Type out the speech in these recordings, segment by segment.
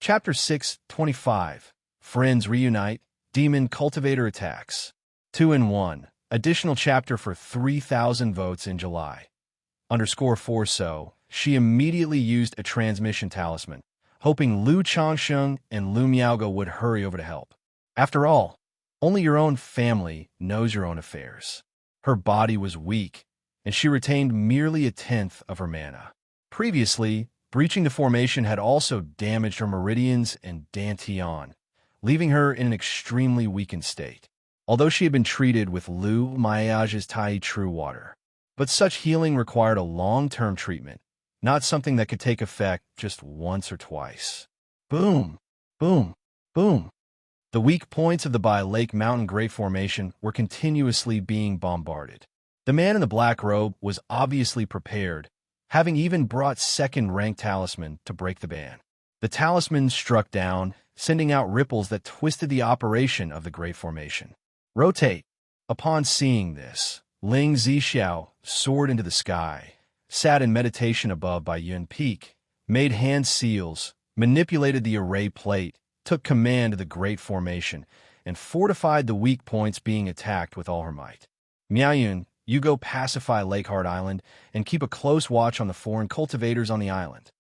Chapter 6:25. Friends Reunite, Demon Cultivator Attacks. 2-in-1. Additional chapter for 3,000 votes in July. _4 So, she immediately used a transmission talisman, hoping Lu Changsheng and Lu Miaoge would hurry over to help. After all, only your own family knows your own affairs. Her body was weak, and she retained merely a tenth of her mana. Previously, breaching the formation had also damaged her meridians and dantian, leaving her in an extremely weakened state, although she had been treated with Lu Miaoge's Tai True Water. But such healing required a long-term treatment, not something that could take effect just once or twice. Boom! Boom! Boom! The weak points of the Bai Lake Mountain Great Formation were continuously being bombarded. The man in the black robe was obviously prepared, having even brought second-rank talisman to break the ban. The talisman struck down, sending out ripples that twisted the operation of the Great Formation. Rotate! Upon seeing this, Ling Zixiao soared into the sky, sat in meditation above Bai Yun Peak, made hand seals, manipulated the array plate, took command of the Great Formation, and fortified the weak points being attacked with all her might. Miaoyun, you go pacify Lakeheart Island and keep a close watch on the foreign cultivators on the island.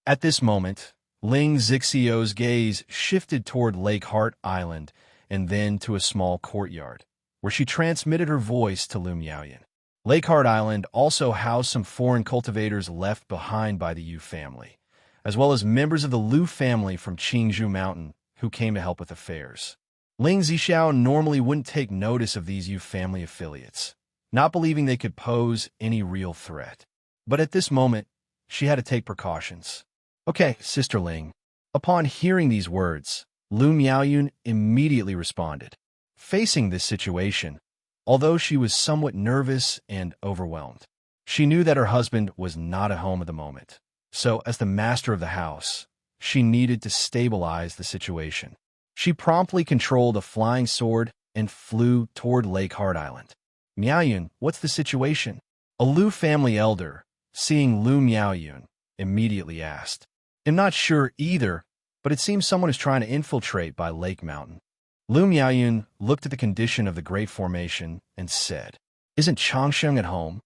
At this moment, Ling Zixiao's gaze shifted toward Lakeheart Island and then to a small courtyard, where she transmitted her voice to Lu Miaoyun. Lakeheart Island also housed some foreign cultivators left behind by the Yu family, as well as members of the Lu family from Qingzhou Mountain who came to help with affairs. Ling Zixiao normally wouldn't take notice of these Yu family affiliates, not believing they could pose any real threat. But at this moment, she had to take precautions. Okay, Sister Ling. Upon hearing these words, Lu Miaoyun immediately responded. Facing this situation, although she was somewhat nervous and overwhelmed, she knew that her husband was not at home at the moment. So, as the master of the house, she needed to stabilize the situation. She promptly controlled a flying sword and flew toward Lakeheart Island. Miaoyun, what's the situation? A Lu family elder, seeing Lu Miaoyun, immediately asked. I'm not sure either, but it seems someone is trying to infiltrate by Lake Mountain. Lu Miaoyun looked at the condition of the Great Formation and said, Isn't Changsheng at home?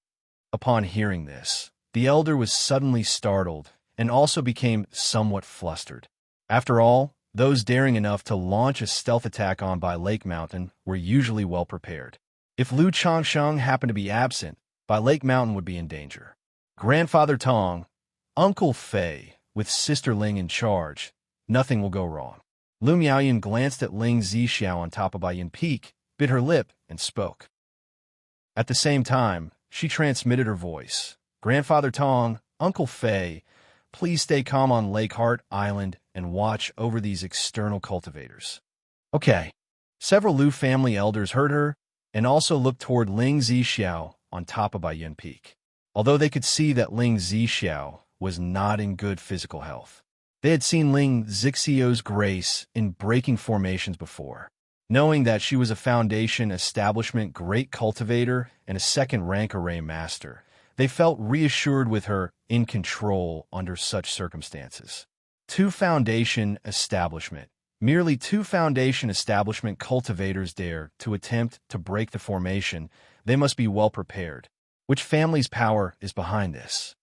Upon hearing this, the elder was suddenly startled and also became somewhat flustered. After all, those daring enough to launch a stealth attack on Bai Lake Mountain were usually well prepared. If Lu Changsheng happened to be absent, Bai Lake Mountain would be in danger. Grandfather Tong, Uncle Fei, with Sister Ling in charge, nothing will go wrong. Lu Miaoyun glanced at Ling Zixiao on top of Bai Yun Peak, bit her lip, and spoke. At the same time, she transmitted her voice. Grandfather Tong, Uncle Fei, please stay calm on Lakeheart Island and watch over these external cultivators. Okay. Several Lu family elders heard her and also looked toward Ling Zixiao on top of Bai Yun Peak. Although they could see that Ling Zixiao was not in good physical health. They had seen Ling Zixiao's grace in breaking formations before. Knowing that she was a Foundation Establishment Great Cultivator and a second-rank Array Master, they felt reassured with her in control under such circumstances. Merely two Foundation Establishment cultivators dare to attempt to break the formation. They must be well prepared. Which family's power is behind this?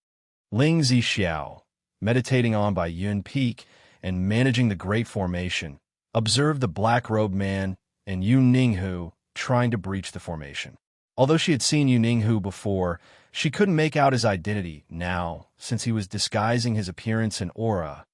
Ling Zixiao, meditating on Bai Yun Peak and managing the Great Formation, observed the black-robed man and Yu Ninghu trying to breach the formation. Although she had seen Yu Ninghu before, she couldn't make out his identity now, since he was disguising his appearance and aura,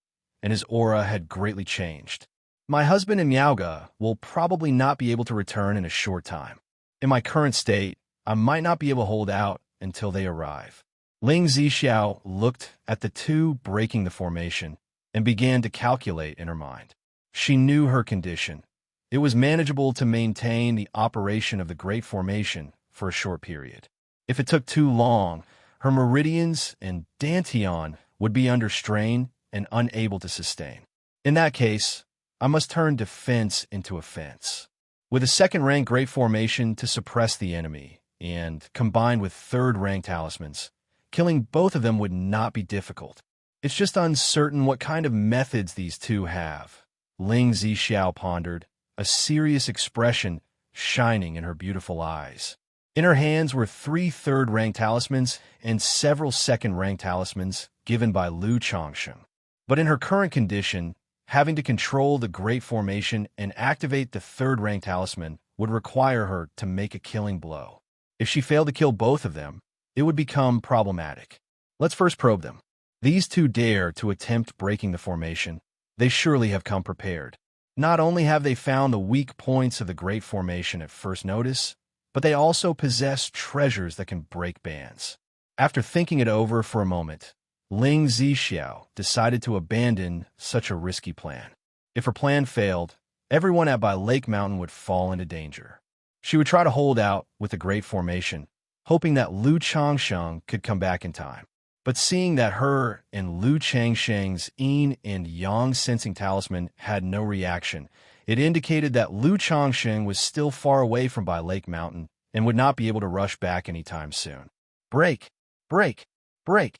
and his aura had greatly changed. My husband and Miaoge will probably not be able to return in a short time. In my current state, I might not be able to hold out until they arrive. Ling Zixiao looked at the two breaking the formation and began to calculate in her mind. She knew her condition. It was manageable to maintain the operation of the Great Formation for a short period. If it took too long, her meridians and dantian would be under strain and unable to sustain. In that case, I must turn defense into offense. With a second-rank Great Formation to suppress the enemy, and combined with third-rank talismans, killing both of them would not be difficult. It's just uncertain what kind of methods these two have. Ling Zixiao pondered, a serious expression shining in her beautiful eyes. In her hands were 3 third-rank talismans and several second-rank talismans given by Lu Changsheng. But in her current condition, having to control the Great Formation and activate the third-rank talisman would require her to make a killing blow. If she failed to kill both of them, it would become problematic. Let's first probe them. These two dare to attempt breaking the formation. They surely have come prepared. Not only have they found the weak points of the Great Formation at first notice, but they also possess treasures that can break bands. After thinking it over for a moment, Ling Zixiao decided to abandon such a risky plan. If her plan failed, everyone at Bai Lake Mountain would fall into danger. She would try to hold out with the Great Formation, hoping that Lu Changsheng could come back in time. But seeing that her and Lu Changsheng's Yin and Yang sensing talisman had no reaction, it indicated that Lu Changsheng was still far away from Bai Lake Mountain and would not be able to rush back anytime soon. Break! Break! Break!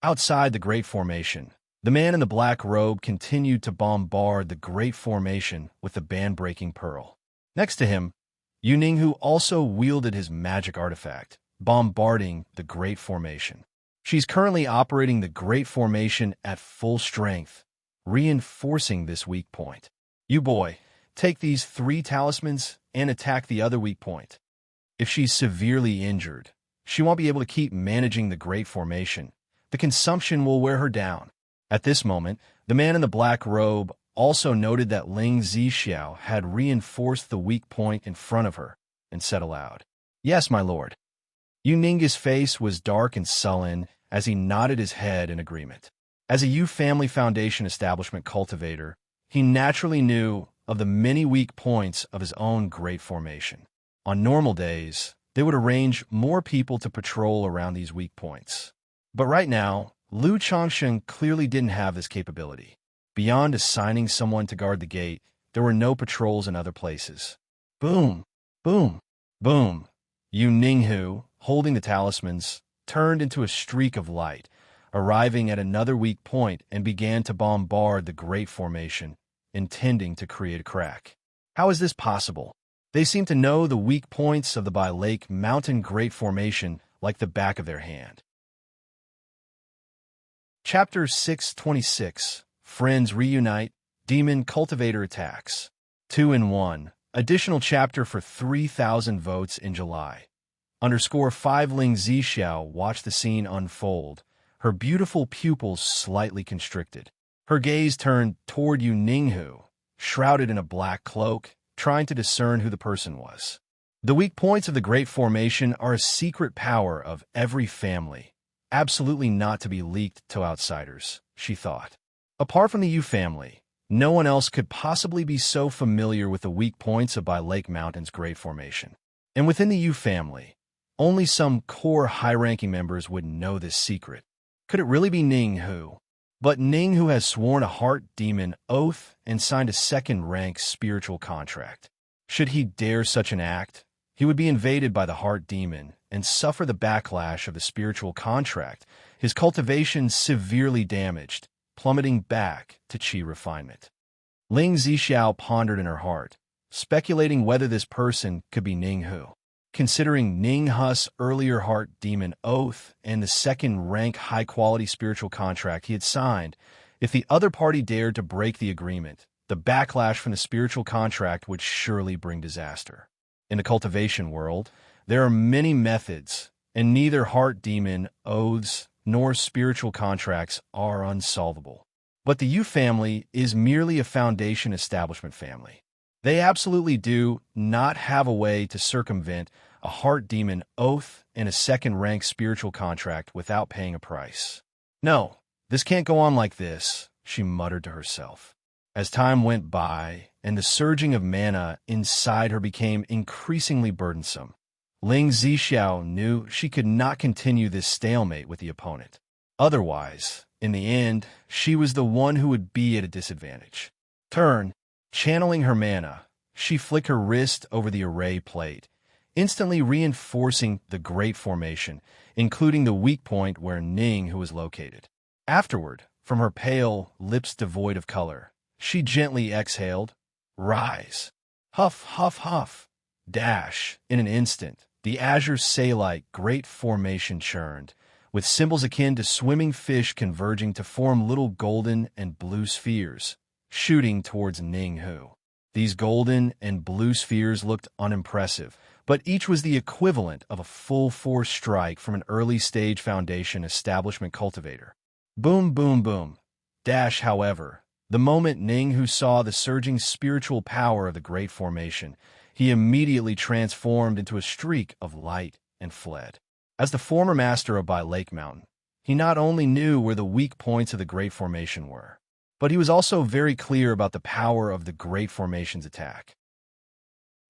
Outside the Great Formation, the man in the black robe continued to bombard the Great Formation with the band-breaking pearl. Next to him, Yu Ninghu also wielded his magic artifact, bombarding the Great Formation. She's currently operating the Great Formation at full strength, reinforcing this weak point. You boy, take these 3 talismans and attack the other weak point. If she's severely injured, she won't be able to keep managing the Great Formation. The consumption will wear her down. At this moment, the man in the black robe also noted that Ling Zixiao had reinforced the weak point in front of her and said aloud, "Yes, my lord." Yu Ning's face was dark and sullen as he nodded his head in agreement. As a Yu Family Foundation establishment cultivator, he naturally knew of the many weak points of his own Great Formation. On normal days, they would arrange more people to patrol around these weak points. But right now, Lu Changsheng clearly didn't have this capability. Beyond assigning someone to guard the gate, there were no patrols in other places. Boom! Boom! Boom! Yu Ninghu, holding the talismans, turned into a streak of light, arriving at another weak point and began to bombard the Great Formation, intending to create a crack. How is this possible? They seem to know the weak points of the Bai Lake Mountain Great Formation like the back of their hand. Chapter 626, Friends Reunite, Demon Cultivator Attacks. 2-in-1, additional chapter for 3,000 votes in July. _5 Ling Zixiao watched the scene unfold, her beautiful pupils slightly constricted. Her gaze turned toward Yu Ninghu, shrouded in a black cloak, trying to discern who the person was. The weak points of the Great Formation are a secret power of every family, absolutely not to be leaked to outsiders, she thought. Apart from the Yu family, no one else could possibly be so familiar with the weak points of Bai Lake Mountain's Great Formation. And within the Yu family, only some core high-ranking members would know this secret. Could it really be Ninghu? But Ninghu has sworn a heart demon oath and signed a second-rank spiritual contract. Should he dare such an act, he would be invaded by the heart demon and suffer the backlash of the spiritual contract, his cultivation severely damaged, plummeting back to qi refinement. Ling Zixiao pondered in her heart, speculating whether this person could be Ninghu. Considering Ninghu's earlier heart demon oath and the second-rank high-quality spiritual contract he had signed, if the other party dared to break the agreement, the backlash from the spiritual contract would surely bring disaster. In the cultivation world, there are many methods, and neither heart demon oaths nor spiritual contracts are unsolvable. But the Yu family is merely a foundation establishment family. They absolutely do not have a way to circumvent a heart demon oath and a second-rank spiritual contract without paying a price. No, this can't go on like this, she muttered to herself. As time went by and the surging of mana inside her became increasingly burdensome, Ling Zixiao knew she could not continue this stalemate with the opponent. Otherwise, in the end, she was the one who would be at a disadvantage. Channeling her mana, she flicked her wrist over the array plate, instantly reinforcing the Great Formation, including the weak point where Ninghu was located. Afterward, from her pale lips devoid of color, she gently exhaled, "Rise." Huff, huff, huff. Dash. In an instant, the azure sailite great formation churned, with symbols akin to swimming fish converging to form little golden and blue spheres, shooting towards Ninghu. These golden and blue spheres looked unimpressive, but each was the equivalent of a full-force strike from an early-stage Foundation establishment cultivator. Boom, boom, boom. Dash, however, the moment Ninghu saw the surging spiritual power of the Great Formation, he immediately transformed into a streak of light and fled. As the former master of Bai Lake Mountain, he not only knew where the weak points of the Great Formation were, but he was also very clear about the power of the Great Formation's attack.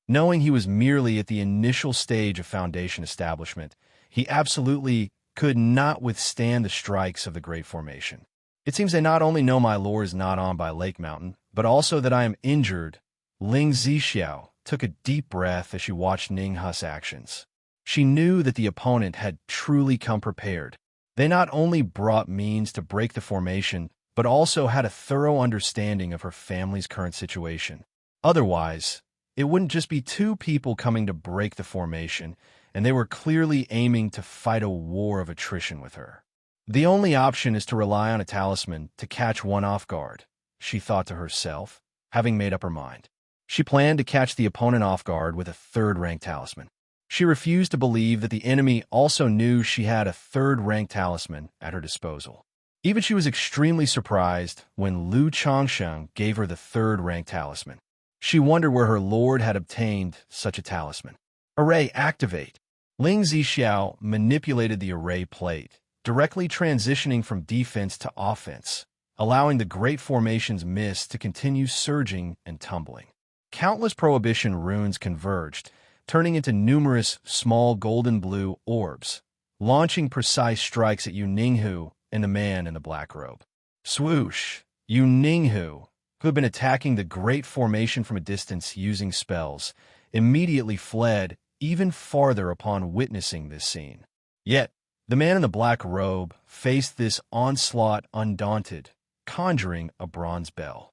Knowing he was merely at the initial stage of Foundation establishment, he absolutely could not withstand the strikes of the Great Formation. It seems they not only know my lore is not on Bai Lake Mountain, but also that I am injured. Ling Zixiao took a deep breath as she watched Ninghu's actions. She knew that the opponent had truly come prepared. They not only brought means to break the formation, but also had a thorough understanding of her family's current situation. Otherwise, it wouldn't just be two people coming to break the formation, and they were clearly aiming to fight a war of attrition with her. The only option is to rely on a talisman to catch one off guard, she thought to herself, having made up her mind. She planned to catch the opponent off guard with a third-rank talisman. She refused to believe that the enemy also knew she had a third-rank talisman at her disposal. Even she was extremely surprised when Lu Changsheng gave her the third-rank talisman. She wondered where her lord had obtained such a talisman. Array activate. Ling Zixiao manipulated the array plate, directly transitioning from defense to offense, allowing the Great Formation's mist to continue surging and tumbling. Countless prohibition runes converged, turning into numerous small golden-blue orbs, launching precise strikes at Yu Ninghu and the man in the black robe. Swoosh! Yu Ninghu, who had been attacking the Great Formation from a distance using spells, immediately fled even farther upon witnessing this scene. Yet, the man in the black robe faced this onslaught undaunted, conjuring a bronze bell.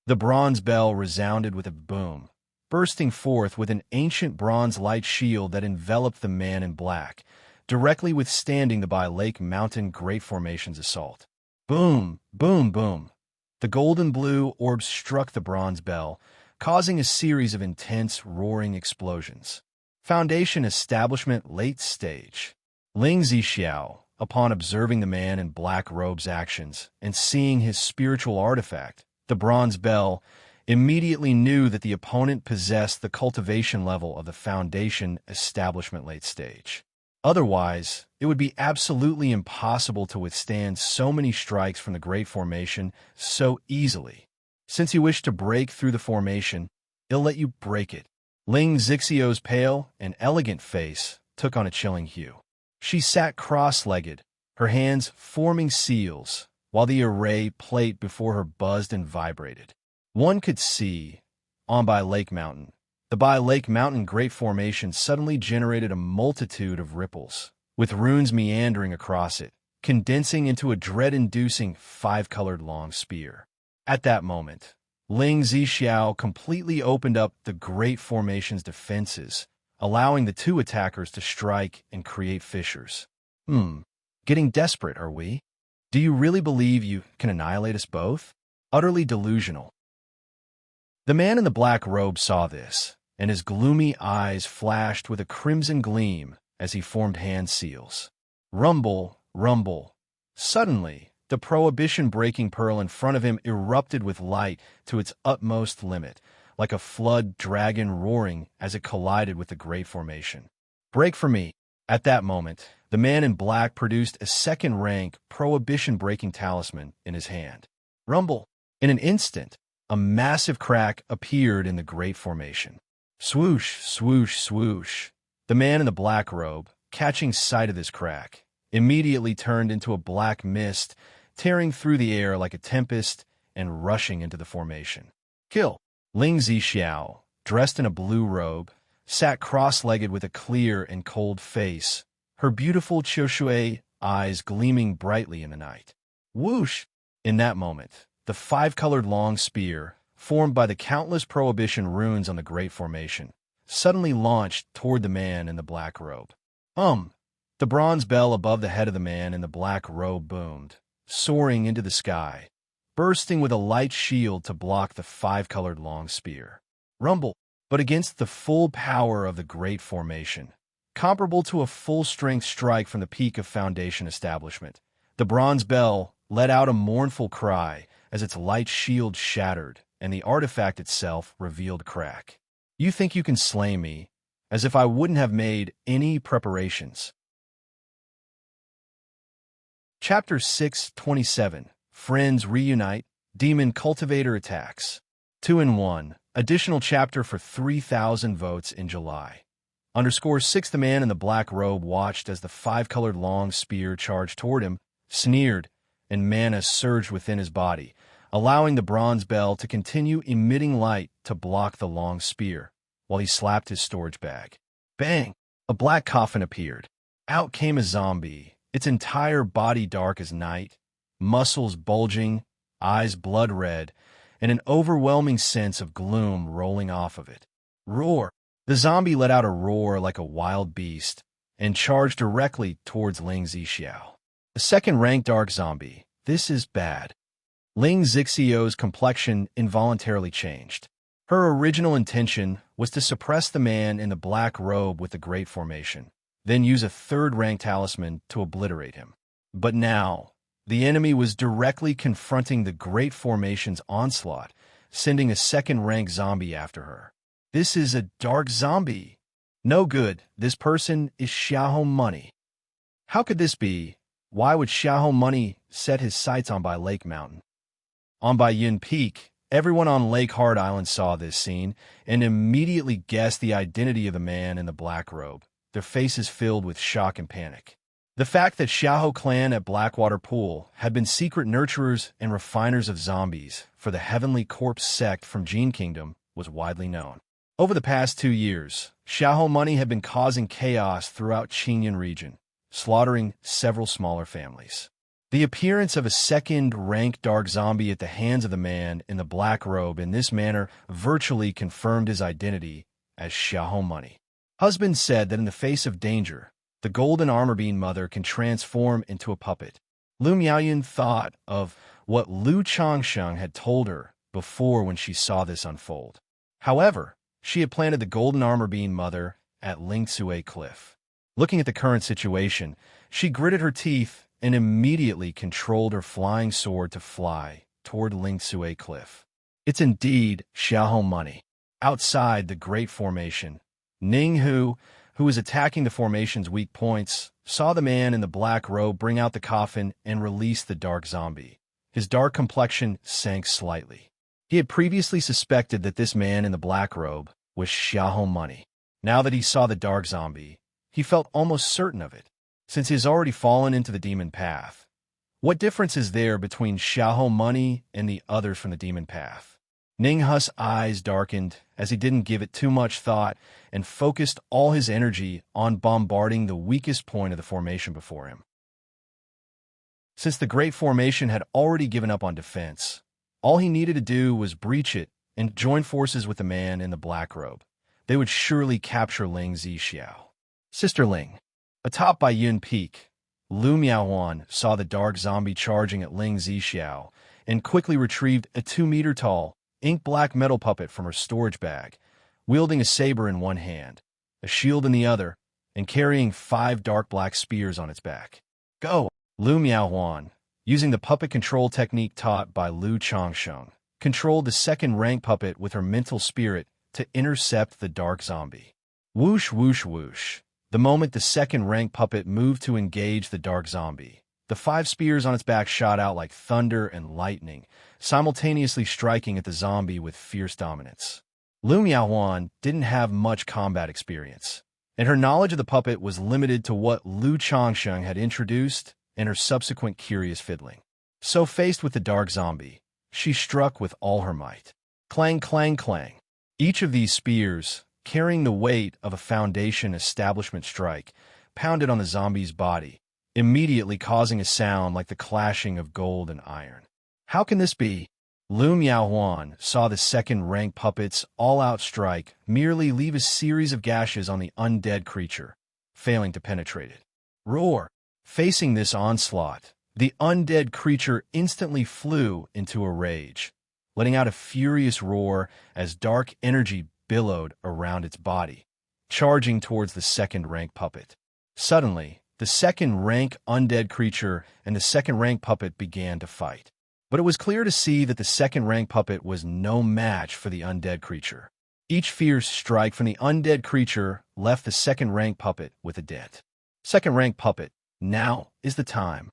The bronze bell resounded with a boom, bursting forth with an ancient bronze light shield that enveloped the man in black, directly withstanding the Bai Lake Mountain Great Formation's assault. Boom, boom, boom. The golden blue orb struck the bronze bell, causing a series of intense, roaring explosions. Foundation establishment late stage. Ling Zixiao, upon observing the man in black robe's actions and seeing his spiritual artifact, the bronze bell, immediately knew that the opponent possessed the cultivation level of the Foundation establishment late stage. Otherwise, it would be absolutely impossible to withstand so many strikes from the Great Formation so easily. Since you wish to break through the formation, it'll let you break it. Ling Zixiao's pale and elegant face took on a chilling hue. She sat cross-legged, her hands forming seals, while the array plate before her buzzed and vibrated. One could see, on Bai Lake Mountain, the Bai Lake Mountain Great Formation suddenly generated a multitude of ripples, with runes meandering across it, condensing into a dread-inducing five-colored long spear. At that moment, Ling Zixiao completely opened up the Great Formation's defenses, allowing the two attackers to strike and create fissures. Getting desperate, are we? Do you really believe you can annihilate us both? Utterly delusional. The man in the black robe saw this, and his gloomy eyes flashed with a crimson gleam as he formed hand seals. Rumble, rumble. Suddenly, the prohibition-breaking pearl in front of him erupted with light to its utmost limit, like a flood dragon roaring as it collided with the Great Formation. Break for me. At that moment, the man in black produced a second-rank prohibition-breaking talisman in his hand. Rumble. In an instant, a massive crack appeared in the Great Formation. Swoosh, swoosh, swoosh. The man in the black robe, catching sight of this crack, immediately turned into a black mist, tearing through the air like a tempest and rushing into the formation. Kill. Ling Zixiao, dressed in a blue robe, sat cross-legged with a clear and cold face, her beautiful Qiushui eyes gleaming brightly in the night. Whoosh! In that moment, the five-colored long spear, formed by the countless prohibition runes on the Great Formation, suddenly launched toward the man in the black robe. The bronze bell above the head of the man in the black robe boomed, soaring into the sky, bursting with a light shield to block the five-colored long spear. Rumble! But against the full power of the Great Formation, comparable to a full-strength strike from the peak of Foundation establishment, the bronze bell let out a mournful cry as its light shield shattered and the artifact itself revealed crack. You think you can slay me, as if I wouldn't have made any preparations. Chapter 627. Friends Reunite, Demon Cultivator Attacks. 2-in-1. Additional chapter for 3,000 votes in July. _6 The man in the black robe watched as the five-colored long spear charged toward him, sneered, and mana surged within his body, allowing the bronze bell to continue emitting light to block the long spear, while he slapped his storage bag. Bang! A black coffin appeared. Out came a zombie, its entire body dark as night, muscles bulging, eyes blood red, and an overwhelming sense of gloom rolling off of it. Roar! The zombie let out a roar like a wild beast and charged directly towards Ling Zixiao. A second-ranked dark zombie. This is bad. Ling Zixiao's complexion involuntarily changed. Her original intention was to suppress the man in the black robe with the Great Formation, then use a third-rank talisman to obliterate him. But now, the enemy was directly confronting the Great Formation's onslaught, sending a second-rank zombie after her. This is a dark zombie. No good. This person is Xiahou Money. How could this be? Why would Xiahou Money set his sights on Bai Lake Mountain? On Bai Yun Peak, everyone on Lake Hard Island saw this scene and immediately guessed the identity of the man in the black robe, their faces filled with shock and panic. The fact that Xiahou clan at Blackwater Pool had been secret nurturers and refiners of zombies for the Heavenly Corpse sect from Gene Kingdom was widely known. Over the past 2 years, Xiahou Money had been causing chaos throughout Qingyun region, slaughtering several smaller families. The appearance of a second-rank dark zombie at the hands of the man in the black robe in this manner virtually confirmed his identity as Xiahou Money. Husband said that in the face of danger, the golden armor bean mother can transform into a puppet. Lu Miaoyun thought of what Lu Changsheng had told her before when she saw this unfold. However, she had planted the golden armor bean mother at Lingsue Cliff. Looking at the current situation, she gritted her teeth and immediately controlled her flying sword to fly toward Lingsue Cliff. It's indeed Xiahou Money. Outside the Great Formation, Ning Hu, who was attacking the formation's weak points, saw the man in the black robe bring out the coffin and release the dark zombie. His dark complexion sank slightly. He had previously suspected that this man in the black robe was Xiahou Money. Now that he saw the dark zombie, he felt almost certain of it, since he has already fallen into the demon path. What difference is there between Xiahou Money and the others from the demon path? Ning Hu's eyes darkened as he didn't give it too much thought and focused all his energy on bombarding the weakest point of the formation before him. Since the Great Formation had already given up on defense, all he needed to do was breach it and join forces with the man in the black robe. They would surely capture Ling Zixiao. Sister Ling. Atop Bai Yun Peak, Lu Miaohuan saw the dark zombie charging at Ling Zixiao and quickly retrieved a 2-meter-tall, ink-black metal puppet from her storage bag, wielding a saber in one hand, a shield in the other, and carrying 5 dark black spears on its back. Go! Lu Miaohuan, using the puppet control technique taught by Lu Changsheng, controlled the second-rank puppet with her mental spirit to intercept the dark zombie. Whoosh, whoosh, whoosh. The moment the second-rank puppet moved to engage the dark zombie, the 5 spears on its back shot out like thunder and lightning, simultaneously striking at the zombie with fierce dominance. Lu Miaohuan didn't have much combat experience, and her knowledge of the puppet was limited to what Lu Changsheng had introduced and her subsequent curious fiddling. So faced with the dark zombie, she struck with all her might. Clang, clang, clang. Each of these spears, carrying the weight of a Foundation establishment strike, pounded on the zombie's body, immediately causing a sound like the clashing of gold and iron. How can this be? Lu Miaohuan saw the second-rank puppet's all-out strike merely leave a series of gashes on the undead creature, failing to penetrate it. Roar! Facing this onslaught, the undead creature instantly flew into a rage, letting out a furious roar as dark energy billowed around its body, charging towards the second-rank puppet. Suddenly, the second-rank undead creature and the second-rank puppet began to fight. But it was clear to see that the second-rank puppet was no match for the undead creature. Each fierce strike from the undead creature left the second-rank puppet with a dent. Second-rank puppet, now is the time.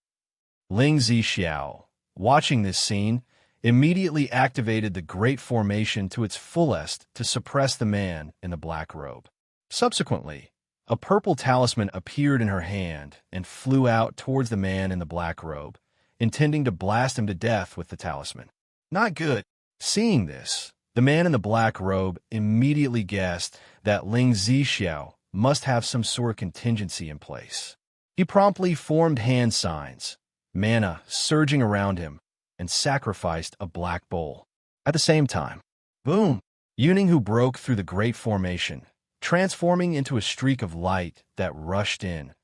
Ling Zixiao, watching this scene, immediately activated the Great Formation to its fullest to suppress the man in the black robe. Subsequently, a purple talisman appeared in her hand and flew out towards the man in the black robe, intending to blast him to death with the talisman. Not good. Seeing this, the man in the black robe immediately guessed that Ling Zixiao must have some sort of contingency in place. He promptly formed hand signs, mana surging around him, and sacrificed a black bowl. At the same time, boom! Yuning broke through the Great Formation, transforming into a streak of light that rushed in,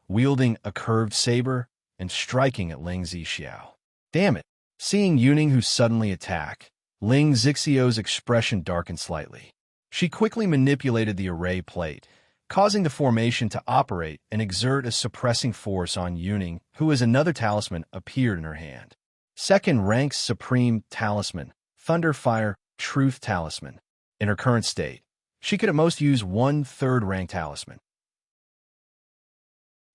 wielding a curved saber and striking at Ling Zixiao. Damn it! Seeing Yuning suddenly attack, Ling Zixiao's expression darkened slightly. She quickly manipulated the array plate, causing the formation to operate and exert a suppressing force on Yuning, who as another talisman appeared in her hand. Second rank's supreme talisman, Thunderfire Truth Talisman. In her current state, she could at most use one third-rank talisman.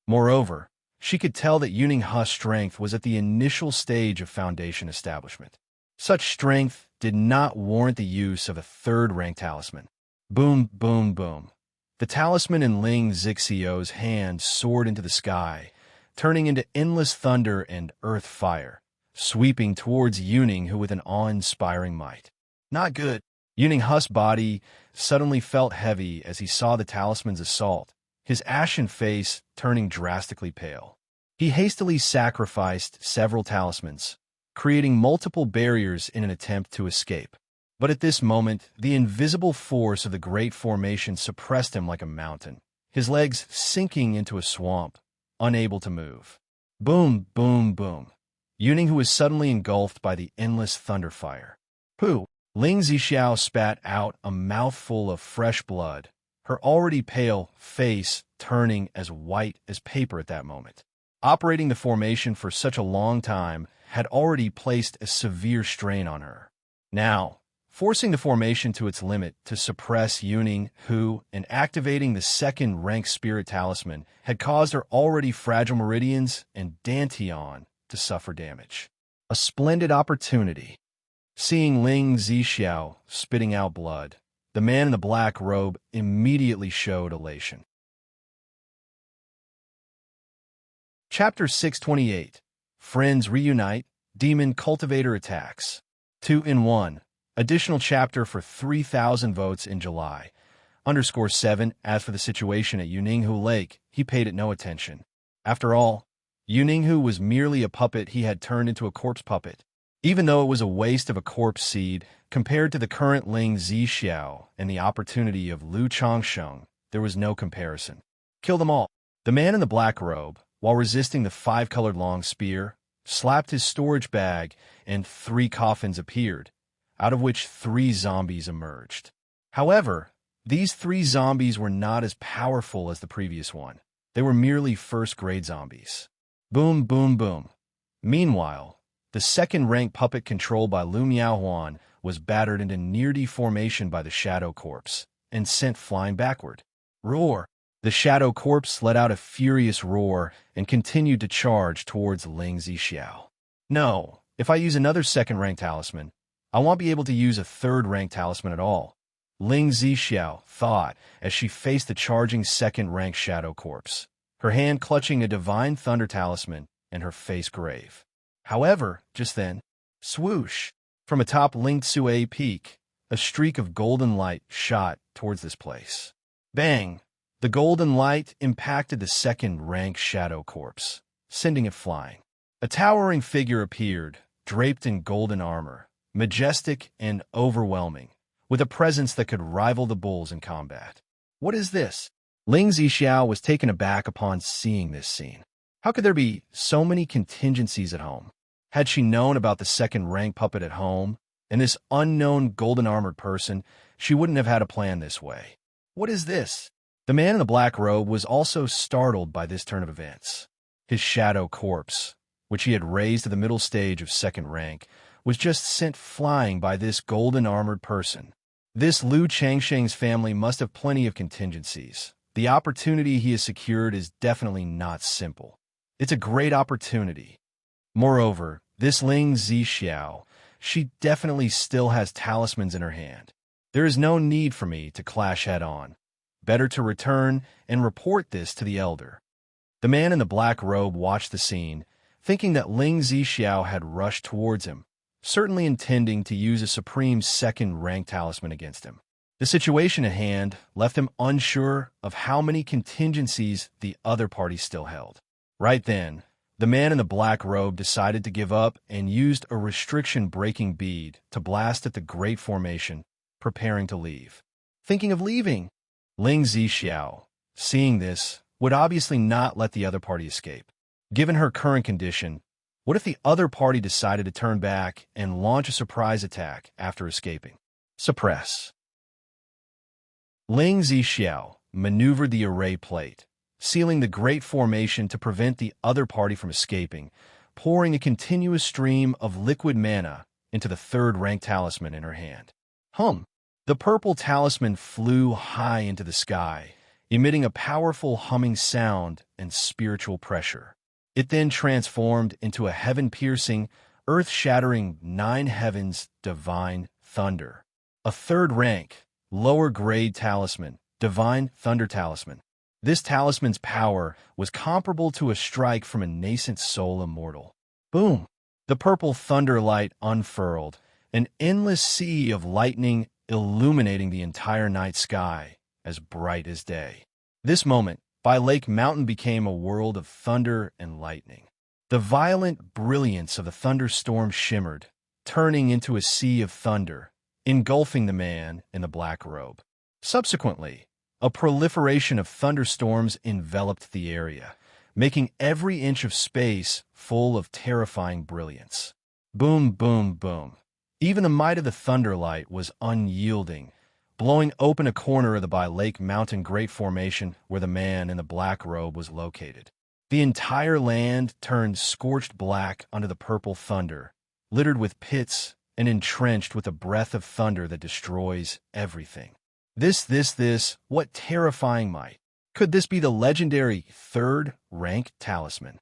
Moreover, she could tell that Yuning strength was at the initial stage of foundation establishment. Such strength did not warrant the use of a third-rank talisman. Boom, boom, boom. The talisman in Ling Zixiao's hand soared into the sky, turning into endless thunder and earth fire, sweeping towards Yuning with an awe-inspiring might. Not good. Yuning's body suddenly felt heavy as he saw the talisman's assault, his ashen face turning drastically pale. He hastily sacrificed several talismans, creating multiple barriers in an attempt to escape. But at this moment, the invisible force of the Great Formation suppressed him like a mountain, his legs sinking into a swamp, unable to move. Boom, boom, boom. Yuning was suddenly engulfed by the endless thunderfire. Pooh! Ling Zixiao spat out a mouthful of fresh blood, her already pale face turning as white as paper at that moment. Operating the formation for such a long time had already placed a severe strain on her. Now, forcing the formation to its limit to suppress Yuning, and activating the second-rank spirit talisman, had caused her already fragile meridians and dantian to suffer damage. A splendid opportunity. Seeing Ling Zixiao spitting out blood, the man in the black robe immediately showed elation. Chapter 628. Friends Reunite, Demon Cultivator Attacks. 2-in-1. Additional chapter for 3,000 votes in July. _7. As for the situation at Yuning Lake, he paid it no attention. After all, Yuning was merely a puppet he had turned into a corpse puppet. Even though it was a waste of a corpse seed, compared to the current Ling Zixiao and the opportunity of Lu Changsheng, there was no comparison. Kill them all. The man in the black robe, while resisting the 5-colored long spear, slapped his storage bag and 3 coffins appeared, out of which 3 zombies emerged. However, these 3 zombies were not as powerful as the previous one. They were merely first-grade zombies. Boom, boom, boom. Meanwhile, the second-rank puppet controlled by Lu Miaohuan was battered into near deformation by the shadow corpse and sent flying backward. Roar! The shadow corpse let out a furious roar and continued to charge towards Ling Zixiao. No, if I use another second-rank talisman, I won't be able to use a third-rank talisman at all, Ling Zixiao thought as she faced the charging second-rank shadow corpse, her hand clutching a divine thunder talisman and her face grave. However, just then, swoosh, from atop Ling Tsue Peak, a streak of golden light shot towards this place. Bang! The golden light impacted the second-rank shadow corpse, sending it flying. A towering figure appeared, draped in golden armor, majestic and overwhelming, with a presence that could rival the bulls in combat. What is this? Ling Zixiao was taken aback upon seeing this scene. How could there be so many contingencies at home? Had she known about the second-rank puppet at home, and this unknown golden-armored person, she wouldn't have had a plan this way. What is this? The man in the black robe was also startled by this turn of events. His shadow corpse, which he had raised to the middle stage of second rank, was just sent flying by this golden-armored person. This Lu Changsheng's family must have plenty of contingencies. The opportunity he has secured is definitely not simple. It's a great opportunity. Moreover, this Ling Zixiao, she definitely still has talismans in her hand. There is no need for me to clash head-on. Better to return and report this to the elder. The man in the black robe watched the scene, thinking that Ling Zixiao had rushed towards him, certainly intending to use a supreme second-rank talisman against him. The situation at hand left him unsure of how many contingencies the other party still held. Right then, the man in the black robe decided to give up and used a restriction-breaking bead to blast at the Great Formation, preparing to leave. Thinking of leaving, Ling Zixiao, seeing this, would obviously not let the other party escape. Given her current condition, what if the other party decided to turn back and launch a surprise attack after escaping? Suppress. Ling Zixiao maneuvered the array plate, sealing the Great Formation to prevent the other party from escaping, pouring a continuous stream of liquid mana into the third-rank talisman in her hand. The purple talisman flew high into the sky, emitting a powerful humming sound and spiritual pressure. It then transformed into a heaven-piercing, earth-shattering 9 heavens divine thunder. A third-rank, lower-grade talisman, divine thunder talisman. This talisman's power was comparable to a strike from a nascent soul immortal. Boom! The purple thunder light unfurled, an endless sea of lightning illuminating the entire night sky, as bright as day. This moment, by Lake Mountain became a world of thunder and lightning. The violent brilliance of the thunderstorm shimmered, turning into a sea of thunder, engulfing the man in the black robe. Subsequently, a proliferation of thunderstorms enveloped the area, making every inch of space full of terrifying brilliance. Boom, boom, boom. Even the might of the thunderlight was unyielding, blowing open a corner of the by Lake Mountain Great Formation where the man in the black robe was located. The entire land turned scorched black under the purple thunder, littered with pits and entrenched with a breath of thunder that destroys everything. What terrifying might. Could this be the legendary third-rank talisman?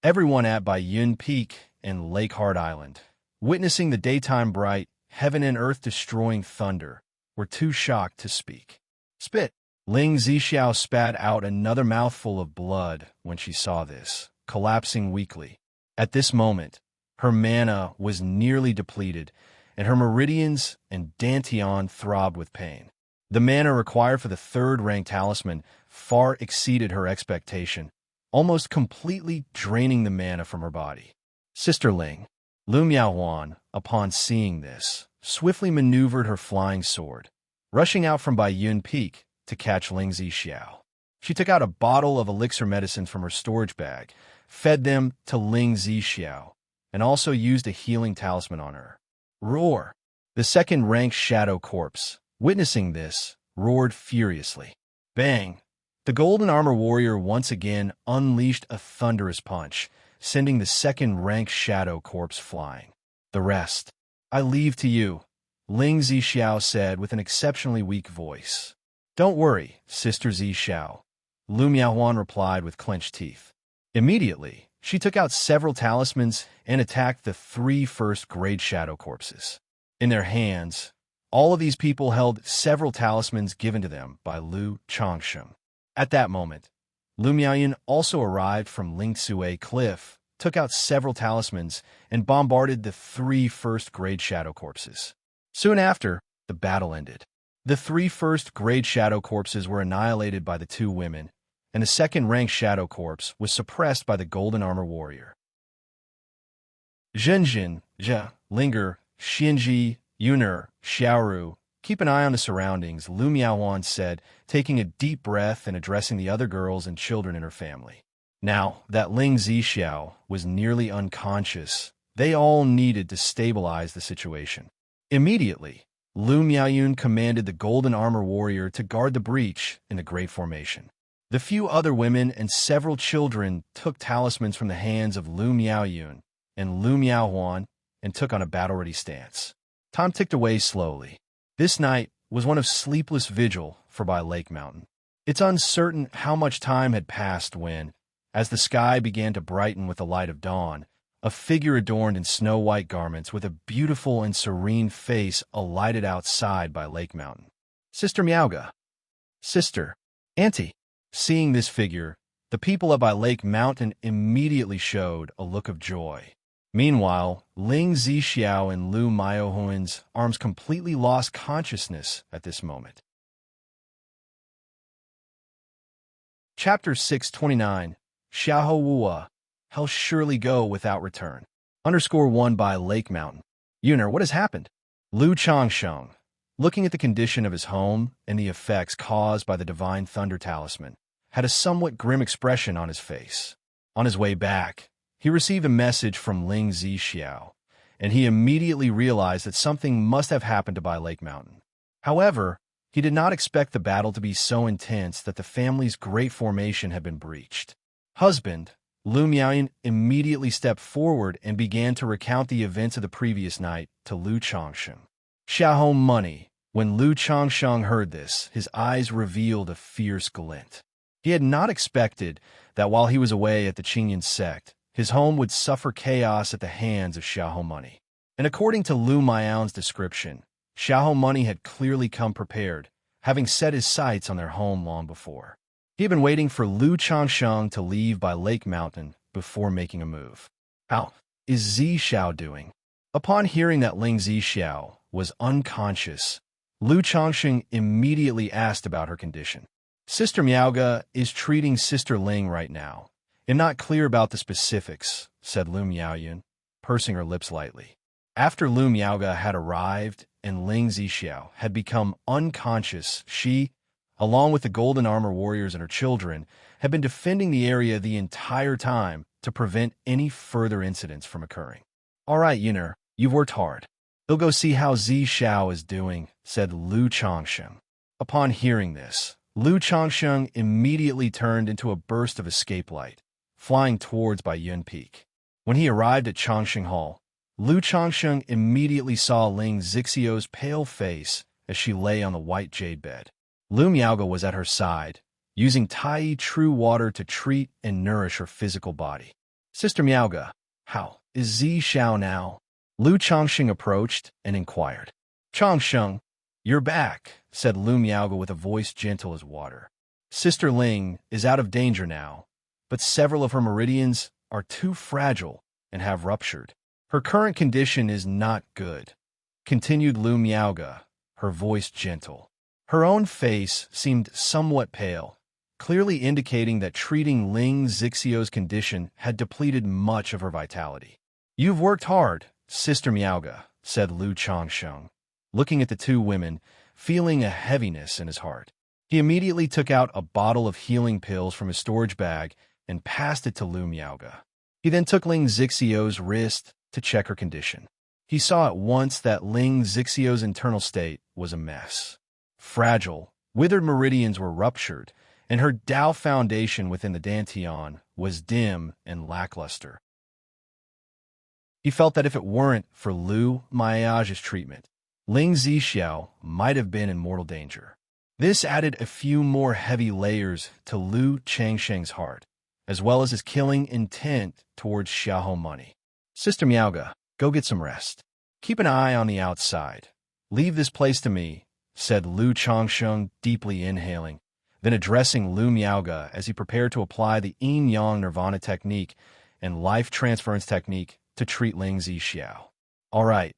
Everyone at Baiyun Peak and Lake Heart Island, witnessing the daytime bright, heaven and earth-destroying thunder, were too shocked to speak. Spit! Ling Zixiao spat out another mouthful of blood when she saw this, collapsing weakly. At this moment, her mana was nearly depleted, and her meridians and dantian throbbed with pain. The mana required for the third-rank talisman far exceeded her expectation, almost completely draining the mana from her body. Sister Ling, Lu Miaohuan, upon seeing this, swiftly maneuvered her flying sword, rushing out from Baiyun Peak to catch Ling Zixiao. She took out a bottle of elixir medicine from her storage bag, fed them to Ling Zixiao, and also used a healing talisman on her. Roar! The second-rank shadow corpse, witnessing this, roared furiously. Bang! The golden armor warrior once again unleashed a thunderous punch, sending the second-rank shadow corpse flying. The rest, I leave to you, Ling Zixiao said with an exceptionally weak voice. Don't worry, Sister Zixiao, Lu Miaohuan replied with clenched teeth. Immediately, she took out several talismans and attacked the 3 first-grade shadow corpses. In their hands, all of these people held several talismans given to them by Lu Changsheng. At that moment, Lu Miaoyan also arrived from Lingsue Cliff, took out several talismans, and bombarded the 3 first-grade shadow corpses. Soon after, the battle ended. The 3 first-grade shadow corpses were annihilated by the 2 women, and the second-rank Shadow Corpse was suppressed by the Golden Armor Warrior. Zhenjin, Jia, Linger, Xianxia, Yuner, Xiaoru, keep an eye on the surroundings, Lu Miaohuan said, taking a deep breath and addressing the other girls and children in her family. Now that Ling Zixiao was nearly unconscious, they all needed to stabilize the situation. Immediately, Lu Miaoyun commanded the Golden Armor Warrior to guard the breach in the Great Formation. The few other women and several children took talismans from the hands of Lu Miaoyun and Lu Miaohuan and took on a battle-ready stance. Time ticked away slowly. This night was one of sleepless vigil for Bai Lake Mountain. It's uncertain how much time had passed when, as the sky began to brighten with the light of dawn, a figure adorned in snow-white garments with a beautiful and serene face alighted outside Bai Lake Mountain. Sister Miaoga. Sister. Auntie. Seeing this figure, the people of Bai Lake Mountain immediately showed a look of joy. Meanwhile, Ling Zixiao and Lu Miaohuan's arms completely lost consciousness at this moment. Chapter 629. Xiahou Wua. He'll surely go without return. _1 by Lake Mountain. Yuner, what has happened? Lu Changsheng, looking at the condition of his home and the effects caused by the Divine Thunder Talisman, had a somewhat grim expression on his face. On his way back, he received a message from Ling Zixiao, and he immediately realized that something must have happened to Bai Lake Mountain. However, he did not expect the battle to be so intense that the family's great formation had been breached. Husband, Lu Miaoyun immediately stepped forward and began to recount the events of the previous night to Lu Changsheng. Xiahou money. When Lu Changsheng heard this, his eyes revealed a fierce glint. He had not expected that while he was away at the Qingyan sect, his home would suffer chaos at the hands of Xiahou money. And according to Lu Miaoyun's description, Xiahou money had clearly come prepared, having set his sights on their home long before. He had been waiting for Lu Changsheng to leave by Lake Mountain before making a move. How is Zixiao doing? Upon hearing that Ling Zixiao was unconscious, Lu Changsheng immediately asked about her condition. Sister Miaoga is treating Sister Ling right now. I'm not clear about the specifics, said Lu Miaoyun, pursing her lips lightly. After Lu Miaoga had arrived and Ling Zixiao had become unconscious, she, along with the Golden Armor Warriors and her children, had been defending the area the entire time to prevent any further incidents from occurring. All right, Yuner, you've worked hard. We'll go see how Zixiao is doing, said Lu Changsheng. Upon hearing this, Lu Changsheng immediately turned into a burst of escape light, flying towards Baiyun Peak. When he arrived at Changsheng Hall, Lu Changsheng immediately saw Ling Zixiao's pale face as she lay on the white jade bed. Lu Miaoga was at her side, using Tai True Water to treat and nourish her physical body. Sister Miaoga, how is Zixiao now? Lu Changsheng approached and inquired. Changsheng, you're back, said Lu Miaoga with a voice gentle as water. Sister Ling is out of danger now, but several of her meridians are too fragile and have ruptured. Her current condition is not good, continued Lu Miaoga, her voice gentle. Her own face seemed somewhat pale, clearly indicating that treating Ling Zixiao's condition had depleted much of her vitality. You've worked hard, Sister Miaoga, said Lu Changsheng, looking at the two women, feeling a heaviness in his heart. He immediately took out a bottle of healing pills from his storage bag and passed it to Lu Miaoga. He then took Ling Zixiao's wrist to check her condition. He saw at once that Ling Zixiao's internal state was a mess. Fragile, withered meridians were ruptured, and her Dao foundation within the Dantian was dim and lackluster. He felt that if it weren't for Lu Miaoga's treatment, Ling Zixiao might have been in mortal danger. This added a few more heavy layers to Lu Changsheng's heart, as well as his killing intent towards Xiahou money. Sister Miaoga, go get some rest. Keep an eye on the outside. Leave this place to me, said Lu Changsheng, deeply inhaling, then addressing Lu Miaoga as he prepared to apply the Yin-Yang Nirvana technique and life transference technique to treat Ling Zixiao. All right,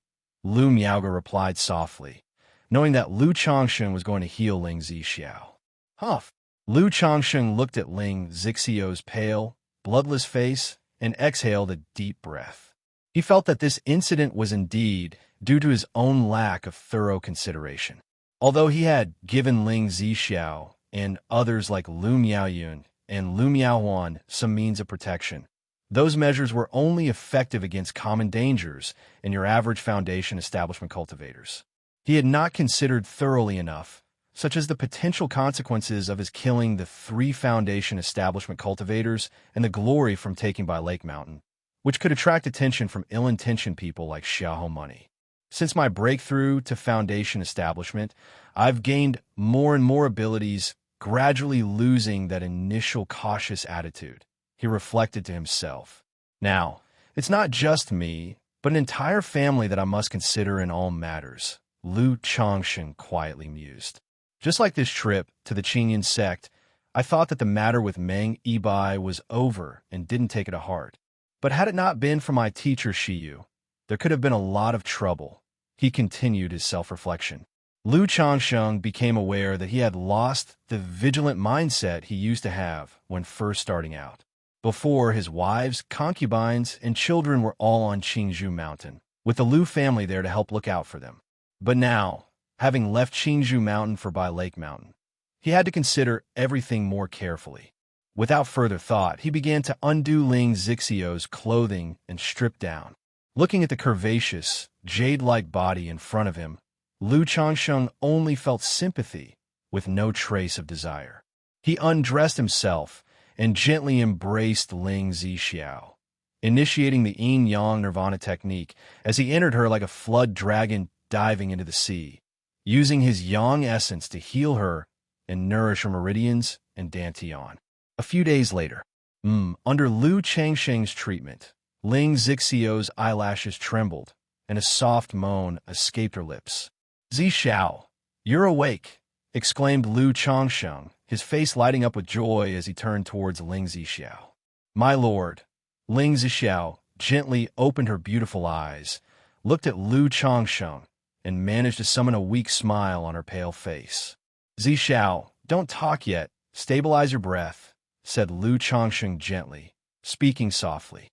Lu Miaoga replied softly, knowing that Lu Changsheng was going to heal Ling Zixiao. Humph, Lu Changsheng looked at Ling Xixiu's pale, bloodless face and exhaled a deep breath. He felt that this incident was indeed due to his own lack of thorough consideration. Although he had given Ling Zixiao and others like Lu Miaoyun and Lu Miaohuan some means of protection, those measures were only effective against common dangers and your average Foundation establishment cultivators. He had not considered thoroughly enough, such as the potential consequences of his killing the 3 Foundation establishment cultivators and the glory from taking by Lake Mountain, which could attract attention from ill-intentioned people like Xiahou Money. Since my breakthrough to Foundation establishment, I've gained more and more abilities, gradually losing that initial cautious attitude, he reflected to himself. Now, it's not just me, but an entire family that I must consider in all matters, Lu Changsheng quietly mused. Just like this trip to the Qingyan sect, I thought that the matter with Meng Yibai was over and didn't take it to heart. But had it not been for my teacher Shiyu, there could have been a lot of trouble. He continued his self-reflection. Lu Changsheng became aware that he had lost the vigilant mindset he used to have when first starting out. Before, his wives, concubines, and children were all on Qingzhou Mountain, with the Lu family there to help look out for them. But now, having left Qingzhou Mountain for Bai Lake Mountain, he had to consider everything more carefully. Without further thought, he began to undo Ling Zixiu's clothing and strip down. Looking at the curvaceous, jade-like body in front of him, Lu Changsheng only felt sympathy with no trace of desire. He undressed himself and gently embraced Ling Zixiao, initiating the yin-yang nirvana technique as he entered her like a flood dragon diving into the sea, using his yang essence to heal her and nourish her meridians and dantian. A few days later, under Lu Changsheng's treatment, Ling Zixiu's eyelashes trembled, and a soft moan escaped her lips. "Zixiao, you're awake," exclaimed Lu Changsheng, his face lighting up with joy as he turned towards Ling Zixiao. "My lord." Ling Zixiao gently opened her beautiful eyes, looked at Lu Changsheng, and managed to summon a weak smile on her pale face. "Zixiao, don't talk yet. Stabilize your breath," said Lu Changsheng gently, speaking softly.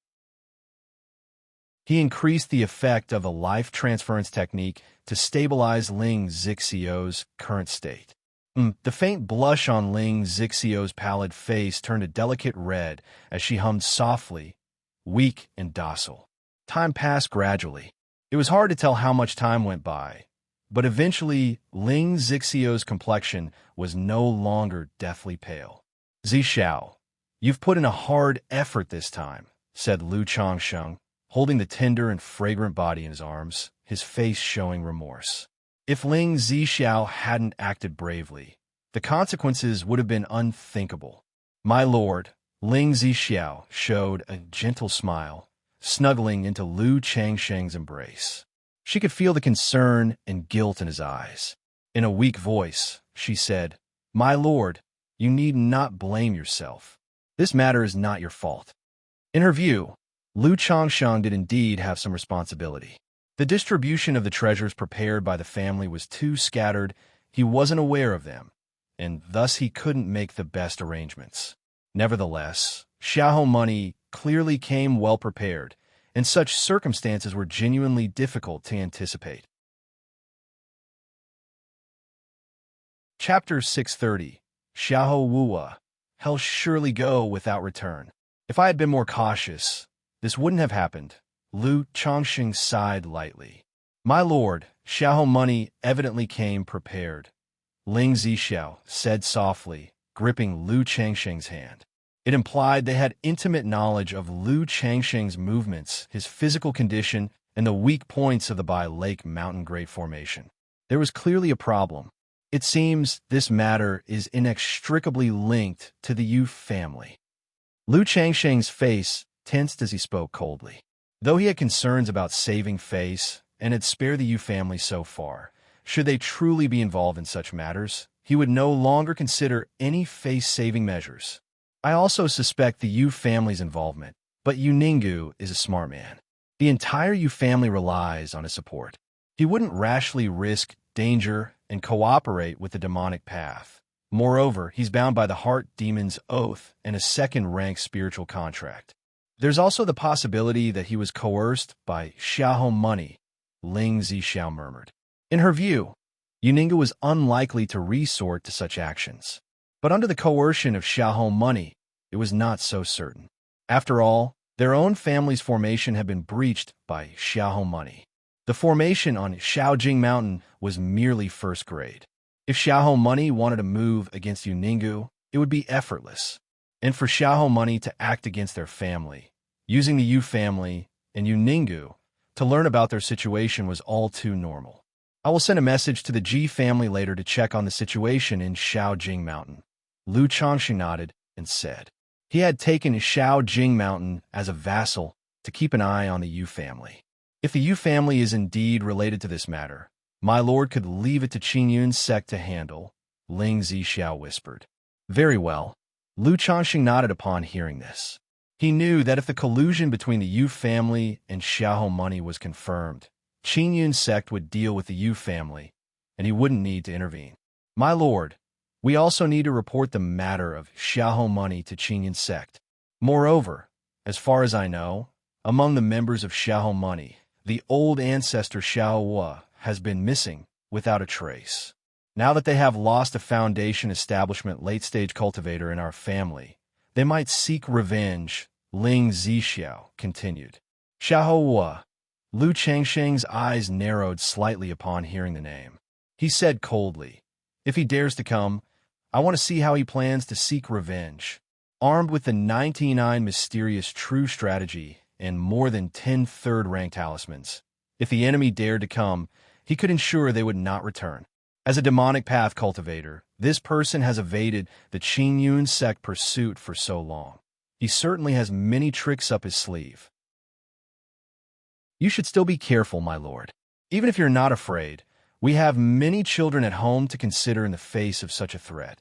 He increased the effect of the life transference technique to stabilize Ling Zixiu's current state. The faint blush on Ling Zixiu's pallid face turned a delicate red as she hummed softly, weak and docile. Time passed gradually. It was hard to tell how much time went by, but eventually Ling Zixiu's complexion was no longer deathly pale. "Zixiao, you've put in a hard effort this time," said Lu Changsheng, holding the tender and fragrant body in his arms, his face showing remorse. If Ling Zixiao hadn't acted bravely, the consequences would have been unthinkable. "My lord," Ling Zixiao showed a gentle smile, snuggling into Lu Changsheng's embrace. She could feel the concern and guilt in his eyes. In a weak voice, she said, "My lord, you need not blame yourself. This matter is not your fault." In her view, Lu Changsheng did indeed have some responsibility. The distribution of the treasures prepared by the family was too scattered, he wasn't aware of them, and thus he couldn't make the best arrangements. Nevertheless, Xiahou Money clearly came well prepared, and such circumstances were genuinely difficult to anticipate. Chapter 630. Xiahou Wuwa. Hell surely go without return. If I had been more cautious, this wouldn't have happened. Lu Changsheng sighed lightly. "My lord," Xiahou Money evidently came prepared, Ling Zixiao said softly, gripping Lu Changsheng's hand. It implied they had intimate knowledge of Lu Changsheng's movements, his physical condition, and the weak points of the Bai Lake Mountain Great Formation. There was clearly a problem. It seems this matter is inextricably linked to the Yu family. Lu Changsheng's face tensed as he spoke coldly. Though he had concerns about saving face and had spared the Yu family so far, should they truly be involved in such matters, he would no longer consider any face-saving measures. I also suspect the Yu family's involvement, but Yu Ninggu is a smart man. The entire Yu family relies on his support. He wouldn't rashly risk danger and cooperate with the demonic path, Moreover, he's bound by the Heart Demon's oath and a second-rank spiritual contract. There's also the possibility that he was coerced by Xiahou money, Ling Zixiao murmured. In her view, Yuninga was unlikely to resort to such actions. But under the coercion of Xiahou money, it was not so certain. After all, their own family's formation had been breached by Xiahou money. The formation on Shaojing Mountain was merely first grade. If Xiahou money wanted to move against Yuningu, it would be effortless. And for Xiahou money to act against their family, using the Yu family and Yuningu to learn about their situation was all too normal. I will send a message to the Ji family later to check on the situation in Shaojing Mountain. Lu Changxi nodded and said. He had taken Shaojing Mountain as a vassal to keep an eye on the Yu family. If the Yu family is indeed related to this matter, my lord could leave it to Qingyun's sect to handle, Ling Zixiao whispered. Very well. Lu Changxi nodded upon hearing this. He knew that if the collusion between the Yu family and Xiahou money was confirmed, Qingyun's sect would deal with the Yu family, and he wouldn't need to intervene. My lord, we also need to report the matter of Xiahou money to Qingyun's sect. Moreover, as far as I know, among the members of Xiahou money, the old ancestor Xiahou has been missing without a trace. Now that they have lost a foundation establishment late-stage cultivator in our family, they might seek revenge, Ling Zixiao continued. Xiahou, Lu Changsheng's eyes narrowed slightly upon hearing the name. He said coldly, if he dares to come, I want to see how he plans to seek revenge. Armed with the 99 mysterious true strategy and more than 10 third-rank talismans, if the enemy dared to come, he could ensure they would not return. As a demonic path cultivator, this person has evaded the Qingyun sect pursuit for so long. He certainly has many tricks up his sleeve. You should still be careful, my lord. Even if you're not afraid, we have many children at home to consider in the face of such a threat,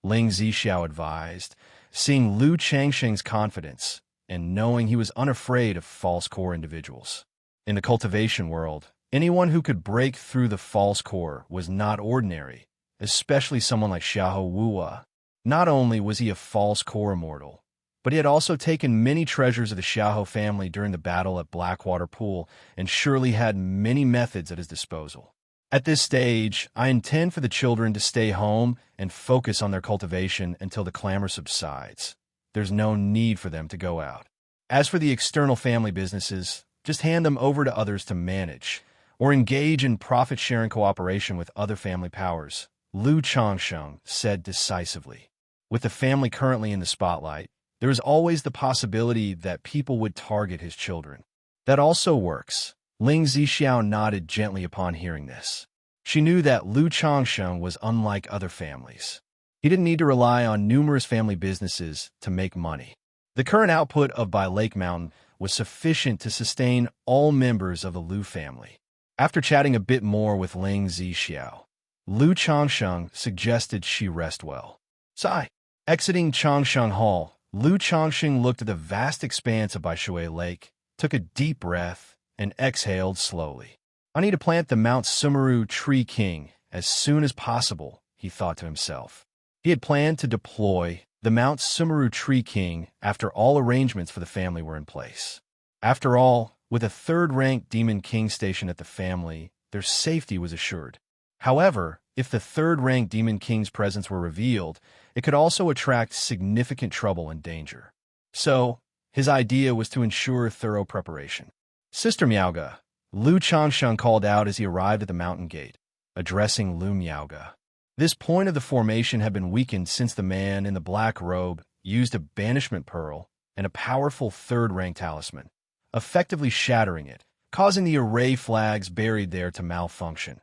Ling Zixiao advised, seeing Lu Changsheng's confidence and knowing he was unafraid of false core individuals. In the cultivation world, anyone who could break through the false core was not ordinary, especially someone like Xiahou Wuwa. Not only was he a false core immortal, but he had also taken many treasures of the Xiahou family during the battle at Blackwater Pool and surely had many methods at his disposal. At this stage, I intend for the children to stay home and focus on their cultivation until the clamor subsides. There's no need for them to go out. As for the external family businesses, just hand them over to others to manage, or engage in profit-sharing cooperation with other family powers, Lu Changsheng said decisively. With the family currently in the spotlight, there is always the possibility that people would target his children. That also works. Ling Zixiao nodded gently upon hearing this. She knew that Lu Changsheng was unlike other families. He didn't need to rely on numerous family businesses to make money. The current output of By Lake Mountain was sufficient to sustain all members of the Lu family. After chatting a bit more with Ling Zixiao, Lu Changsheng suggested she rest well. Sigh. Exiting Changsheng Hall, Lu Changsheng looked at the vast expanse of Baishui Lake, took a deep breath, and exhaled slowly. I need to plant the Mount Sumeru Tree King as soon as possible, he thought to himself. He had planned to deploy the Mount Sumeru Tree King after all arrangements for the family were in place. After all, with a third-ranked Demon King station at the family, their safety was assured. However, if the third-ranked Demon King's presence were revealed, it could also attract significant trouble and danger. So, his idea was to ensure thorough preparation. Sister Miaoga, Lu Changsheng called out as he arrived at the mountain gate, addressing Lu Miaoga. This point of the formation had been weakened since the man in the black robe used a banishment pearl and a powerful third-rank talisman, effectively shattering it, causing the array flags buried there to malfunction.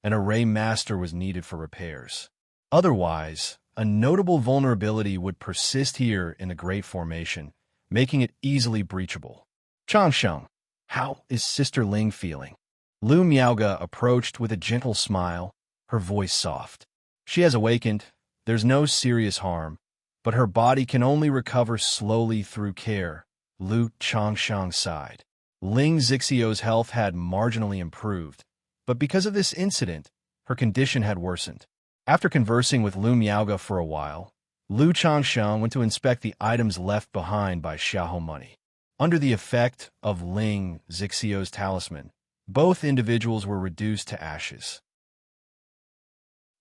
An array master was needed for repairs. Otherwise, a notable vulnerability would persist here in the Great Formation, making it easily breachable. Changsheng, how is Sister Ling feeling? Lu Miaoga approached with a gentle smile, her voice soft. She has awakened. There's no serious harm, but her body can only recover slowly through care, Lu Changsheng sighed. Ling Zixiao's health had marginally improved, but because of this incident, her condition had worsened. After conversing with Lu Miaoge for a while, Lu Changsheng went to inspect the items left behind by Xiahou Money. Under the effect of Ling Zixio's talisman, both individuals were reduced to ashes.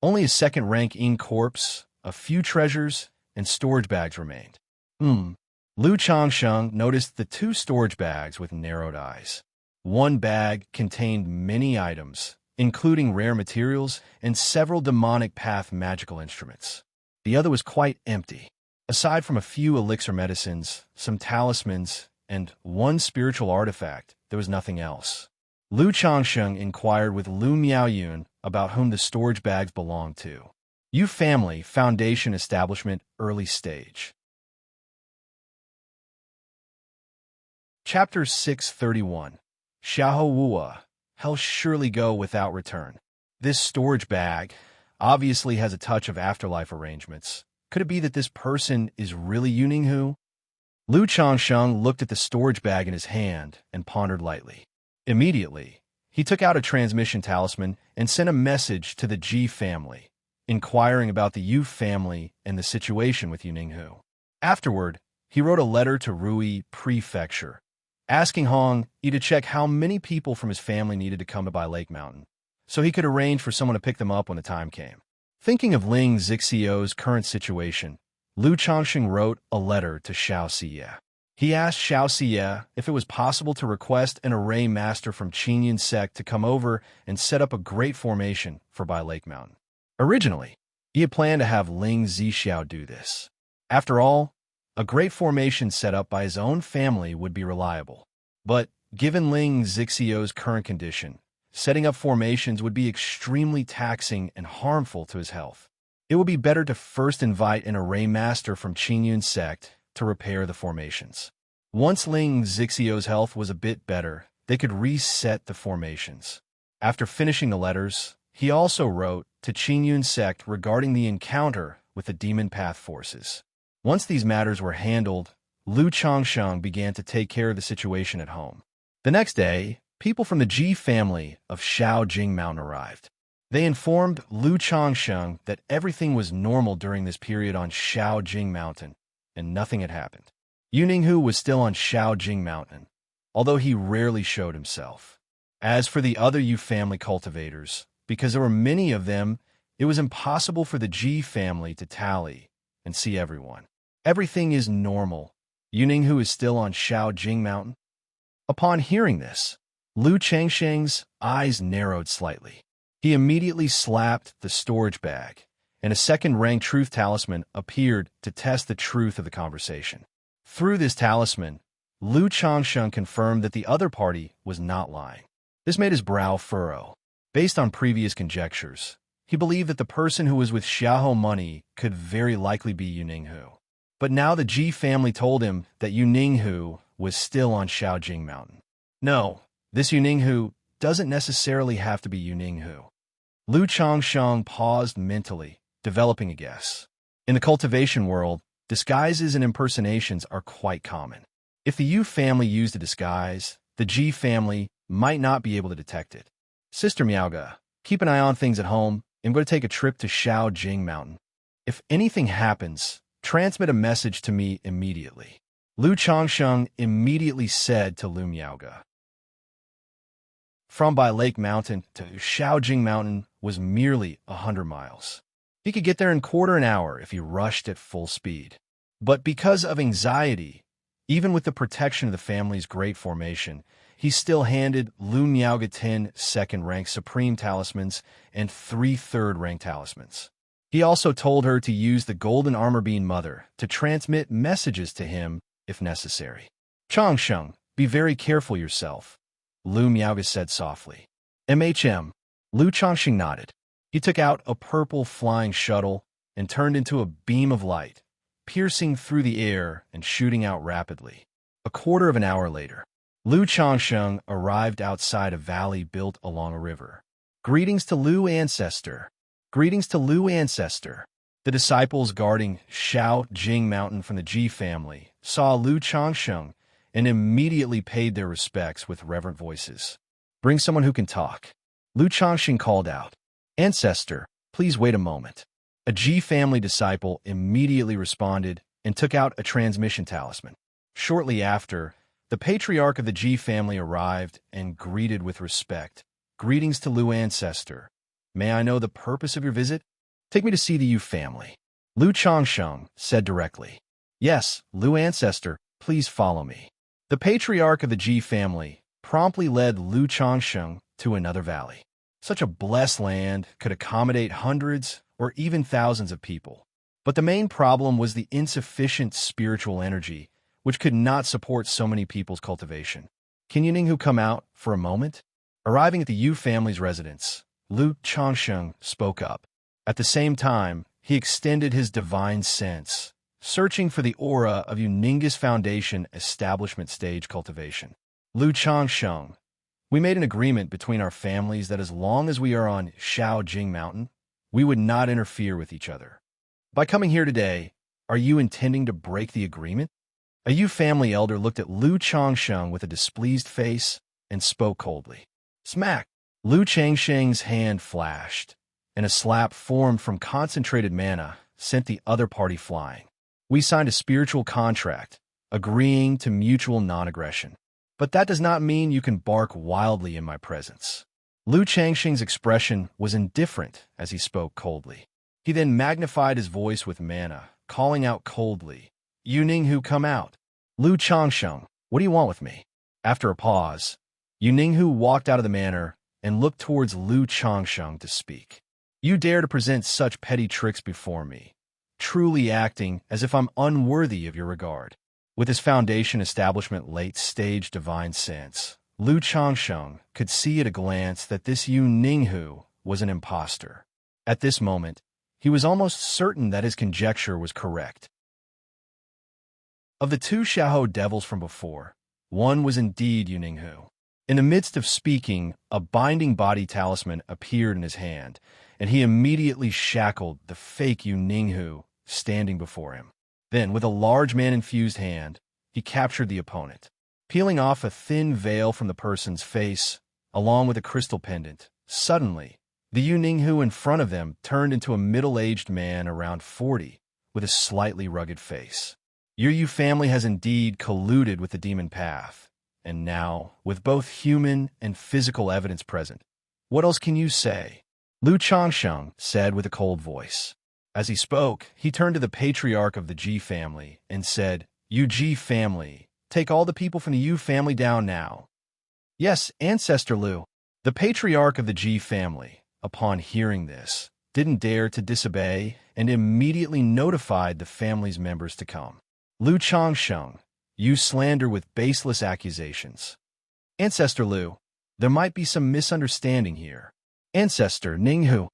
Only a second-rank ing corpse, a few treasures, and storage bags remained. Lu Changsheng noticed the two storage bags with narrowed eyes. One bag contained many items, including rare materials and several demonic path magical instruments. The other was quite empty. Aside from a few elixir medicines, some talismans, and one spiritual artifact, there was nothing else. Lu Changsheng inquired with Lu Miaoyun about whom the storage bags belonged to. Yu Family Foundation Establishment Early Stage. Chapter 631. Xiahou Wua, Hell Surely Go Without Return. This storage bag obviously has a touch of afterlife arrangements. Could it be that this person is really Yu Ninghu? Lu Changsheng looked at the storage bag in his hand and pondered lightly. Immediately, he took out a transmission talisman and sent a message to the Ji family, inquiring about the Yu family and the situation with Yu Ninghu. Afterward, he wrote a letter to Rui Prefecture, asking Hong Yi to check how many people from his family needed to come to Bai Lake Mountain, so he could arrange for someone to pick them up when the time came. Thinking of Ling Zixio's current situation, Lu Changsheng wrote a letter to Xianxia. He asked Xianxia if it was possible to request an array master from Qingyun sect to come over and set up a great formation for Bai Lake Mountain. Originally, he had planned to have Ling Zixiao do this. After all, a great formation set up by his own family would be reliable. But given Ling Zixio's current condition, setting up formations would be extremely taxing and harmful to his health. It would be better to first invite an array master from Qingyun sect to repair the formations. Once Ling Zixio's health was a bit better, they could reset the formations. After finishing the letters, he also wrote to Qingyun sect regarding the encounter with the demon path forces. Once these matters were handled, Lu Changsheng began to take care of the situation at home. The next day, people from the Ji family of Shaojing Mountain arrived. They informed Lu Changsheng that everything was normal during this period on Shaojing Mountain, and nothing had happened. Yu Ninghu was still on Shaojing Mountain, although he rarely showed himself. As for the other Yu family cultivators, because there were many of them, it was impossible for the Ji family to tally and see everyone. Everything is normal. Yu Ninghu is still on Shaojing Mountain. Upon hearing this, Lu Changsheng's eyes narrowed slightly. He immediately slapped the storage bag, and a second-rank truth talisman appeared to test the truth of the conversation. Through this talisman, Lu Changsheng confirmed that the other party was not lying. This made his brow furrow. Based on previous conjectures, he believed that the person who was with Xiahou Money could very likely be Yu Ninghu. But now the Ji family told him that Yu Ninghu was still on Shaojing Mountain. No, this Yu Ninghu doesn't necessarily have to be Yu Ninghu. Lu Changsheng paused mentally, developing a guess. In the cultivation world, disguises and impersonations are quite common. If the Yu family used a disguise, the Ji family might not be able to detect it. Sister Miaoge, keep an eye on things at home. I'm going to take a trip to Shaojing Mountain. If anything happens, transmit a message to me immediately. Lu Changsheng immediately said to Lu Miaoge. From Bai Lake Mountain to Shaojing Mountain was merely 100 miles. He could get there in an hour if he rushed at full speed. But because of anxiety, even with the protection of the family's great formation, he still handed Lu Miaoge 10 second-rank supreme talismans and 3 third-rank talismans. He also told her to use the golden armor bean mother to transmit messages to him if necessary. Changsheng, be very careful yourself, Lu Miaoge said softly. Lu Changsheng nodded. He took out a purple flying shuttle and turned into a beam of light, piercing through the air and shooting out rapidly. A quarter of an hour later, Lu Changsheng arrived outside a valley built along a river. Greetings to Lu Ancestor. Greetings to Lu Ancestor. The disciples guarding Shaojing Mountain from the Ji family saw Lu Changsheng and immediately paid their respects with reverent voices. Bring someone who can talk. Lu Changsheng called out. Ancestor, Please wait a moment. A G family disciple immediately responded and took out a transmission talisman. Shortly after, the patriarch of the G family arrived and greeted with respect. Greetings to Lu Ancestor. May I know the purpose of your visit? Take me to see the Yu family. Lu Changsheng said directly. Yes, Lu Ancestor, please follow me. The patriarch of the Ji family promptly led Lu Changsheng to another valley. Such a blessed land could accommodate hundreds or even thousands of people. But the main problem was the insufficient spiritual energy, which could not support so many people's cultivation. Can Yuning come out for a moment? Arriving at the Yu family's residence, Lu Changsheng spoke up. At the same time, he extended his divine sense, searching for the aura of Yuninga's foundation establishment stage cultivation. Lu Changsheng, we made an agreement between our families that as long as we are on Shaojing Mountain, we would not interfere with each other. By coming here today, are you intending to break the agreement? A Yu family elder looked at Lu Changsheng with a displeased face and spoke coldly. Smack! Lu Changsheng's hand flashed, and a slap formed from concentrated mana sent the other party flying. We signed a spiritual contract, agreeing to mutual non-aggression. But that does not mean you can bark wildly in my presence. Lu Changsheng's expression was indifferent as he spoke coldly. He then magnified his voice with mana, calling out coldly, Yuning come out. Lu Changsheng, what do you want with me? After a pause, Yuning walked out of the manor and looked towards Lu Changsheng to speak. You dare to present such petty tricks before me, truly acting as if I'm unworthy of your regard. With his foundation establishment late-stage divine sense, Lu Changsheng could see at a glance that this Yu Ninghu was an impostor. At this moment, he was almost certain that his conjecture was correct. Of the two Xiahou devils from before, one was indeed Yu Ninghu. In the midst of speaking, a binding body talisman appeared in his hand, and he immediately shackled the fake Yu Ninghu standing before him. Then, with a large man-infused hand, he captured the opponent. Peeling off a thin veil from the person's face, along with a crystal pendant, suddenly, the Yu Ninghu in front of them turned into a middle-aged man around 40, with a slightly rugged face. Your Yu family has indeed colluded with the demon path, and now, with both human and physical evidence present, what else can you say? Lu Changsheng said with a cold voice. As he spoke, he turned to the patriarch of the Ji family and said, You Ji family, take all the people from the Yu family down now. Yes, Ancestor Lu. The patriarch of the Ji family, upon hearing this, didn't dare to disobey and immediately notified the family's members to come. Lu Changsheng, you slander with baseless accusations. Ancestor Lu, there might be some misunderstanding here. Ancestor Ninghu.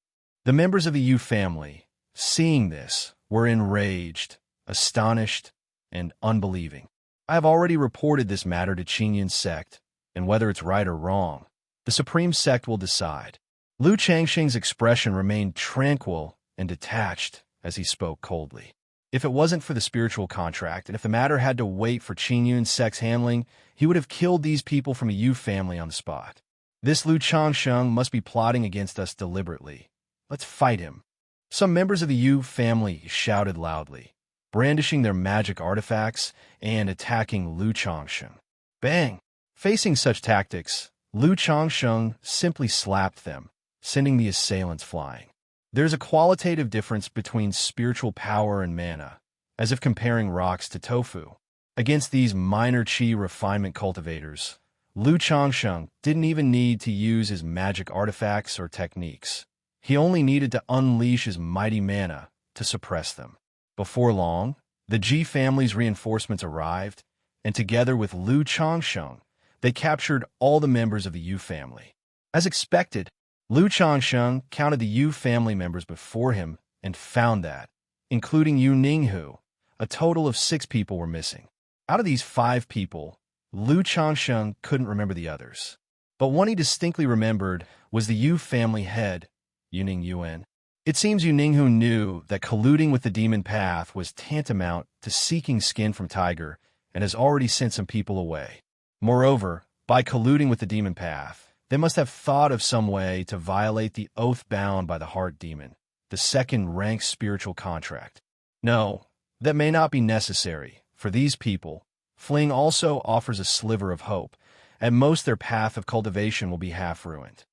The members of the Yu family, seeing this, were enraged, astonished, and unbelieving. I have already reported this matter to Qinyan's sect, and whether it's right or wrong, the supreme sect will decide. Lu Changsheng's expression remained tranquil and detached as he spoke coldly. If it wasn't for the spiritual contract, and if the matter had to wait for Qinyan's sect's handling, he would have killed these people from a Yu family on the spot. This Lu Changsheng must be plotting against us deliberately. Let's fight him. Some members of the Yu family shouted loudly, brandishing their magic artifacts and attacking Lu Changsheng. Bang! Facing such tactics, Lu Changsheng simply slapped them, sending the assailants flying. There's a qualitative difference between spiritual power and mana, as if comparing rocks to tofu. Against these minor qi refinement cultivators, Lu Changsheng didn't even need to use his magic artifacts or techniques. He only needed to unleash his mighty mana to suppress them. Before long, the Ji family's reinforcements arrived, and together with Lu Changsheng, they captured all the members of the Yu family. As expected, Lu Changsheng counted the Yu family members before him and found that, including Yu Ninghu, a total of 6 people were missing. Out of these 5 people, Lu Changsheng couldn't remember the others. But one he distinctly remembered was the Yu family head, Yuning Yuan. It seems Yu Ninghu knew that colluding with the demon path was tantamount to seeking skin from tiger and has already sent some people away. Moreover, by colluding with the demon path, they must have thought of some way to violate the oath bound by the heart demon, the second-rank spiritual contract. No, that may not be necessary. For these people, fleeing also offers a sliver of hope. At most, their path of cultivation will be half ruined.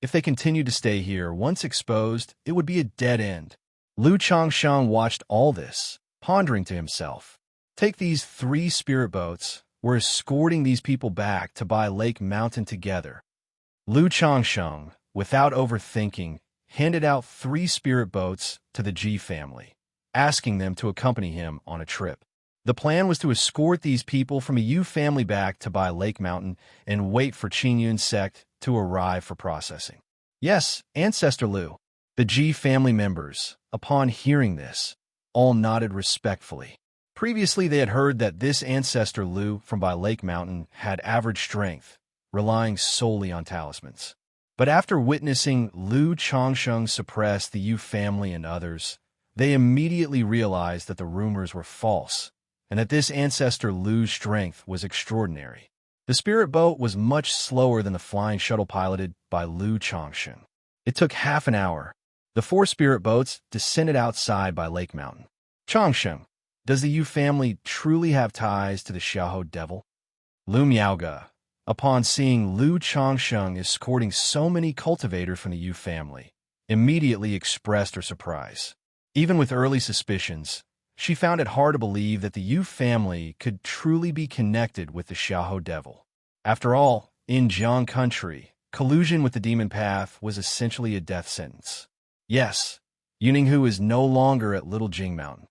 If they continue to stay here, once exposed, it would be a dead end. Lu Changsheng watched all this, pondering to himself. Take these 3 spirit boats. We're escorting these people back to buy Lake Mountain together. Lu Changsheng, without overthinking, handed out 3 spirit boats to the Ji family, asking them to accompany him on a trip. The plan was to escort these people from a Yu family back to buy Lake Mountain and wait for Qingyun sect to arrive for processing. Yes, Ancestor Lu. The Ji family members, upon hearing this, all nodded respectfully. Previously, they had heard that this Ancestor Lu from by Lake Mountain had average strength, relying solely on talismans. But after witnessing Lu Changsheng suppress the Yu family and others, they immediately realized that the rumors were false, and that this Ancestor Lu's strength was extraordinary. The spirit boat was much slower than the flying shuttle piloted by Lu Changsheng. It took half an hour. The 4 spirit boats descended outside by Lake Mountain. Changsheng, does the Yu family truly have ties to the Xiaohou devil? Lu Miaoge, upon seeing Lu Changsheng escorting so many cultivators from the Yu family, immediately expressed her surprise. Even with early suspicions, she found it hard to believe that the Yu family could truly be connected with the Xiaohou devil. After all, in Jiang country, collusion with the demon path was essentially a death sentence. Yes, Yuninghu is no longer at Little Jing Mountain.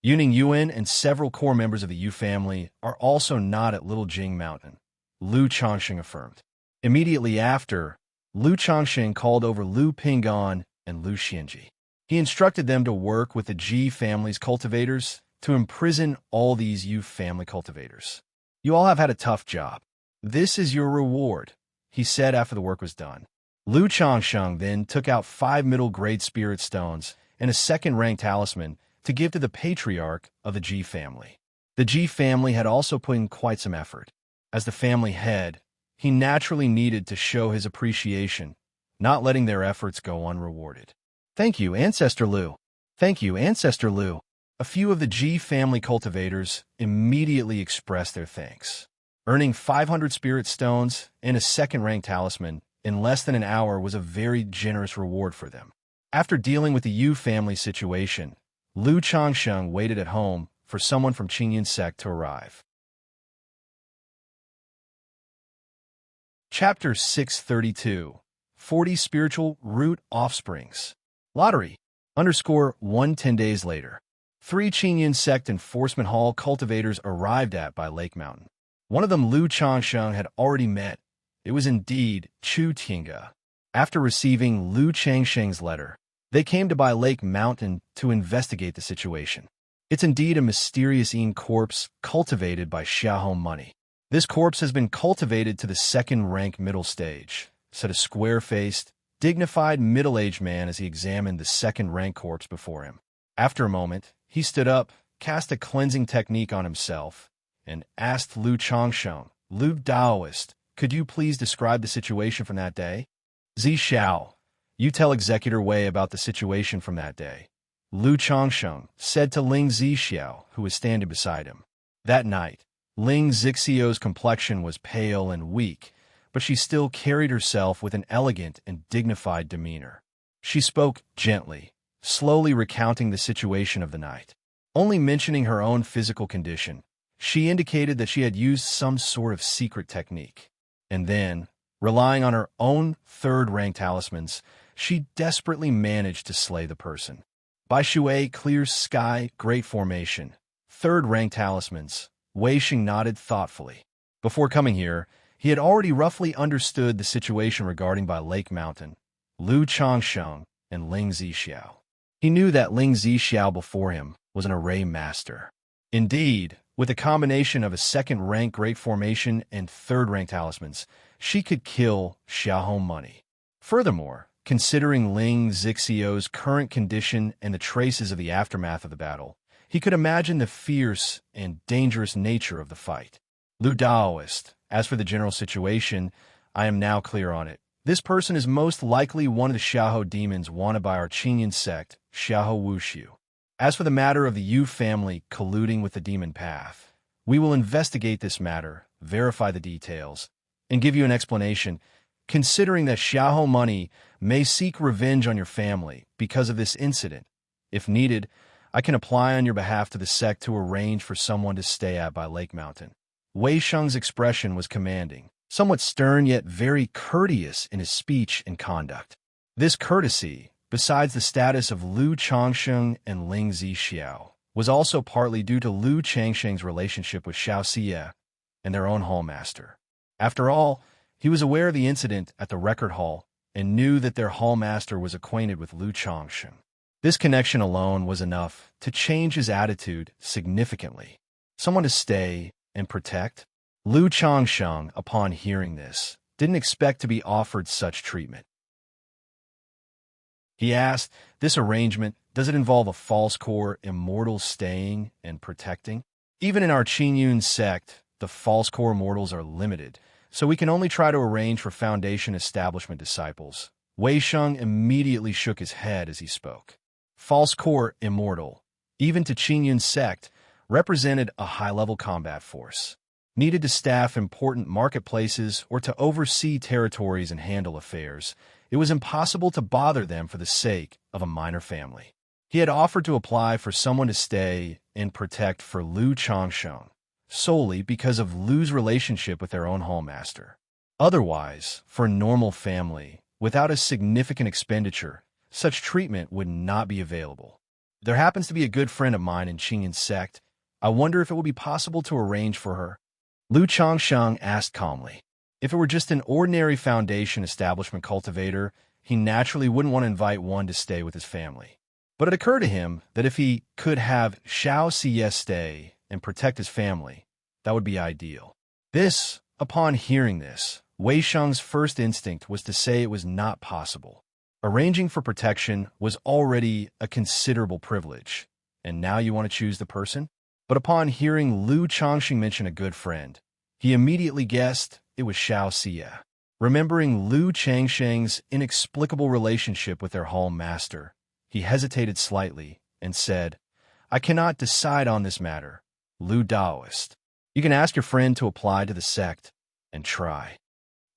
Yuning Yuan and several core members of the Yu family are also not at Little Jing Mountain, Lu Changsheng affirmed. Immediately after, Lu Changsheng called over Lu Pinggan and Lu Xianxia. He instructed them to work with the Ji family's cultivators to imprison all these Yu family cultivators. You all have had a tough job. This is your reward, he said after the work was done. Lu Changsheng then took out 5 middle-grade spirit stones and a second-rank talisman to give to the patriarch of the Ji family. The Ji family had also put in quite some effort. As the family head, he naturally needed to show his appreciation, not letting their efforts go unrewarded. Thank you, Ancestor Lu. Thank you, Ancestor Lu. A few of the Ji family cultivators immediately expressed their thanks. Earning 500 spirit stones and a second-rank talisman in less than an hour was a very generous reward for them. After dealing with the Yu family situation, Lu Changsheng waited at home for someone from Qingyun sect to arrive. Chapter 632, 40 Spiritual Root Offsprings. Lottery. _ 10 days later. 3 Qingyun sect enforcement hall cultivators arrived at by Lake Mountain. One of them Lu Changsheng had already met. It was indeed Chu Tinga. After receiving Lu Changsheng's letter, they came to by Lake Mountain to investigate the situation. It's indeed a mysterious corpse cultivated by Xiaohou money. This corpse has been cultivated to the second-rank middle stage, said a square-faced, dignified middle-aged man as he examined the second-rank corpse before him. After a moment, he stood up, cast a cleansing technique on himself, and asked Lu Changsheng, Lu Daoist, could you please describe the situation from that day? Xiao, you tell Executor Wei about the situation from that day. Lu Changsheng said to Ling Zixiao, who was standing beside him. That night, Ling Zixiao's complexion was pale and weak, but she still carried herself with an elegant and dignified demeanor. She spoke gently, slowly recounting the situation of the night. Only mentioning her own physical condition, she indicated that she had used some sort of secret technique. And then, relying on her own third-rank talismans, she desperately managed to slay the person. Bai Shui, clear sky, great formation. Third-rank talismans. Wei Xing nodded thoughtfully. Before coming here, he had already roughly understood the situation regarding by Lake Mountain, Lu Changsheng, and Ling Zixiao. He knew that Ling Zixiao before him was an array master. Indeed, with a combination of a second-rank great formation and third-rank talismans, she could kill Xiaohou money. Furthermore, considering Ling Zixiao's current condition and the traces of the aftermath of the battle, he could imagine the fierce and dangerous nature of the fight. Lu Daoist, as for the general situation, I am now clear on it. This person is most likely one of the Xiaohou demons wanted by our Qingyun sect, Xiaohou Wuxia. As for the matter of the Yu family colluding with the demon path, we will investigate this matter, verify the details, and give you an explanation, considering that Xiaohou money may seek revenge on your family because of this incident. If needed, I can apply on your behalf to the sect to arrange for someone to stay at by Lake Mountain. Wei Sheng's expression was commanding, somewhat stern yet very courteous in his speech and conduct. This courtesy, besides the status of Lu Changsheng and Ling Zixiao, was also partly due to Lu Changsheng's relationship with Xianxia and their own hallmaster. After all, he was aware of the incident at the record hall and knew that their hallmaster was acquainted with Lu Changsheng. This connection alone was enough to change his attitude significantly. Someone to stay and protect? Lu Changsheng, upon hearing this, didn't expect to be offered such treatment. He asked, this arrangement, does it involve a false core immortal staying and protecting? Even in our Qingyun sect, the false core immortals are limited, so we can only try to arrange for Foundation establishment disciples. Wei Sheng immediately shook his head as he spoke. False core immortal, even to Qingyun sect, represented a high-level combat force, needed to staff important marketplaces or to oversee territories and handle affairs. It was impossible to bother them for the sake of a minor family. He had offered to apply for someone to stay and protect for Lu Changsheng, solely because of Lu's relationship with their own hallmaster. Otherwise, for a normal family, without a significant expenditure, such treatment would not be available. There happens to be a good friend of mine in Qingyun sect. I wonder if it would be possible to arrange for her. Lu Changsheng asked calmly. If it were just an ordinary Foundation establishment cultivator, he naturally wouldn't want to invite one to stay with his family. But it occurred to him that if he could have Xianxia stay and protect his family, that would be ideal. Upon hearing this, Wei Sheng's first instinct was to say it was not possible. Arranging for protection was already a considerable privilege, and now you want to choose the person? But upon hearing Lu Changsheng mention a good friend, he immediately guessed it was Xianxia. Remembering Lu Changsheng's inexplicable relationship with their hall master, he hesitated slightly and said, I cannot decide on this matter, Lu Daoist. You can ask your friend to apply to the sect and try.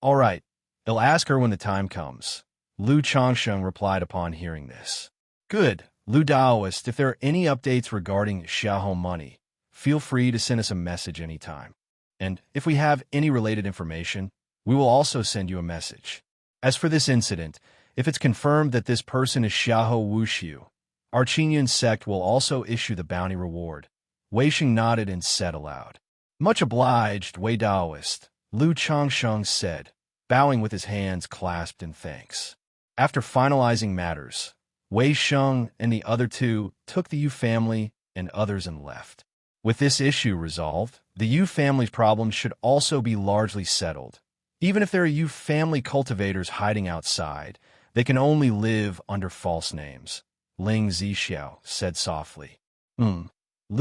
All right, I'll ask her when the time comes. Lu Changsheng replied upon hearing this. Good, Lu Daoist, if there are any updates regarding Xiaohou money, feel free to send us a message anytime. And if we have any related information, we will also send you a message. As for this incident, if it's confirmed that this person is Xiaohou Wuxia, our Qingyun sect will also issue the bounty reward. Wei Sheng nodded and said aloud. Much obliged, Wei Daoist, Lu Changsheng said, bowing with his hands clasped in thanks. After finalizing matters, Wei Sheng and the other two took the Yu family and others and left. With this issue resolved, the Yu family's problems should also be largely settled. Even if there are Yu family cultivators hiding outside, they can only live under false names, Ling Zixiao said softly. Lu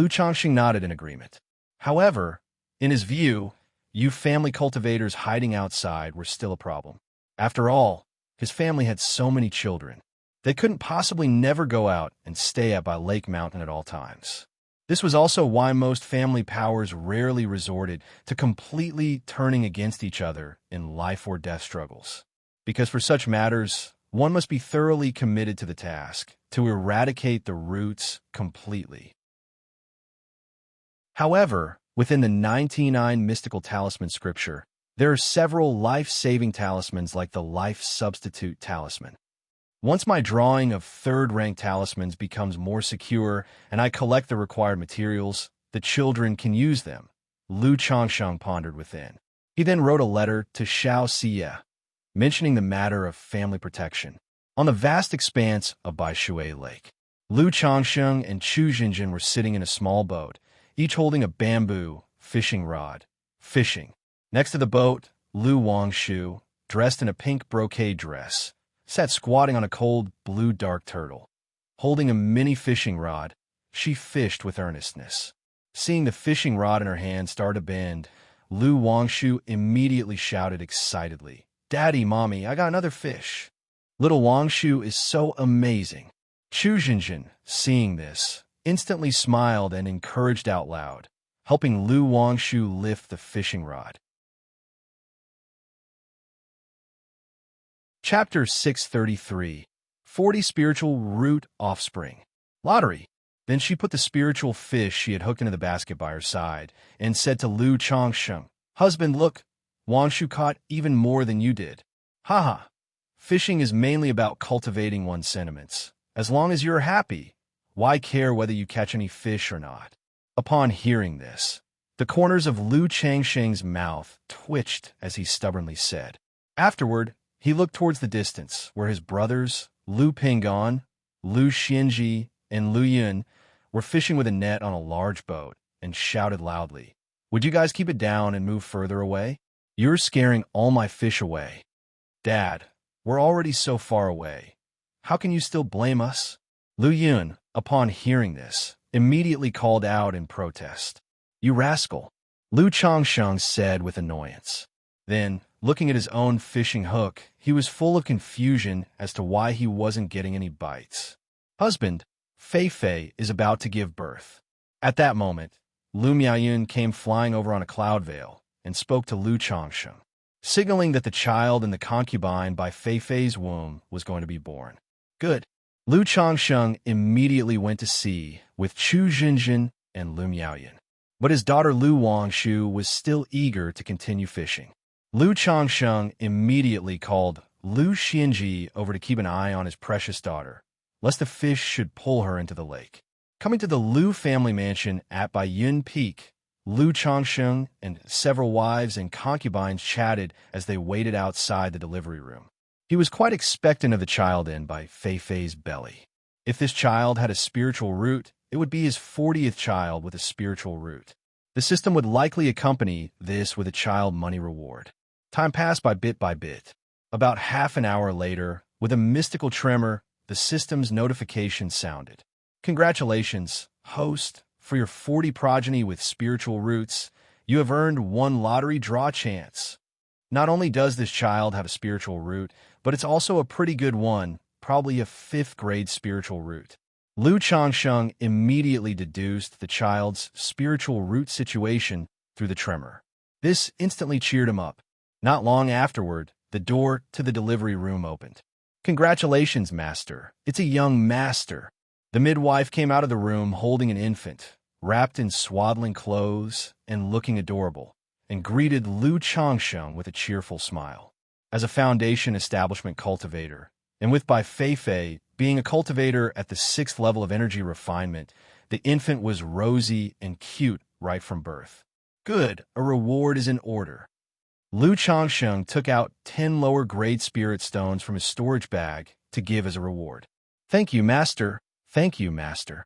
Changxing nodded in agreement. However, in his view, Yu family cultivators hiding outside were still a problem. After all, his family had so many children. They couldn't possibly never go out and stay at by Lake Mountain at all times. This was also why most family powers rarely resorted to completely turning against each other in life or death struggles. Because for such matters, one must be thoroughly committed to the task, to eradicate the roots completely. However, within the 99 mystical talisman scripture, there are several life-saving talismans like the Life Substitute Talisman. Once my drawing of third-rank talismans becomes more secure and I collect the required materials, the children can use them, Lu Changsheng pondered within. He then wrote a letter to Xianxia, mentioning the matter of family protection. On the vast expanse of Baishui Lake, Lu Changsheng and Chu Jinjin were sitting in a small boat, each holding a bamboo fishing rod, fishing. Next to the boat, Lu Wangshu, dressed in a pink brocade dress, sat squatting on a cold blue dark turtle. Holding a mini fishing rod, she fished with earnestness. Seeing the fishing rod in her hand start to bend, Lu Wangshu immediately shouted excitedly, Daddy, Mommy, I got another fish. Little Wangshu is so amazing. Chu Jinjin, seeing this, instantly smiled and encouraged out loud, helping Lu Wangshu lift the fishing rod. Chapter 633, 40 Spiritual Root Offspring. Lottery. Then she put the spiritual fish she had hooked into the basket by her side and said to Lu Changsheng, "Husband, look, Wangshu caught even more than you did." Haha. Fishing is mainly about cultivating one's sentiments. As long as you're happy, why care whether you catch any fish or not? Upon hearing this, the corners of Lu Changsheng's mouth twitched as he stubbornly said. Afterward, he looked towards the distance, where his brothers, Lu Pinggan, Lu Xianxia, and Lu Yun, were fishing with a net on a large boat, and shouted loudly, "Would you guys keep it down and move further away? You're scaring all my fish away." "Dad, we're already so far away. How can you still blame us?" Lu Yun, upon hearing this, immediately called out in protest. "You rascal," Lu Changsheng said with annoyance. Then, looking at his own fishing hook, he was full of confusion as to why he wasn't getting any bites. "Husband, Fei Fei is about to give birth." At that moment, Lu Miaoyun came flying over on a cloud veil and spoke to Lu Changsheng, signaling that the child in the concubine by Fei Fei's womb was going to be born. Good. Lu Changsheng immediately went to sea with Chu Jinjin and Lu Miaoyun. But his daughter Lu Wangshu was still eager to continue fishing. Lu Changsheng immediately called Lu Xianxia over to keep an eye on his precious daughter, lest the fish should pull her into the lake. Coming to the Lu family mansion at Baiyun Peak, Lu Changsheng and several wives and concubines chatted as they waited outside the delivery room. He was quite expectant of the child in by Fei Fei's belly. If this child had a spiritual root, it would be his 40th child with a spiritual root. The system would likely accompany this with a child money reward. Time passed by bit. About half an hour later, with a mystical tremor, the system's notification sounded. "Congratulations, host, for your 40 progeny with spiritual roots. You have earned one lottery draw chance." Not only does this child have a spiritual root, but it's also a pretty good one, probably a 5th grade spiritual root. Lu Changsheng immediately deduced the child's spiritual root situation through the tremor. This instantly cheered him up. Not long afterward, the door to the delivery room opened. "Congratulations, master. It's a young master." The midwife came out of the room holding an infant, wrapped in swaddling clothes and looking adorable, and greeted Lu Changsheng with a cheerful smile. As a foundation establishment cultivator, and with by Fei Fei being a cultivator at the 6th level of energy refinement, the infant was rosy and cute right from birth. Good, a reward is in order. Lu Changsheng took out 10 lower grade spirit stones from his storage bag to give as a reward. "Thank you, master. Thank you, master."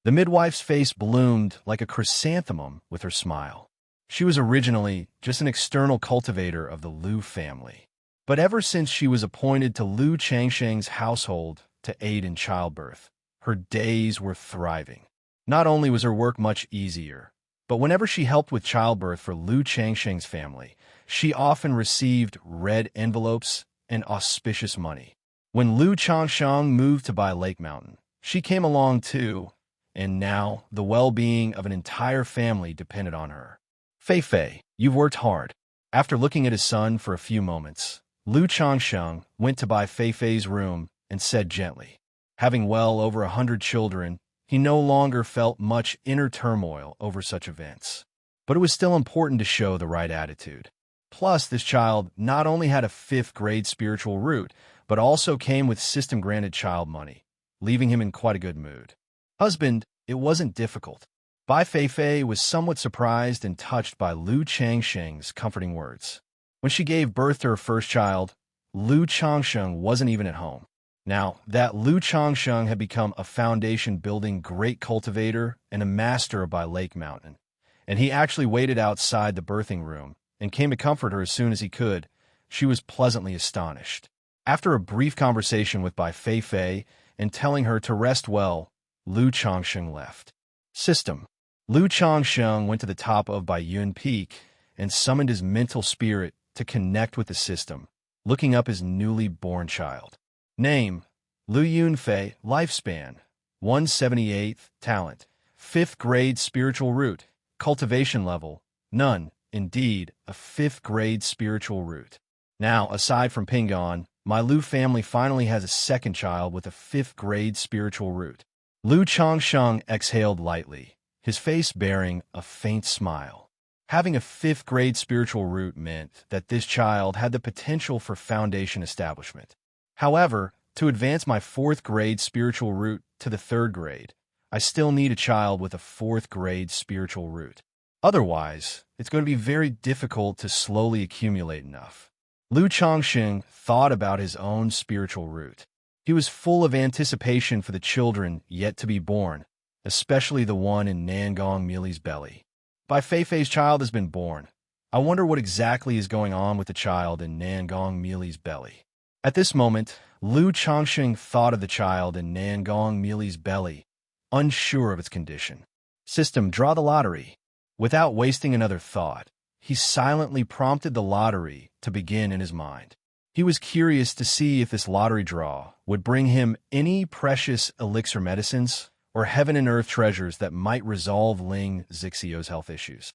The midwife's face bloomed like a chrysanthemum with her smile. She was originally just an external cultivator of the Lu family. But ever since she was appointed to Lu Changsheng's household to aid in childbirth, her days were thriving. Not only was her work much easier, but whenever she helped with childbirth for Lu Changsheng's family, she often received red envelopes and auspicious money. When Lu Changsheng moved to Bai Lake Mountain, she came along too, and now the well-being of an entire family depended on her. "Fei Fei, you've worked hard." After looking at his son for a few moments, Lu Changsheng went to Bai Fei Fei's room and said gently. Having well over 100 children, he no longer felt much inner turmoil over such events. But it was still important to show the right attitude. Plus, this child not only had a 5th grade spiritual root, but also came with system-granted child money, leaving him in quite a good mood. "Husband, it wasn't difficult." Bai Fei Fei was somewhat surprised and touched by Lu Changsheng's comforting words. When she gave birth to her first child, Lu Changsheng wasn't even at home. Now that Lu Changsheng had become a foundation-building great cultivator and a master by Lake Mountain, and he actually waited outside the birthing room and came to comfort her as soon as he could, she was pleasantly astonished. After a brief conversation with Bai Fei Fei and telling her to rest well, Lu Changsheng left. System. Lu Changsheng went to the top of Baiyun Peak and summoned his mental spirit to connect with the system, looking up his newly born child. Name: Lu Yunfei. Lifespan: 178th. Talent: 5th grade spiritual root. Cultivation level: none. Indeed, a 5th grade spiritual root. Now, aside from Pingon, my Lu family finally has a second child with a 5th grade spiritual root. Lu Changsheng exhaled lightly, his face bearing a faint smile. Having a 5th grade spiritual root meant that this child had the potential for foundation establishment. However, to advance my 4th grade spiritual root to the 3rd grade, I still need a child with a 4th grade spiritual root. Otherwise, it's going to be very difficult to slowly accumulate enough. Lu Changsheng thought about his own spiritual root. He was full of anticipation for the children yet to be born, especially the one in Nangong Mili's belly. Bai Feifei's child has been born. I wonder what exactly is going on with the child in Nangong Mili's belly. At this moment, Lu Changsheng thought of the child in Nangong Mili's belly, unsure of its condition. System: draw the lottery. Without wasting another thought, he silently prompted the lottery to begin in his mind. He was curious to see if this lottery draw would bring him any precious elixir medicines or heaven and earth treasures that might resolve Ling Xixiu's health issues.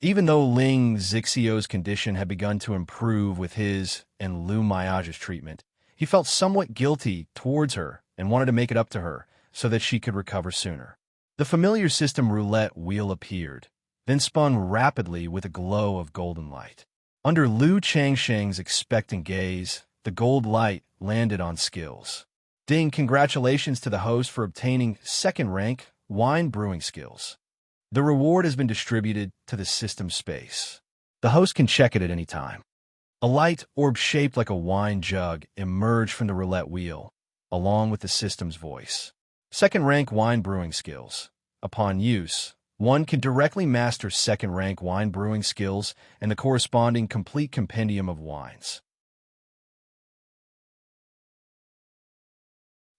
Even though Ling Xixiu's condition had begun to improve with his and Lu Miage's treatment, he felt somewhat guilty towards her and wanted to make it up to her so that she could recover sooner. The familiar system roulette wheel appeared, then spun rapidly with a glow of golden light. Under Lu Changsheng's expectant gaze, the gold light landed on skills. Ding! Congratulations to the host for obtaining 2nd rank wine brewing skills. The reward has been distributed to the system space. The host can check it at any time. A light orb shaped like a wine jug emerged from the roulette wheel, along with the system's voice. 2nd rank wine brewing skills. Upon use, one can directly master 2nd rank wine brewing skills and the corresponding complete compendium of wines.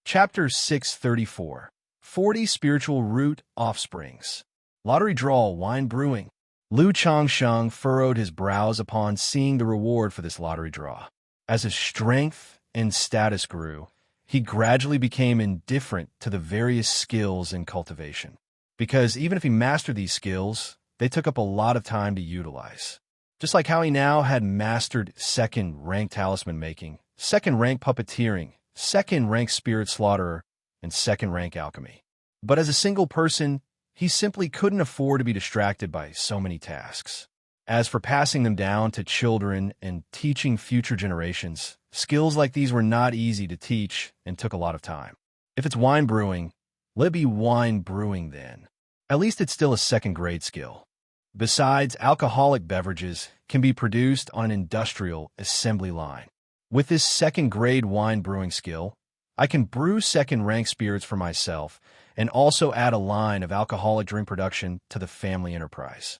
Chapter 634. 40 Spiritual Root Offsprings. Lottery Draw Wine Brewing. Lu Changsheng furrowed his brows upon seeing the reward for this lottery draw. As his strength and status grew, he gradually became indifferent to the various skills in cultivation. Because even if he mastered these skills, they took up a lot of time to utilize. Just like how he now had mastered 2nd rank talisman making, 2nd rank puppeteering, 2nd rank spirit slaughterer, and 2nd rank alchemy. But as a single person, he simply couldn't afford to be distracted by so many tasks. As for passing them down to children and teaching future generations, skills like these were not easy to teach and took a lot of time. If it's wine brewing, let it be wine brewing then. At least it's still a 2nd grade skill. Besides, alcoholic beverages can be produced on an industrial assembly line. With this 2nd grade wine brewing skill, I can brew 2nd rank spirits for myself and also add a line of alcoholic drink production to the family enterprise.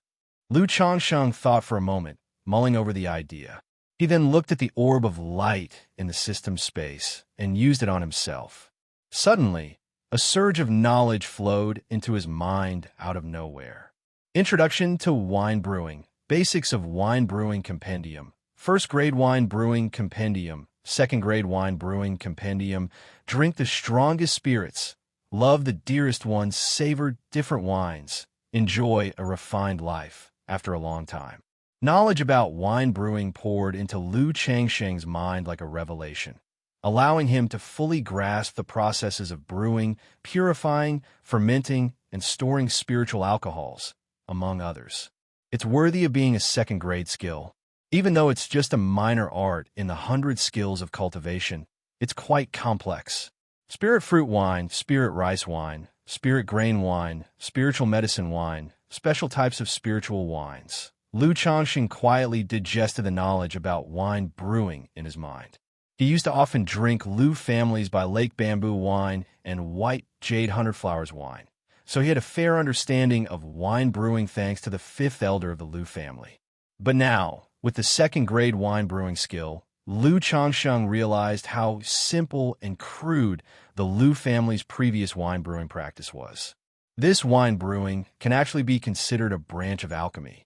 Lu Changsheng thought for a moment, mulling over the idea. He then looked at the orb of light in the system space and used it on himself. Suddenly, a surge of knowledge flowed into his mind out of nowhere. Introduction to Wine Brewing. Basics of Wine Brewing Compendium. 1st grade Wine Brewing Compendium. 2nd grade Wine Brewing Compendium. Drink the strongest spirits. Love the dearest ones. Savor different wines. Enjoy a refined life after a long time. Knowledge about wine brewing poured into Lu Changsheng's mind like a revelation, allowing him to fully grasp the processes of brewing, purifying, fermenting, and storing spiritual alcohols, among others. It's worthy of being a 2nd grade skill. Even though it's just a minor art in the 100 skills of cultivation, it's quite complex. Spirit fruit wine, spirit rice wine, spirit grain wine, spiritual medicine wine, special types of spiritual wines. Lu Changsheng quietly digested the knowledge about wine brewing in his mind. He used to often drink Lu families by Lake Bamboo wine and White Jade Hunter Flowers wine, so he had a fair understanding of wine brewing thanks to the 5th elder of the Lu family. But now, with the 2nd grade wine brewing skill, Lu Changsheng realized how simple and crude the Lu family's previous wine brewing practice was. This wine brewing can actually be considered a branch of alchemy.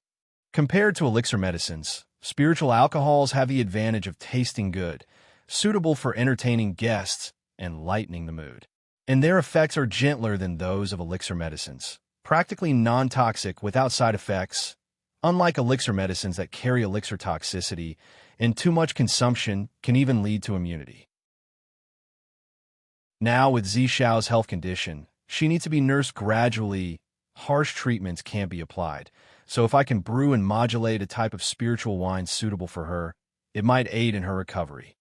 Compared to elixir medicines, spiritual alcohols have the advantage of tasting good, suitable for entertaining guests and lightening the mood. And their effects are gentler than those of elixir medicines, practically non-toxic without side effects, unlike elixir medicines that carry elixir toxicity, and too much consumption can even lead to immunity. Now, with Xiao's health condition, she needs to be nursed gradually. Harsh treatments can't be applied, so if I can brew and modulate a type of spiritual wine suitable for her, it might aid in her recovery.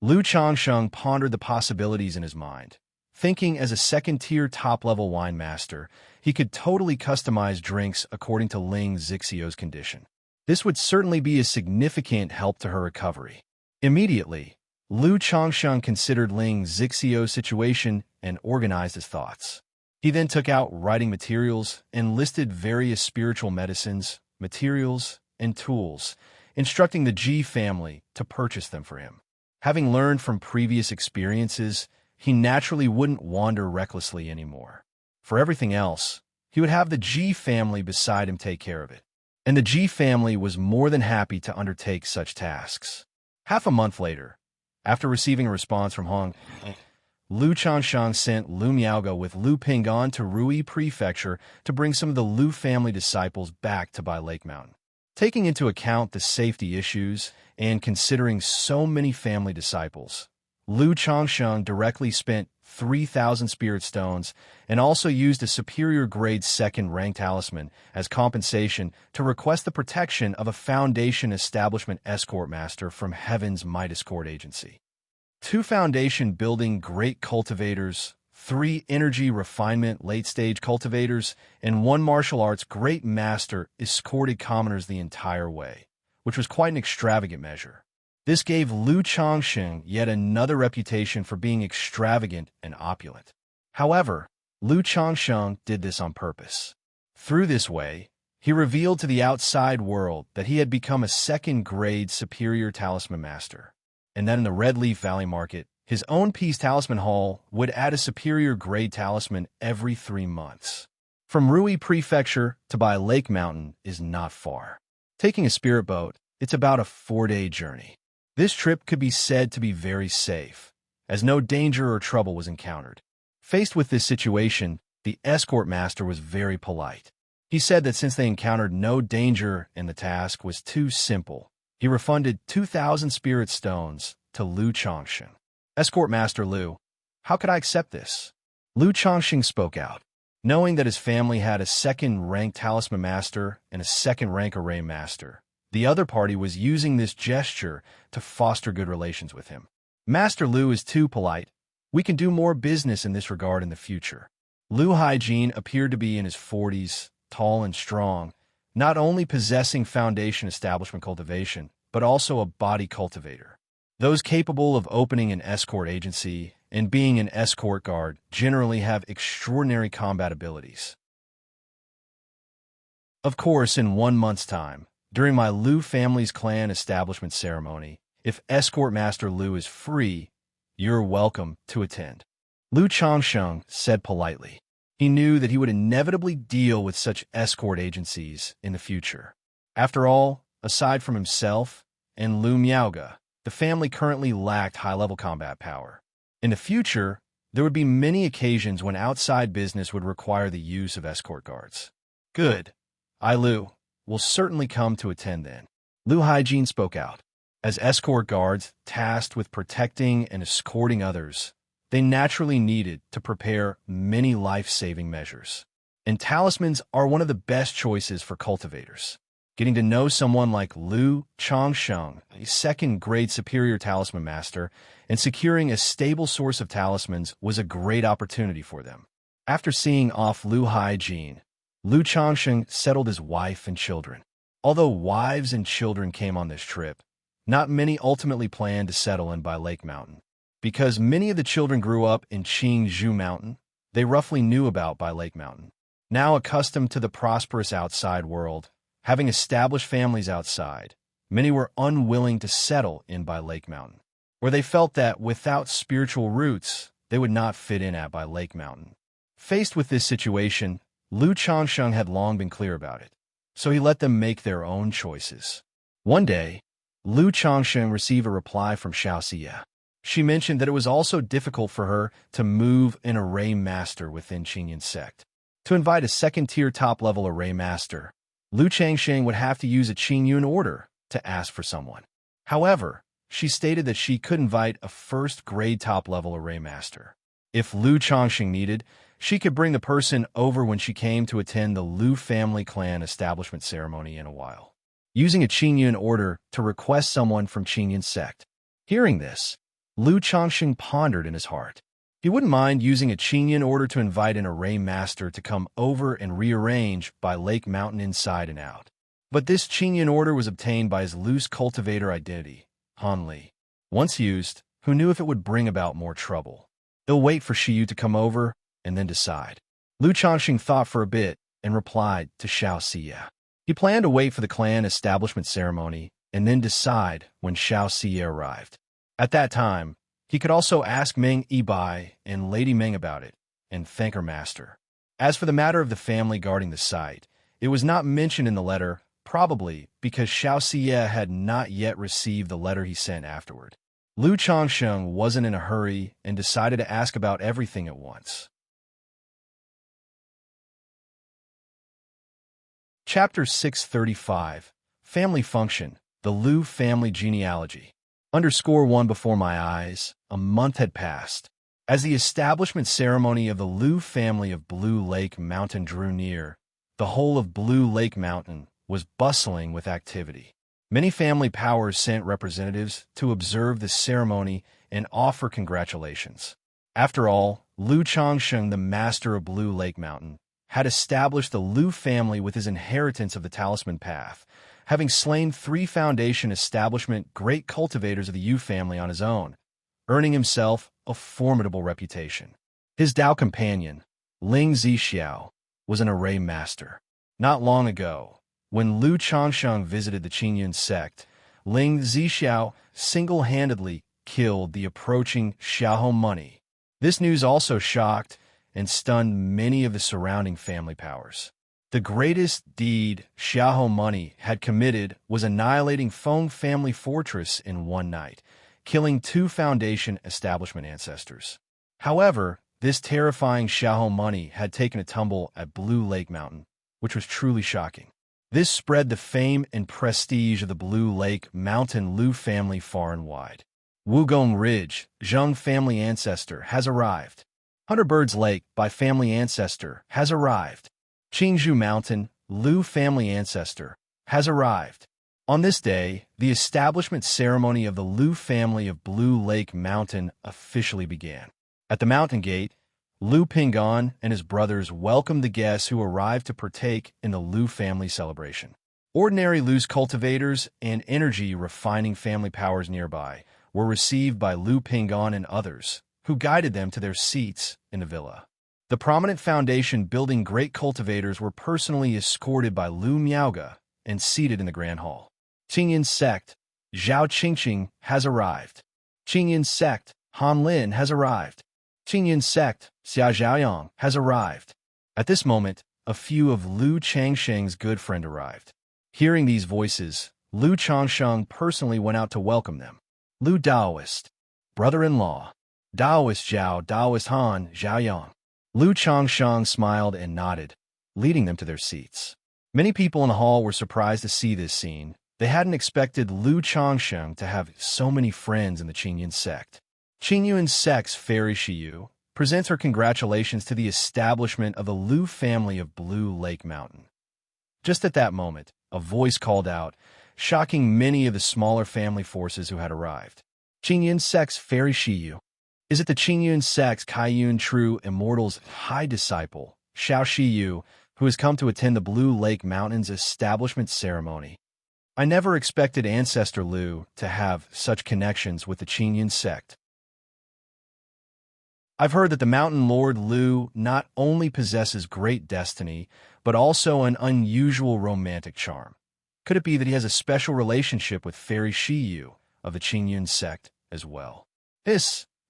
Lu Changsheng pondered the possibilities in his mind. Thinking as a second-tier top-level wine master, he could totally customize drinks according to Ling Zixio's condition. This would certainly be a significant help to her recovery. Immediately, Lu Changsheng considered Ling Zixio's situation and organized his thoughts. He then took out writing materials and listed various spiritual medicines, materials, and tools, instructing the Ji family to purchase them for him. Having learned from previous experiences, he naturally wouldn't wander recklessly anymore. For everything else, he would have the Ji family beside him take care of it. And the Ji family was more than happy to undertake such tasks. Half a month later, after receiving a response from Hong, Lu Changsheng sent Lu Miaoge with Lu Ping'an to Rui Prefecture to bring some of the Lu family disciples back to Bai Lake Mountain. Taking into account the safety issues and considering so many family disciples, Lu Changsheng directly spent 3,000 spirit stones and also used a superior-grade second-rank talisman as compensation to request the protection of a Foundation Establishment Escort Master from Heaven's Might Escort Agency. 2 Foundation-building Great Cultivators, 3 Energy Refinement Late-Stage Cultivators, and 1 Martial Arts Great Master escorted commoners the entire way, which was quite an extravagant measure. This gave Lu Changsheng yet another reputation for being extravagant and opulent. However, Lu Changsheng did this on purpose. Through this way, he revealed to the outside world that he had become a second-grade superior talisman master, and that in the Red Leaf Valley Market, his own Peace Talisman Hall would add a superior-grade talisman every 3 months. From Rui Prefecture to Bai Lake Mountain is not far. Taking a spirit boat, it's about a 4-day journey. This trip could be said to be very safe, as no danger or trouble was encountered. Faced with this situation, the escort master was very polite. He said that since they encountered no danger and the task was too simple, he refunded 2,000 spirit stones to Lu Changsheng. Escort Master Lu, how could I accept this? Lu Changsheng spoke out. Knowing that his family had a second-rank talisman master and a second-rank array master, the other party was using this gesture to foster good relations with him. Master Lu is too polite. We can do more business in this regard in the future. Lu Haijin appeared to be in his 40s, tall and strong, not only possessing Foundation Establishment Cultivation, but also a body cultivator. Those capable of opening an escort agency and being an escort guard generally have extraordinary combat abilities. Of course, in 1 month's time, during my Lu family's clan establishment ceremony, if Escort Master Lu is free, you're welcome to attend. Lu Changsheng said politely. He knew that he would inevitably deal with such escort agencies in the future. After all, aside from himself and Lu Miaoge, the family currently lacked high-level combat power. In the future, there would be many occasions when outside business would require the use of escort guards. Good. Lu will certainly come to attend then. Lu Haijin spoke out. As escort guards tasked with protecting and escorting others, they naturally needed to prepare many life-saving measures. And talismans are one of the best choices for cultivators. Getting to know someone like Lu Changsheng, a second-grade superior talisman master, and securing a stable source of talismans was a great opportunity for them. After seeing off Lu Haijin, Lu Changsheng settled his wife and children. Although wives and children came on this trip, not many ultimately planned to settle in Bai Lake Mountain. Because many of the children grew up in Qingzhou Mountain, they roughly knew about Bai Lake Mountain. Now accustomed to the prosperous outside world, having established families outside, many were unwilling to settle in Bai Lake Mountain, where they felt that without spiritual roots, they would not fit in at Bai Lake Mountain. Faced with this situation, Lu Changsheng had long been clear about it. so he let them make their own choices. One day, Lu Changsheng received a reply from Xianxia. She mentioned that it was also difficult for her to move an array master within Qingyun sect. To invite a second-tier top-level array master, Lu Changsheng would have to use a Qingyun order to ask for someone. However, she stated that she could invite a first-grade top-level array master. If Lu Changsheng needed, she could bring the person over when she came to attend the Lu family clan establishment ceremony in a while, using a Qingyun order to request someone from Qingyun sect. Hearing this, Lu Changsheng pondered in his heart. He wouldn't mind using a Qingyun order to invite an array master to come over and rearrange by Lake Mountain inside and out. But this Qingyun order was obtained by his loose cultivator identity, Han Li. Once used, who knew if it would bring about more trouble? He'll wait for Shiyu to come over and then decide. Lu Changsheng thought for a bit and replied to Xianxia. He planned to wait for the clan establishment ceremony and then decide when Xianxia arrived. At that time, he could also ask Meng Yibai and Lady Meng about it and thank her master. As for the matter of the family guarding the site, it was not mentioned in the letter, probably because Xianxia had not yet received the letter he sent afterward. Lu Changsheng wasn't in a hurry and decided to ask about everything at once. Chapter 635, Family Function, the Lu Family Genealogy. _1 before my eyes, a month had passed. As the establishment ceremony of the Lu family of Blue Lake Mountain drew near, the whole of Blue Lake Mountain was bustling with activity. Many family powers sent representatives to observe the ceremony and offer congratulations. After all, Lu Changsheng, the master of Blue Lake Mountain, had established the Lu family with his inheritance of the Talisman Path, having slain 3 foundation establishment great cultivators of the Yu family on his own, earning himself a formidable reputation. His Dao companion, Ling Zixiao, was an array master. Not long ago, when Lu Changsheng visited the Qingyun sect, Ling Zixiao single-handedly killed the approaching Xiahou Money. This news also shocked and stunned many of the surrounding family powers. The greatest deed Xiahou Money had committed was annihilating Feng family fortress in one night, killing 2 foundation establishment ancestors. However, this terrifying Xiahou Money had taken a tumble at Blue Lake Mountain, which was truly shocking. This spread the fame and prestige of the Blue Lake Mountain Lu family far and wide. Wugong Ridge, Zheng family ancestor, has arrived. Hunterbird's Lake by family ancestor has arrived. Qingzhou Mountain, Lu family ancestor, has arrived. On this day, the establishment ceremony of the Lu family of Blue Lake Mountain officially began. At the mountain gate, Lu Pingon and his brothers welcomed the guests who arrived to partake in the Lu family celebration. Ordinary Lu's cultivators and energy-refining family powers nearby were received by Lu Pingon and others, who guided them to their seats in the villa. The prominent foundation building great cultivators were personally escorted by Lu Miaoge and seated in the grand hall. Qingyun sect, Zhao Qingqing has arrived. Qingyun sect, Han Lin has arrived. Qingyun sect, Xia Zhaoyang has arrived. At this moment, a few of Lu Changsheng's good friend arrived. Hearing these voices, Lu Changsheng personally went out to welcome them. Lu Daoist, brother-in-law. Daoist Zhao, Daoist Han, Zhaoyang. Lu Changsheng smiled and nodded, leading them to their seats. Many people in the hall were surprised to see this scene. They hadn't expected Lu Changsheng to have so many friends in the Qingyun sect. Qingyun sect's Fairy Shiyu presents her congratulations to the establishment of the Lu family of Blue Lake Mountain. Just at that moment, a voice called out, shocking many of the smaller family forces who had arrived. Qingyun sect's Fairy Shiyu. Is it the Qingyun sect's Kaiyun True Immortal's high disciple, Xiao Shiyu, who has come to attend the Blue Lake Mountain's establishment ceremony? I never expected Ancestor Lu to have such connections with the Qingyun sect. I've heard that the Mountain Lord Lu not only possesses great destiny, but also an unusual romantic charm. Could it be that he has a special relationship with Fairy Shiyu of the Qingyun sect as well?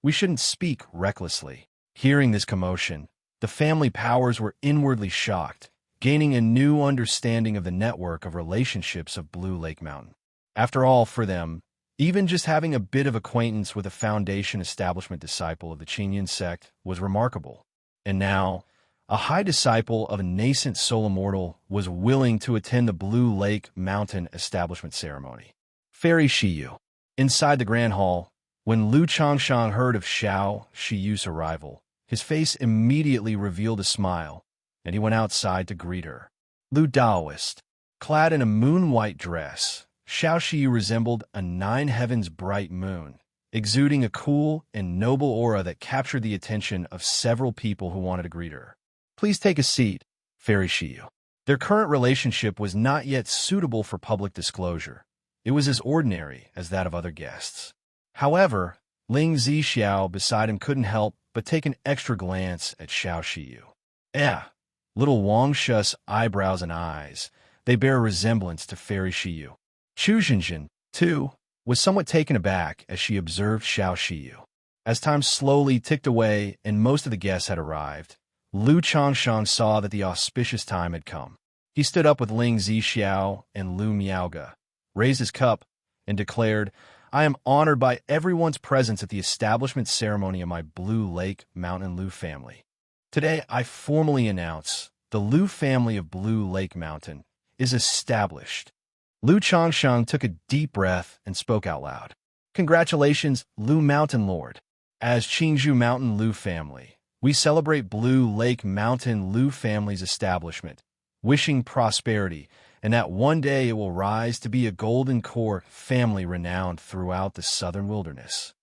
We shouldn't speak recklessly. Hearing this commotion, the family powers were inwardly shocked gaining a new understanding of the network of relationships of Blue Lake Mountain. After all, for them, even just having a bit of acquaintance with a foundation establishment disciple of the Qinyan sect was remarkable. And now, a high disciple of a nascent soul immortal was willing to attend the Blue Lake Mountain establishment ceremony. Fairy Shiyu. Inside the Grand Hall, when Lu Changshang heard of Shiyu's arrival, his face immediately revealed a smile, and he went outside to greet her. Lu Daoist. Clad in a moon-white dress, Shiyu resembled a nine-heavens bright moon, exuding a cool and noble aura that captured the attention of several people who wanted to greet her. Please take a seat, Fairy Shiyu. Their current relationship was not yet suitable for public disclosure. It was as ordinary as that of other guests. However, Ling Zixiao beside him couldn't help but take an extra glance at Shiyu. Little Wang Shu's eyebrows and eyes, they bear a resemblance to Fairy Shiyu. Chu Xinjin, too, was somewhat taken aback as she observed Shiyu. As time slowly ticked away and most of the guests had arrived, Lu Changshang saw that the auspicious time had come. He stood up with Ling Zixiao and Lu Miaoge, raised his cup, and declared, "I am honored by everyone's presence at the establishment ceremony of my Blue Lake Mountain Lu family. Today, I formally announce the Lu family of Blue Lake Mountain is established." Lu Changshang took a deep breath and spoke out loud. "Congratulations, Lu Mountain Lord. As Qingzhou Mountain Lu family, we celebrate Blue Lake Mountain Lu family's establishment, wishing prosperity and that one day it will rise to be a golden core family renowned throughout the southern wilderness.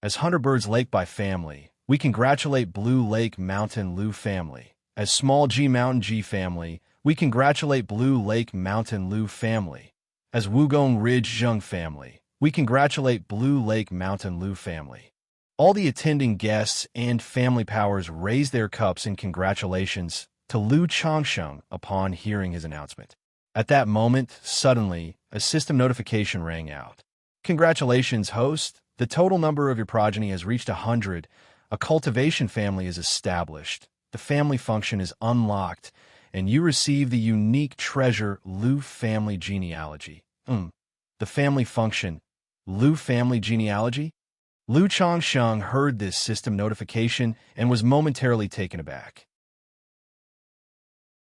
As Hunterbirds Lake by family, we congratulate Blue Lake Mountain Lu family. As Small G Mountain G family, we congratulate Blue Lake Mountain Lu family. As Wugong Ridge Zheng family, we congratulate Blue Lake Mountain Lu family." All the attending guests and family powers raised their cups in congratulations to Lu Changsheng upon hearing his announcement. At that moment, suddenly, a system notification rang out. "Congratulations, host. The total number of your progeny has reached 100. A cultivation family is established. The family function is unlocked, and you receive the unique treasure Lu family genealogy." The family function, Lu family genealogy? Lu Changsheng heard this system notification and was momentarily taken aback.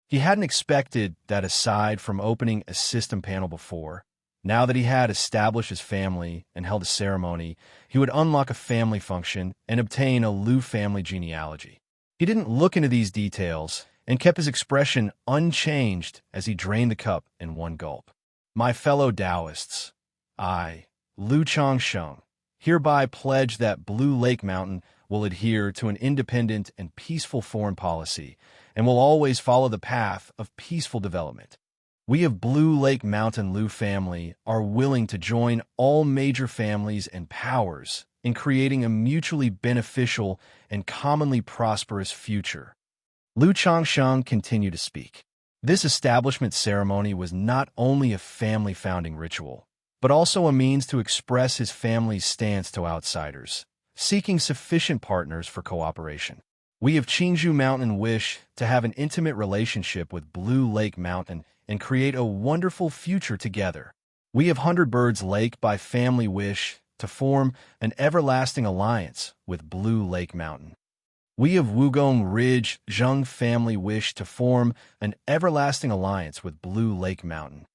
He hadn't expected that aside from opening a system panel before, now that he had established his family and held a ceremony, he would unlock a family function and obtain a Lu family genealogy. He didn't look into these details and kept his expression unchanged as he drained the cup in one gulp. "My fellow Taoists, I, Lu Changsheng, hereby pledge that Blue Lake Mountain will adhere to an independent and peaceful foreign policy and will always follow the path of peaceful development. We of Blue Lake Mountain Lu family are willing to join all major families and powers in creating a mutually beneficial and commonly prosperous future." Lu Changsheng continued to speak. This establishment ceremony was not only a family founding ritual, but also a means to express his family's stance to outsiders, seeking sufficient partners for cooperation. "We of Qingzhou Mountain wish to have an intimate relationship with Blue Lake Mountain and create a wonderful future together. We of Hunterbirds Lake by family wish to form an everlasting alliance with Blue Lake Mountain. We of Wugong Ridge Zheng family wish to form an everlasting alliance with Blue Lake Mountain.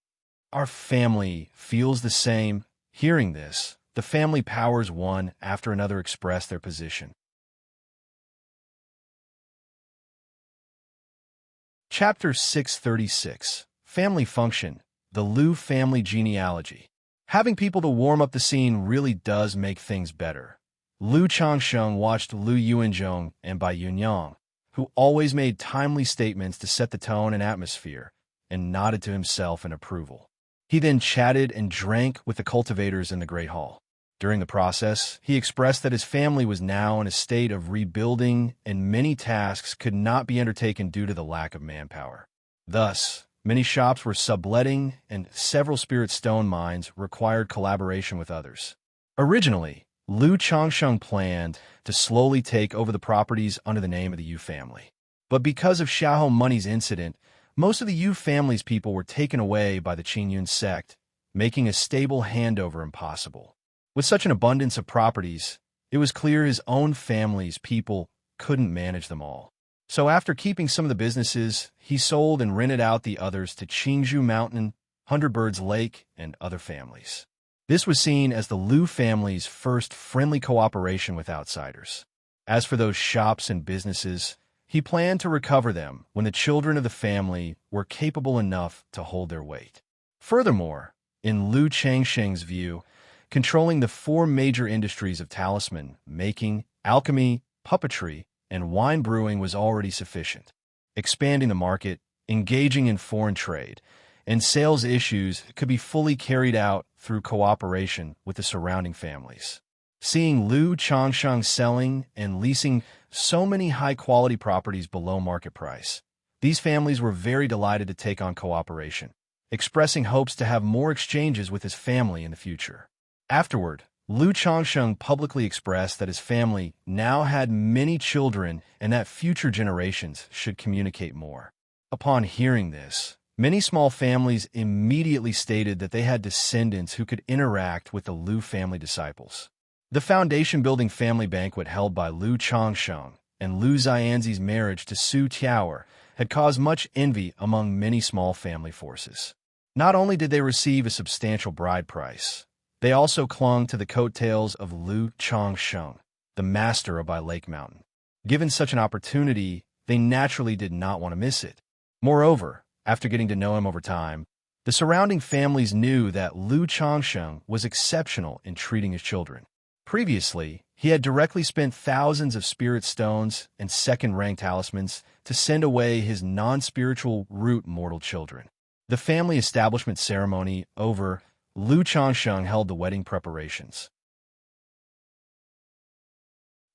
Our family feels the same." Hearing this, the family powers one after another expressed their position. Chapter 636, Family Function, the Lu Family Genealogy. Having people to warm up the scene really does make things better. Lu Changsheng watched Lu Yuanzhong and Bai Yunyang, who always made timely statements to set the tone and atmosphere, and nodded to himself in approval. He then chatted and drank with the cultivators in the Great Hall. During the process, he expressed that his family was now in a state of rebuilding and many tasks could not be undertaken due to the lack of manpower. Thus, many shops were subletting and several spirit stone mines required collaboration with others. Originally, Lu Changsheng planned to slowly take over the properties under the name of the Yu family. But because of Xiahou Money's incident, Most of the Yu family's people were taken away by the Qingyun sect, making a stable handover impossible. With such an abundance of properties, it was clear his own family's people couldn't manage them all. So after keeping some of the businesses, he sold and rented out the others to Qingzhou Mountain, Hundred Birds Lake, and other families. This was seen as the Lu family's first friendly cooperation with outsiders. As for those shops and businesses, he planned to recover them when the children of the family were capable enough to hold their weight. Furthermore, in Lu Changsheng's view, controlling the four major industries of talisman making, alchemy, puppetry, and wine brewing was already sufficient. Expanding the market, engaging in foreign trade, and sales issues could be fully carried out through cooperation with the surrounding families. Seeing Lu Changsheng selling and leasing so many high-quality properties below market price, these families were very delighted to take on cooperation, expressing hopes to have more exchanges with his family in the future. Afterward, Lu Changsheng publicly expressed that his family now had many children and that future generations should communicate more. Upon hearing this, many small families immediately stated that they had descendants who could interact with the Lu family disciples. The foundation-building family banquet held by Lu Changsheng and Lu Xianxi's marriage to Su Tiaoer had caused much envy among many small family forces. Not only did they receive a substantial bride price, they also clung to the coattails of Lu Changsheng, the master of Bai Lake Mountain. Given such an opportunity, they naturally did not want to miss it. Moreover, after getting to know him over time, the surrounding families knew that Lu Changsheng was exceptional in treating his children. Previously, he had directly spent thousands of spirit stones and second-rank talismans to send away his non-spiritual root mortal children. The family establishment ceremony over, Lu Changsheng held the wedding preparations.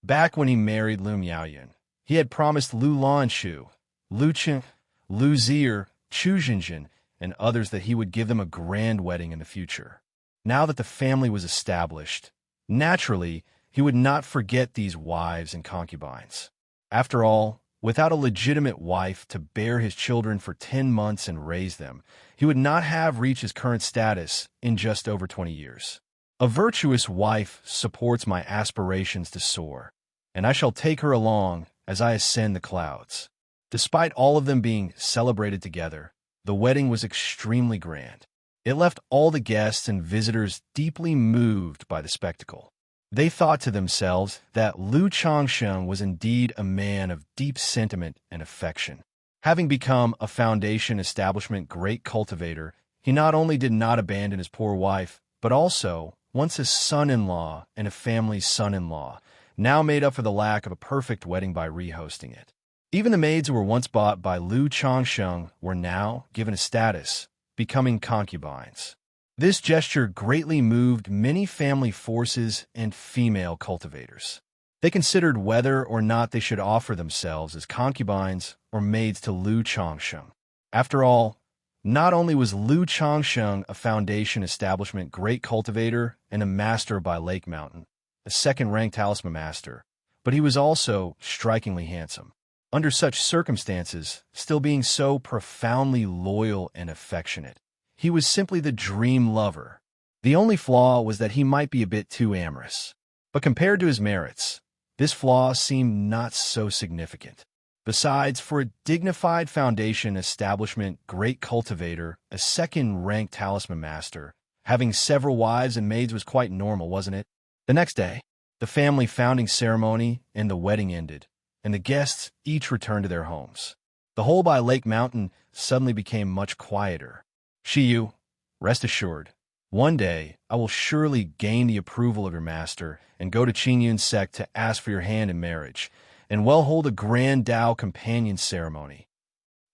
Back when he married Lu Miaoyun, he had promised Lu Lanshu, Lu Qing, Lu Zier, Chu Xinjin, and others that he would give them a grand wedding in the future. Now that the family was established, naturally, he would not forget these wives and concubines. After all, without a legitimate wife to bear his children for 10 months and raise them, he would not have reached his current status in just over 20 years. A virtuous wife supports my aspirations to soar, and I shall take her along as I ascend the clouds. Despite all of them being celebrated together, the wedding was extremely grand. It left all the guests and visitors deeply moved by the spectacle. They thought to themselves that Lu Changsheng was indeed a man of deep sentiment and affection. Having become a foundation establishment great cultivator, he not only did not abandon his poor wife, but also, once his son-in-law and a family's son-in-law, now made up for the lack of a perfect wedding by rehosting it. Even the maids who were once bought by Lu Changsheng were now given a status, becoming concubines. This gesture greatly moved many family forces and female cultivators. They considered whether or not they should offer themselves as concubines or maids to Lu Changsheng. After all, not only was Lu Changsheng a foundation establishment great cultivator and a master by Lake Mountain, a second-rank talisman master, but he was also strikingly handsome. Under such circumstances, still being so profoundly loyal and affectionate, he was simply the dream lover. The only flaw was that he might be a bit too amorous. But compared to his merits, this flaw seemed not so significant. Besides, for a dignified foundation establishment great cultivator, a second-rank talisman master, having several wives and maids was quite normal, wasn't it? The next day, the family founding ceremony and the wedding ended, and the guests each returned to their homes. The whole by Lake Mountain suddenly became much quieter. Shiyu, rest assured, one day I will surely gain the approval of your master and go to Qingyun sect to ask for your hand in marriage, and well hold a grand Dao companion ceremony.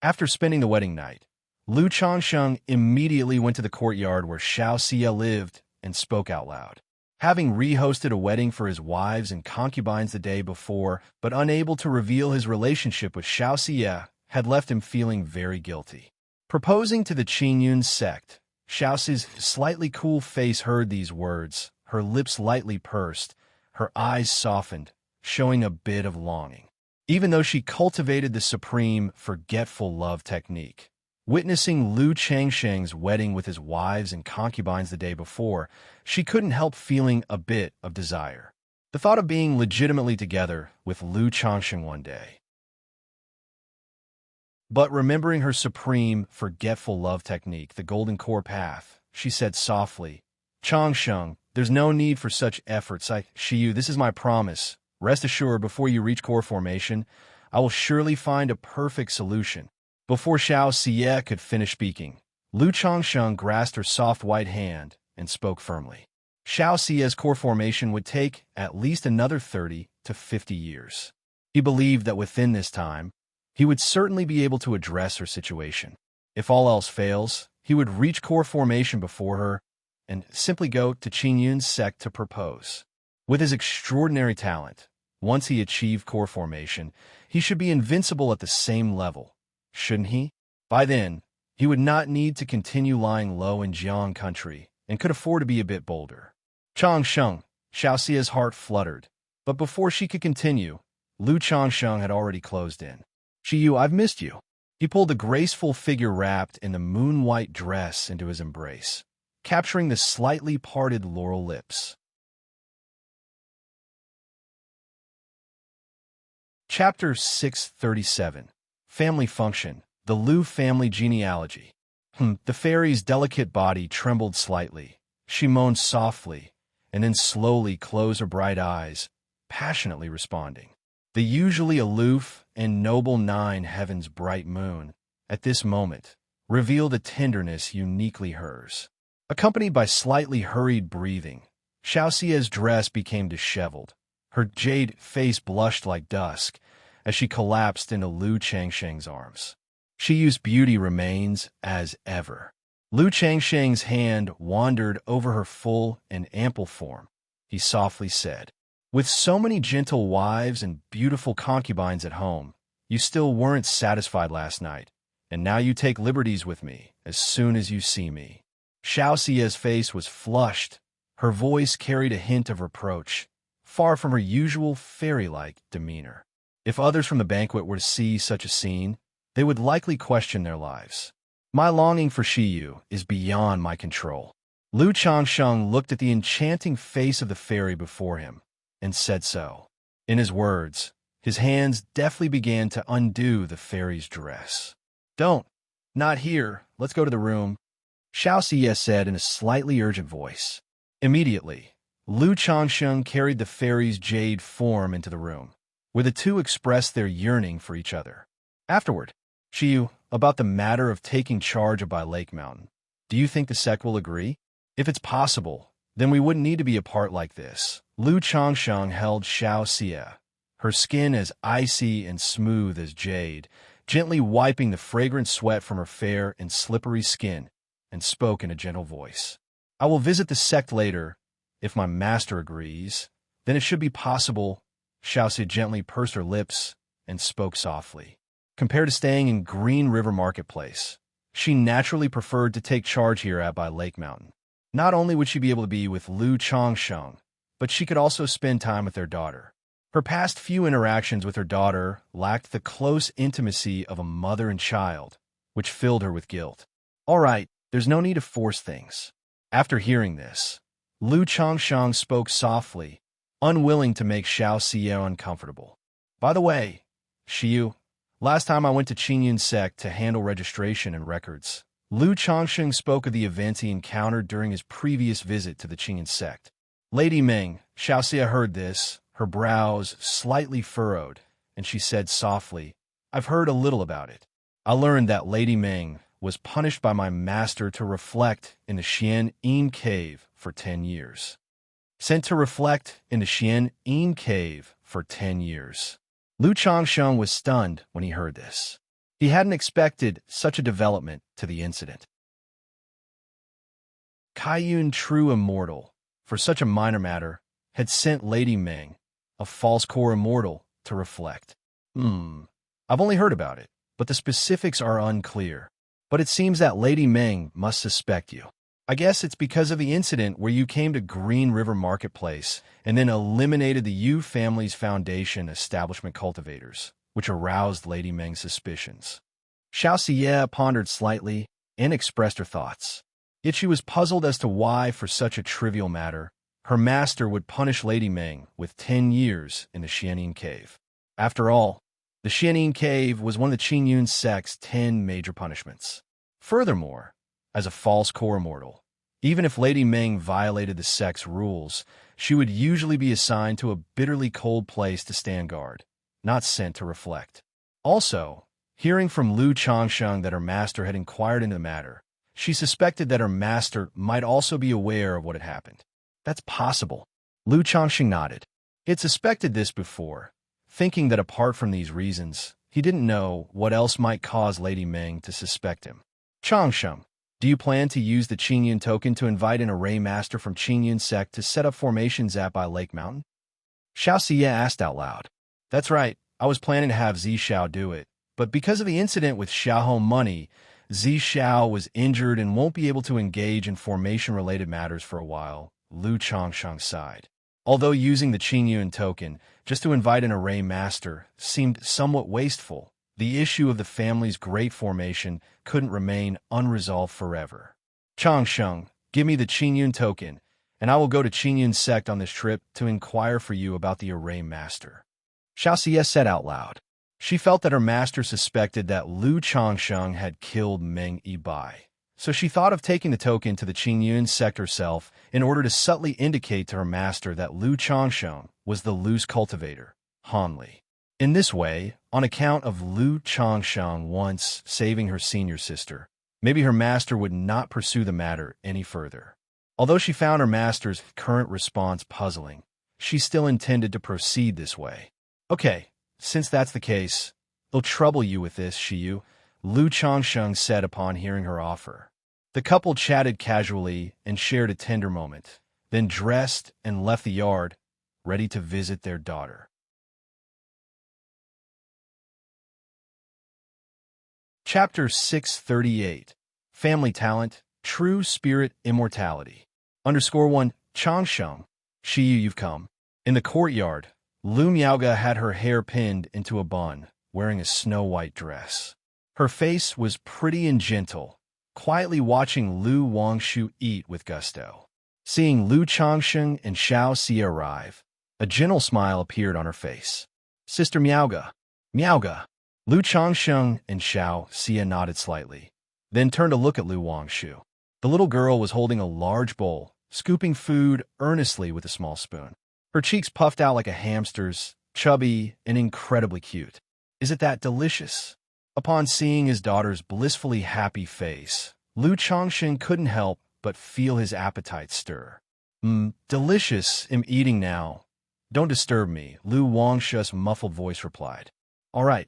After spending the wedding night, Lu Changsheng immediately went to the courtyard where Xianxia lived and spoke out loud. Having rehosted a wedding for his wives and concubines the day before, but unable to reveal his relationship with Xianxia, had left him feeling very guilty. Proposing to the Qingyun sect, Xiaoxi's slightly cool face heard these words, her lips lightly pursed, her eyes softened, showing a bit of longing. Even though she cultivated the supreme, forgetful love technique, Witnessing Lu Changsheng's wedding with his wives and concubines the day before, she couldn't help feeling a bit of desire. The thought of being legitimately together with Lu Changsheng one day. But remembering her supreme, forgetful love technique, the Golden Core Path, she said softly, Changsheng, there's no need for such efforts. Shiyu, this is my promise. Rest assured, before you reach core formation, I will surely find a perfect solution. Before Xianxia could finish speaking, Lu Changsheng grasped her soft white hand and spoke firmly. Xiaoxia's core formation would take at least another 30 to 50 years. He believed that within this time, he would certainly be able to address her situation. If all else fails, he would reach core formation before her and simply go to Qingyun's sect to propose. With his extraordinary talent, once he achieved core formation, he should be invincible at the same level, shouldn't he? By then, he would not need to continue lying low in Jiang country and could afford to be a bit bolder. Changsheng, Xiaoxia's heart fluttered, but before she could continue, Lu Changsheng had already closed in. Shiyu, I've missed you. He pulled the graceful figure wrapped in the moon-white dress into his embrace, capturing the slightly parted laurel lips. Chapter 637. Family Function, the Lu Family Genealogy. The fairy's delicate body trembled slightly. She moaned softly, and then slowly closed her bright eyes, passionately responding. The usually aloof and noble nine heaven's bright moon, at this moment, revealed a tenderness uniquely hers. Accompanied by slightly hurried breathing, Xiaoxia's dress became disheveled. Her jade face blushed like dusk as she collapsed into Lu Changsheng's arms. Shiyu's beauty remains as ever. Lu Changsheng's hand wandered over her full and ample form. He softly said, with so many gentle wives and beautiful concubines at home, you still weren't satisfied last night, and now you take liberties with me as soon as you see me. Xiaoxia's face was flushed. Her voice carried a hint of reproach, far from her usual fairy-like demeanor. If others from the banquet were to see such a scene, they would likely question their lives. My longing for Shiyu is beyond my control. Lu Changsheng looked at the enchanting face of the fairy before him and said so. In his words, his hands deftly began to undo the fairy's dress. Don't. Not here. Let's go to the room, Xiaoxia said in a slightly urgent voice. Immediately, Lu Changsheng carried the fairy's jade form into the room, where the two expressed their yearning for each other. Afterward, Shiyu, about the matter of taking charge of Bai Lake Mountain, do you think the sect will agree? If it's possible, then we wouldn't need to be apart like this. Lu Changsheng held Xiaoxia, her skin as icy and smooth as jade, gently wiping the fragrant sweat from her fair and slippery skin, and spoke in a gentle voice. I will visit the sect later. If my master agrees, then it should be possible. Xiaoxia gently pursed her lips and spoke softly. Compared to staying in Green River Marketplace, she naturally preferred to take charge here at Bai Lake Mountain. Not only would she be able to be with Lu Changsheng, but she could also spend time with their daughter. Her past few interactions with her daughter lacked the close intimacy of a mother and child, which filled her with guilt. All right, there's no need to force things. After hearing this, Lu Changsheng spoke softly, unwilling to make Xiaoxia uncomfortable. By the way, Shiyu, last time I went to Qingyun's sect to handle registration and records, Lu Changsheng spoke of the events he encountered during his previous visit to the Qingyun sect. Lady Ming, Xiaoxia heard this, her brows slightly furrowed, and she said softly, I've heard a little about it. I learned that Lady Ming was punished by my master to reflect in the Xianxia cave for 10 years. Sent to reflect in the Xianxia cave for 10 years. Lu Changsheng was stunned when he heard this. He hadn't expected such a development to the incident. Kaiyun, true immortal, for such a minor matter, had sent Lady Ming, a false core immortal, to reflect. I've only heard about it, but the specifics are unclear. But it seems that Lady Ming must suspect you. I guess it's because of the incident where you came to Green River Marketplace and then eliminated the Yu family's foundation establishment cultivators, which aroused Lady Ming's suspicions. Xianxia pondered slightly and expressed her thoughts. Yet she was puzzled as to why, for such a trivial matter, her master would punish Lady Meng with 10 years in the Xianyin Cave. After all, the Xianyin Cave was one of the Qingyun sect's 10 major punishments. Furthermore, as a false core immortal, even if Lady Meng violated the sect's rules, she would usually be assigned to a bitterly cold place to stand guard, not sent to reflect. Also, hearing from Lu Changsheng that her master had inquired into the matter, she suspected that her master might also be aware of what had happened. That's possible. Lu Changsheng nodded. He had suspected this before, thinking that apart from these reasons, he didn't know what else might cause Lady Meng to suspect him. Changsheng, do you plan to use the Qingyun token to invite an array master from Qingyun sect to set up formations at by Lake Mountain? Xiaoxia asked out loud. That's right, I was planning to have Zishao do it, but because of the incident with Xiaohong money, Zishao was injured and won't be able to engage in formation-related matters for a while, Lu Changsheng sighed. Although using the Qingyun token just to invite an array master seemed somewhat wasteful, the issue of the family's great formation couldn't remain unresolved forever. Changsheng, give me the Qingyun token, and I will go to Qingyun sect on this trip to inquire for you about the array master. Xiaoxia said out loud. She felt that her master suspected that Lu Changsheng had killed Meng Yibai, so she thought of taking the token to the Qingyun sect herself in order to subtly indicate to her master that Lu Changsheng was the loose cultivator, Han Li. In this way, on account of Lu Changsheng once saving her senior sister, maybe her master would not pursue the matter any further. Although she found her master's current response puzzling, she still intended to proceed this way. Okay, since that's the case, it'll trouble you with this, Shiyu, Lu Changsheng said upon hearing her offer. The couple chatted casually and shared a tender moment, then dressed and left the yard, ready to visit their daughter. Chapter 638. Family Talent, True Spirit Immortality. _1, Changsheng. Shiyu, you've come. In the courtyard, Lu Miaoga had her hair pinned into a bun, wearing a snow-white dress. Her face was pretty and gentle, quietly watching Lu Wangshu eat with gusto. Seeing Lu Changsheng and Xiaoxia arrive, a gentle smile appeared on her face. Sister Miaoga. Miaoga. Lu Changsheng and Xiaoxia nodded slightly, then turned to look at Lu Wangshu. The little girl was holding a large bowl, scooping food earnestly with a small spoon. Her cheeks puffed out like a hamster's, chubby and incredibly cute. Is it that delicious? Upon seeing his daughter's blissfully happy face, Lu Changsheng couldn't help but feel his appetite stir. Delicious, am eating now. Don't disturb me, Lu Wangshu's muffled voice replied. All right,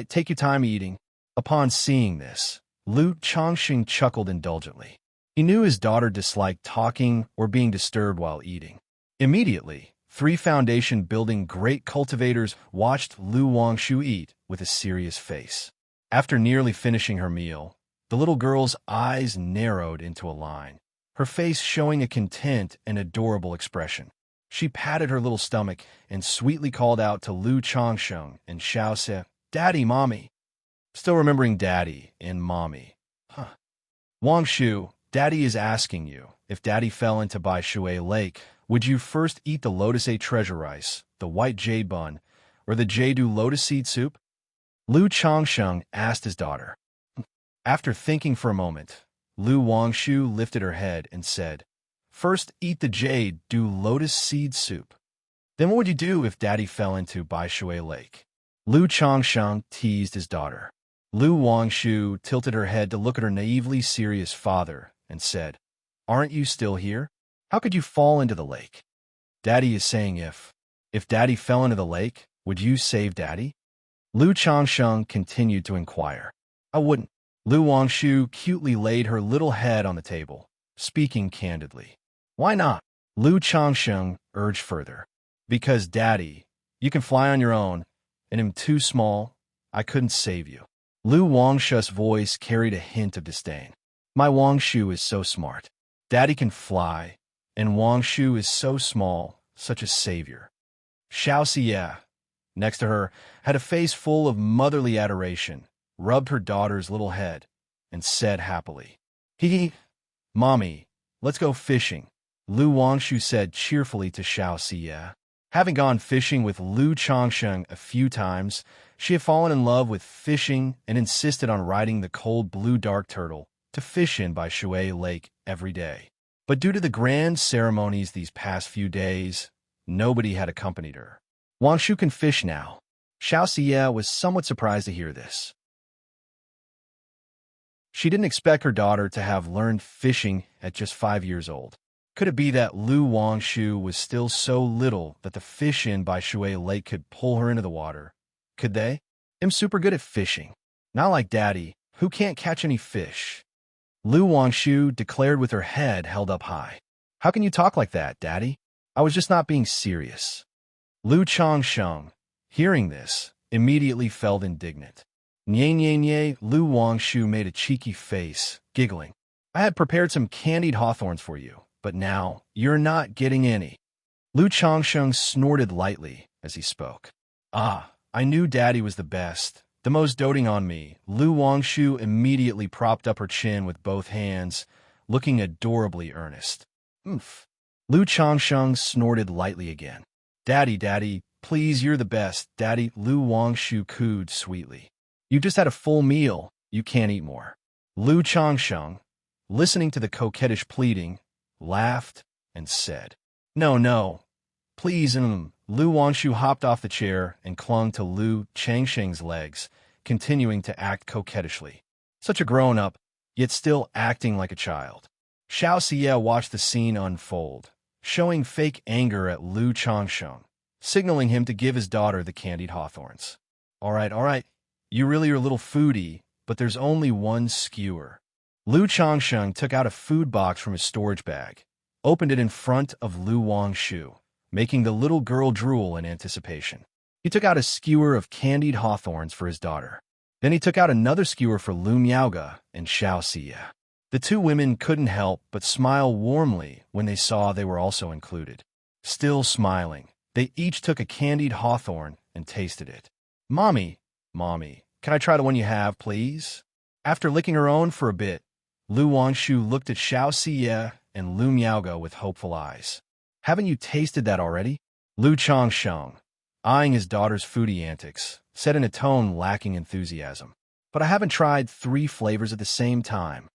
take your time eating. Upon seeing this, Lu Changsheng chuckled indulgently. He knew his daughter disliked talking or being disturbed while eating. Immediately, 3 foundation-building great cultivators watched Lu Wangshu eat with a serious face. After nearly finishing her meal, the little girl's eyes narrowed into a line, her face showing a content and adorable expression. She patted her little stomach and sweetly called out to Lu Changsheng and Xiaoxia, Daddy, Mommy. Still remembering Daddy and Mommy. Wangshu, Daddy is asking you, if Daddy fell into Bai Shui Lake, would you first eat the Lotus 8 treasure rice, the white jade bun, or the Jade lotus seed soup? Lu Changsheng asked his daughter. After thinking for a moment, Lu Wangshu lifted her head and said, First eat the Jade lotus seed soup. Then what would you do if Daddy fell into Bai Shui Lake? Lu Changsheng teased his daughter. Lu Wangshu tilted her head to look at her naively serious father and said, Aren't you still here? How could you fall into the lake? Daddy is saying if Daddy fell into the lake, would you save Daddy? Lu Changsheng continued to inquire. I wouldn't. Lu Wangshu cutely laid her little head on the table, speaking candidly. Why not? Lu Changsheng urged further. Because, Daddy, you can fly on your own, and I'm too small, I couldn't save you. Lu Wangshu's voice carried a hint of disdain. My Wangshu is so smart. Daddy can fly, and Wangshu is so small, such a savior. Xiaoxia, next to her, had a face full of motherly adoration, rubbed her daughter's little head, and said happily, "Hee, Mommy, let's go fishing," Lu Wangshu said cheerfully to Xianxia. Having gone fishing with Lu Changsheng a few times, she had fallen in love with fishing and insisted on riding the cold blue dark turtle to fish in by Shui Lake every day. But due to the grand ceremonies these past few days, nobody had accompanied her. "Wangshu can fish now." Xiaoxia was somewhat surprised to hear this. She didn't expect her daughter to have learned fishing at just 5 years old. Could it be that Lu Wangshu was still so little that the fish in by Shui Lake could pull her into the water? Could they? "I'm super good at fishing. Not like Daddy, who can't catch any fish," Lu Wangshu declared with her head held up high. "How can you talk like that, Daddy? I was just not being serious." Lu Changsheng, hearing this, immediately felt indignant. Nye, Lu Wangshu made a cheeky face, giggling. "I had prepared some candied hawthorns for you, but now you're not getting any." Lu Changsheng snorted lightly as he spoke. "Ah, I knew Daddy was the best, the most doting on me." Lu Wangshu immediately propped up her chin with both hands, looking adorably earnest. "Oomph." Lu Changsheng snorted lightly again. Daddy, please, you're the best, Daddy," Lu Wangshu cooed sweetly. "You just had a full meal, you can't eat more." Lu Changsheng, listening to the coquettish pleading, laughed and said, No, please." Lu Wangshu hopped off the chair and clung to Lu Changsheng's legs, continuing to act coquettishly. Such a grown-up, yet still acting like a child. Xiaoxia watched the scene unfold, showing fake anger at Lu Changsheng, signaling him to give his daughter the candied hawthorns. All right, you really are a little foodie, but there's only one skewer." Lu Changsheng took out a food box from his storage bag, opened it in front of Lu Wangshu, making the little girl drool in anticipation. He took out a skewer of candied hawthorns for his daughter. Then he took out another skewer for Lu Miaoga and Xiaoxia. The two women couldn't help but smile warmly when they saw they were also included. Still smiling, they each took a candied hawthorn and tasted it. Mommy, can I try the one you have, please?" After licking her own for a bit, Lu Wangshu looked at Xiaoxia and Lu Miaoga with hopeful eyes. "Haven't you tasted that already?" Lu Changsheng, eyeing his daughter's foodie antics, said in a tone lacking enthusiasm. "But I haven't tried 3 flavors at the same time,"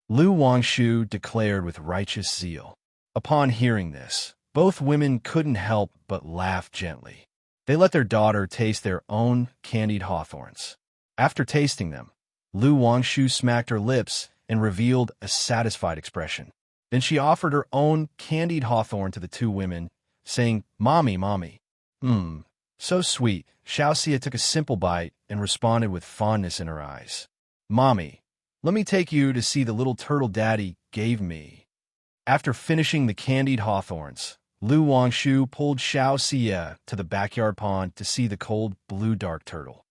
Lu Wangshu declared with righteous zeal. Upon hearing this, both women couldn't help but laugh gently. They let their daughter taste their own candied hawthorns. After tasting them, Lu Wangshu smacked her lips and revealed a satisfied expression. Then she offered her own candied hawthorn to the two women, saying, Mommy. So sweet." Xiaoxia took a simple bite and responded with fondness in her eyes. "Mommy, let me take you to see the little turtle Daddy gave me." After finishing the candied hawthorns, Lu Wangshu pulled Xiaoxia to the backyard pond to see the cold blue dark turtle.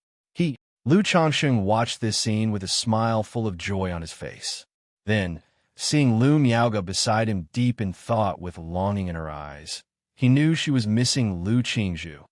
Lu Changsheng watched this scene with a smile full of joy on his face. Then, seeing Lu Miaoga beside him deep in thought with longing in her eyes, he knew she was missing Lu Qingzhu.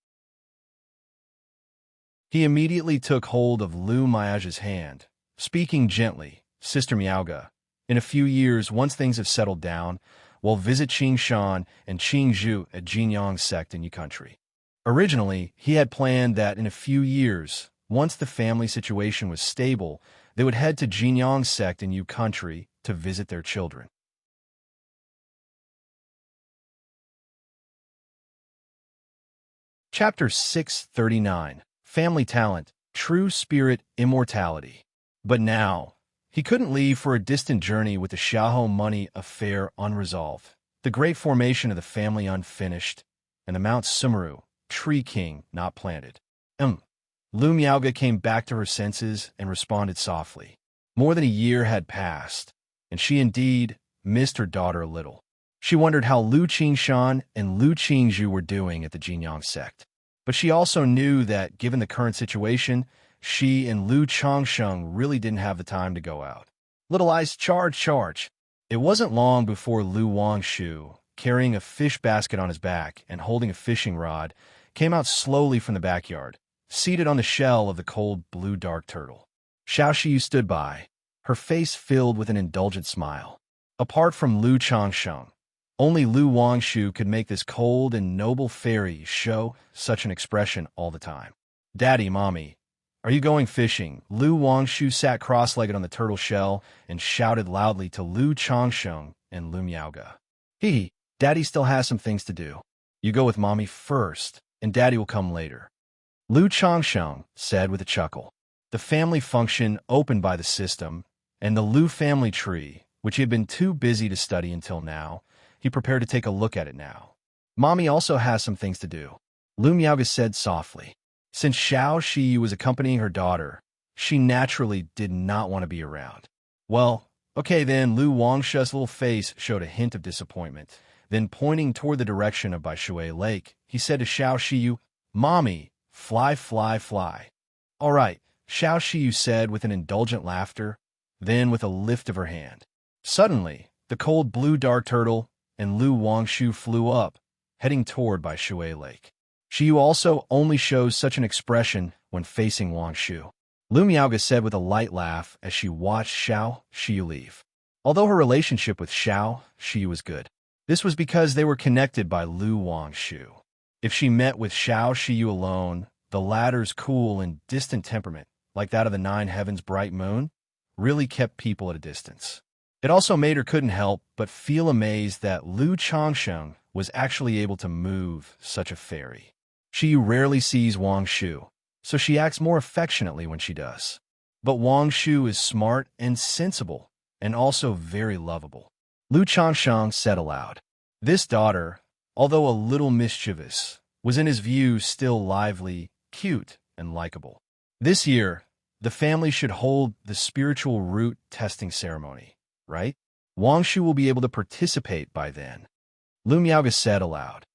He immediately took hold of Lu Miaoga's hand, speaking gently, "Sister Miaoga, in a few years, once things have settled down, we'll visit Qingshan and Qingzhu at Jinyang sect in Yu country." Originally, he had planned that in a few years, once the family situation was stable, they would head to Jinyang sect in Yu country to visit their children. Chapter 639, Family Talent, True Spirit, Immortality. But now, he couldn't leave for a distant journey with the Xiaohou money affair unresolved, the great formation of the family unfinished, and the Mount Sumeru, Tree King, not planted. Lu Miaoga came back to her senses and responded softly. More than a year had passed, and she indeed missed her daughter a little. She wondered how Lu Qingshan and Lu Qingzhu were doing at the Jinyang sect. But she also knew that, given the current situation, she and Lu Changsheng really didn't have the time to go out. Little eyes, charge. It wasn't long before Lu Wangshu, carrying a fish basket on his back and holding a fishing rod, came out slowly from the backyard, seated on the shell of the cold blue dark turtle. Xiaoxiu stood by, her face filled with an indulgent smile. Apart from Lu Changsheng, only Lu Wangshu could make this cold and noble fairy show such an expression all the time. Daddy, Mommy, are you going fishing? Lu Wangshu sat cross-legged on the turtle shell and shouted loudly to Lu Changsheng and Lu Miaoge. Hee, Daddy still has some things to do. You go with Mommy first, and Daddy will come later. Lu Changsheng said with a chuckle. The family function opened by the system, and the Lu family tree, which he had been too busy to study until now, he prepared to take a look at it now. Mommy also has some things to do, Lu Miaoge said softly. Since Xiaoxiu was accompanying her daughter, she naturally did not want to be around. Well, okay then, Lu Wangshu's little face showed a hint of disappointment. Then pointing toward the direction of Baishui Lake, he said to Xiaoxiu, Mommy, fly, fly, fly. All right, Xiaoxiu said with an indulgent laughter, then with a lift of her hand. Suddenly, the cold blue dark turtle and Lu Wangshu flew up, heading toward Baishui Lake. Xiu also only shows such an expression when facing Wangshu. Lu Miaoge said with a light laugh as she watched Xiaoxiu leave. Although her relationship with Xiaoxiu was good, this was because they were connected by Lu Wangshu. If she met with Xiaoxiu alone, the latter's cool and distant temperament, like that of the nine heavens' bright moon, really kept people at a distance. It also made her couldn't help but feel amazed that Lu Changsheng was actually able to move such a fairy. She rarely sees Wangshu, so she acts more affectionately when she does. But Wangshu is smart and sensible, and also very lovable. Lu Changsheng said aloud. This daughter, although a little mischievous, was in his view still lively, cute, and likable. This year, the family should hold the spiritual root testing ceremony, right? Wangshu will be able to participate by then. Lu Miaoge said aloud.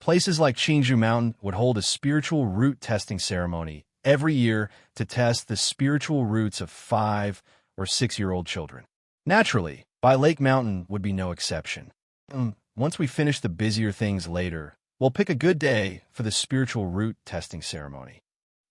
Places like Qingzhou Mountain would hold a spiritual root testing ceremony every year to test the spiritual roots of 5- or 6-year-old children. Naturally, Bai Lake Mountain would be no exception. Once we finish the busier things later, we'll pick a good day for the spiritual root testing ceremony.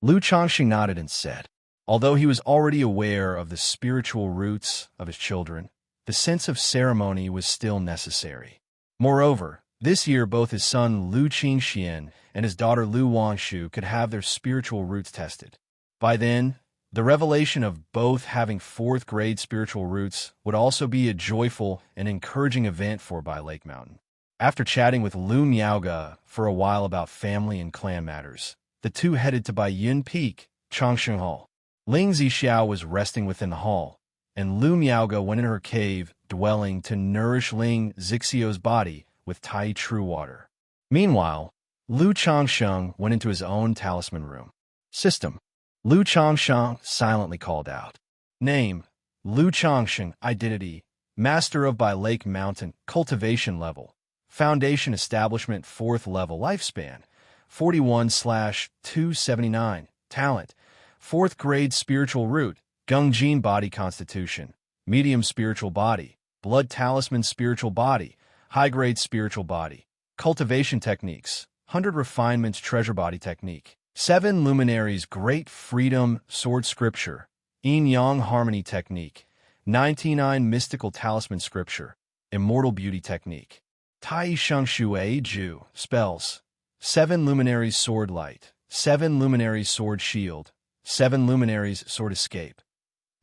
Lu Changxing nodded and said, although he was already aware of the spiritual roots of his children, the sense of ceremony was still necessary. Moreover, this year both his son Lu Qingxian and his daughter Lu Wangshu could have their spiritual roots tested. By then, the revelation of both having 4th-grade spiritual roots would also be a joyful and encouraging event for Bai Lake Mountain. After chatting with Lu Miaoge for a while about family and clan matters, the two headed to Bai Yun Peak, Changsheng Hall. Ling Zixiao was resting within the hall, and Lu Miaoge went in her cave dwelling to nourish Ling Zixiao's body with Tai True Water. Meanwhile, Lu Changsheng went into his own talisman room. System. Lu Changsheng silently called out. Name. Lu Changsheng. Identity. Master of Bai Lake Mountain. Cultivation level. Foundation establishment 4th level. Lifespan. 41/279. Talent. 4th grade spiritual root. Gungjin body constitution. Medium spiritual body. Blood talisman spiritual body. High-grade spiritual body. Cultivation techniques. 100 refinements treasure body technique. 7 luminaries great freedom sword scripture. Yin-yang harmony technique. 99 mystical talisman scripture. Immortal beauty technique. Tai Sheng Shui Ju spells. 7 luminaries sword light. 7 luminaries sword shield. 7 luminaries sword escape.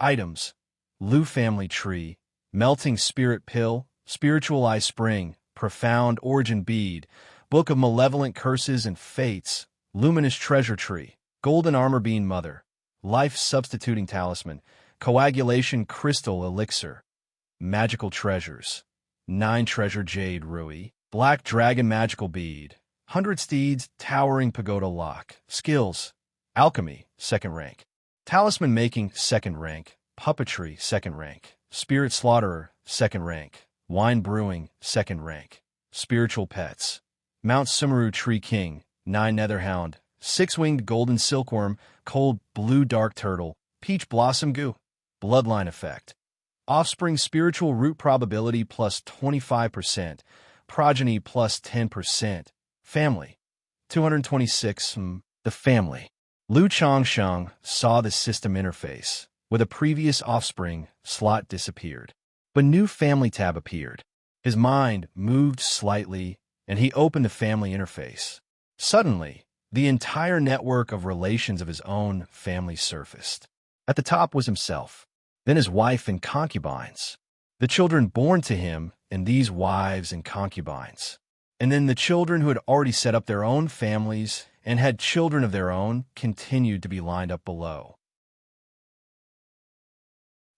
Items. Lu family tree. Melting spirit pill. Spiritual eye spring. Profound origin bead. Book of malevolent curses and fates. Luminous treasure tree. Golden armor bean mother. Life substituting talisman. Coagulation crystal elixir. Magical treasures. 9 treasure jade rui. Black dragon magical bead. 100 steeds towering pagoda lock. Skills. Alchemy, 2nd rank. Talisman making, 2nd rank. Puppetry, 2nd rank. Spirit slaughterer, 2nd rank. Wine brewing, 2nd rank. Spiritual pets. Mount Sumeru tree king, 9 netherhound. 6-winged golden silkworm, cold blue dark turtle. Peach blossom goo. Bloodline effect. Offspring spiritual root probability plus 25%. Progeny plus 10%. Family. 226. The family. Lu Changsheng saw the system interface. With a previous offspring, slot disappeared. But new family tab appeared. His mind moved slightly, and he opened the family interface. Suddenly, the entire network of relations of his own family surfaced. At the top was himself, then his wife and concubines, the children born to him and these wives and concubines, and then the children who had already set up their own families and had children of their own continued to be lined up below.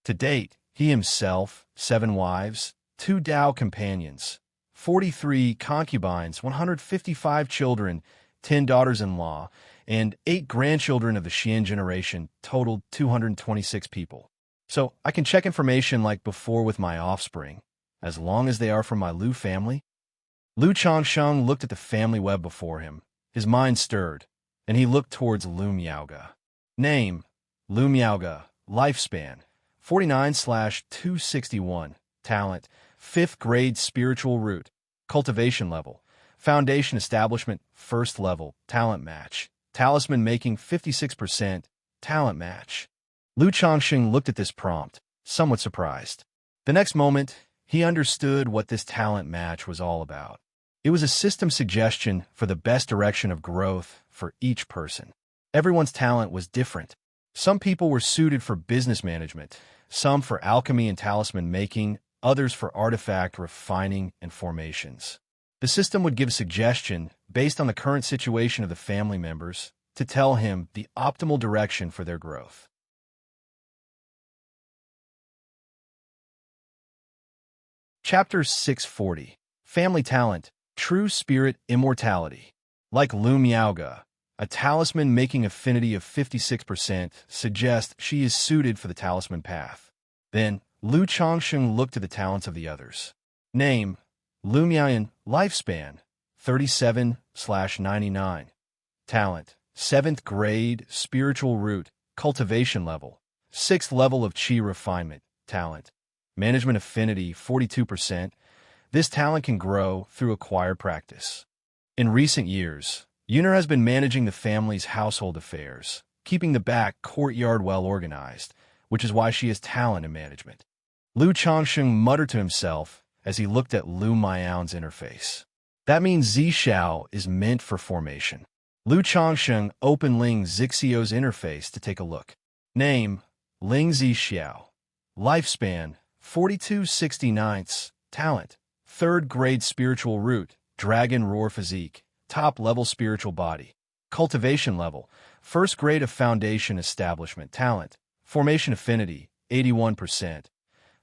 To date, he himself, 7 wives, 2 Dao companions, 43 concubines, 155 children, 10 daughters-in-law, and 8 grandchildren of the Xian generation totaled 226 people. So I can check information like before with my offspring, as long as they are from my Lu family. Lu Changsheng looked at the family web before him. His mind stirred, and he looked towards Lu Miaoga. Name, Lu Miaoga. Lifespan, 49/261. Talent, 5th grade spiritual root. Cultivation level, foundation establishment, 1st level. Talent match, talisman making 56%. Talent match. Lu Changsheng looked at this prompt, somewhat surprised. The next moment, he understood what this talent match was all about. It was a system suggestion for the best direction of growth for each person. Everyone's talent was different. Some people were suited for business management, some for alchemy and talisman making, others for artifact refining and formations. The system would give a suggestion based on the current situation of the family members to tell him the optimal direction for their growth. Chapter 640. Family Talent, True Spirit Immortality. Like Lu Miaoga, a talisman making affinity of 56% suggests she is suited for the talisman path. Then, Lu Changsheng looked at the talents of the others. Name, Lu Miaoyan. Lifespan, 37/99. Talent, 7th grade spiritual root. Cultivation level, 6th level of Qi refinement. Talent, management affinity, 42%. This talent can grow through acquired practice. In recent years, Yuner has been managing the family's household affairs, keeping the back courtyard well organized, which is why she has talent in management. Lu Changsheng muttered to himself as he looked at Lu Miaoyan's interface. That means Zhixiao is meant for formation. Lu Changsheng opened Ling Zixio's interface to take a look. Name, Ling Zhixiao. Lifespan, 42/69. Talent, 3rd grade spiritual root. Dragon roar physique. Top level spiritual body. Cultivation level, 1st grade of foundation establishment. Talent, formation affinity, 81%.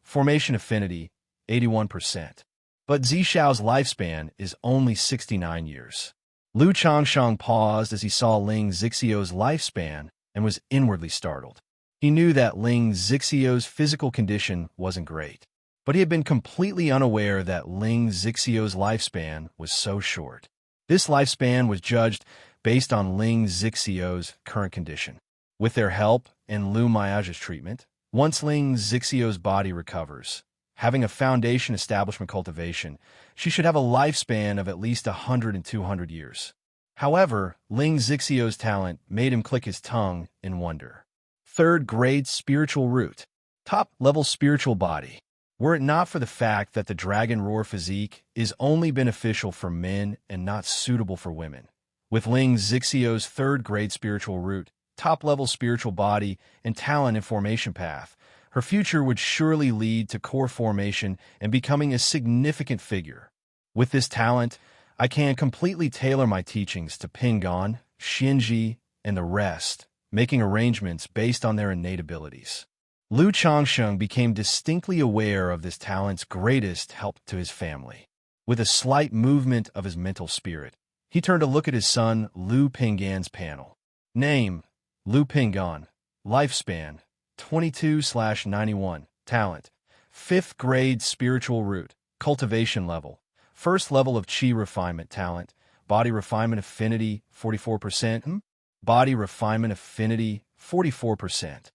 Formation affinity, 81%. But Zhixiao's lifespan is only 69 years. Lu Changsheng paused as he saw Ling Zixio's lifespan and was inwardly startled. He knew that Ling Zixio's physical condition wasn't great, but he had been completely unaware that Ling Zixio's lifespan was so short. This lifespan was judged based on Ling Zixio's current condition. With their help and Lu Miaoga's treatment, once Ling Zixio's body recovers, having a foundation establishment cultivation, she should have a lifespan of at least 100 and 200 years. However, Ling Zixio's talent made him click his tongue in wonder. 3rd grade spiritual root. Top level spiritual body. Were it not for the fact that the dragon roar physique is only beneficial for men and not suitable for women. With Ling Zixio's 3rd grade spiritual root, top level spiritual body, and talent in formation path, her future would surely lead to core formation and becoming a significant figure. With this talent, I can completely tailor my teachings to Pingon, Xinji, and the rest, making arrangements based on their innate abilities. Lu Changsheng became distinctly aware of this talent's greatest help to his family. With a slight movement of his mental spirit, he turned to look at his son Lu Pinggan's panel. Name, Lu Pinggan. Lifespan, 22/91. Talent, 5th grade spiritual root. Cultivation level, 1st level of Qi refinement. Talent, body refinement affinity, 44%. Body refinement affinity, 44%.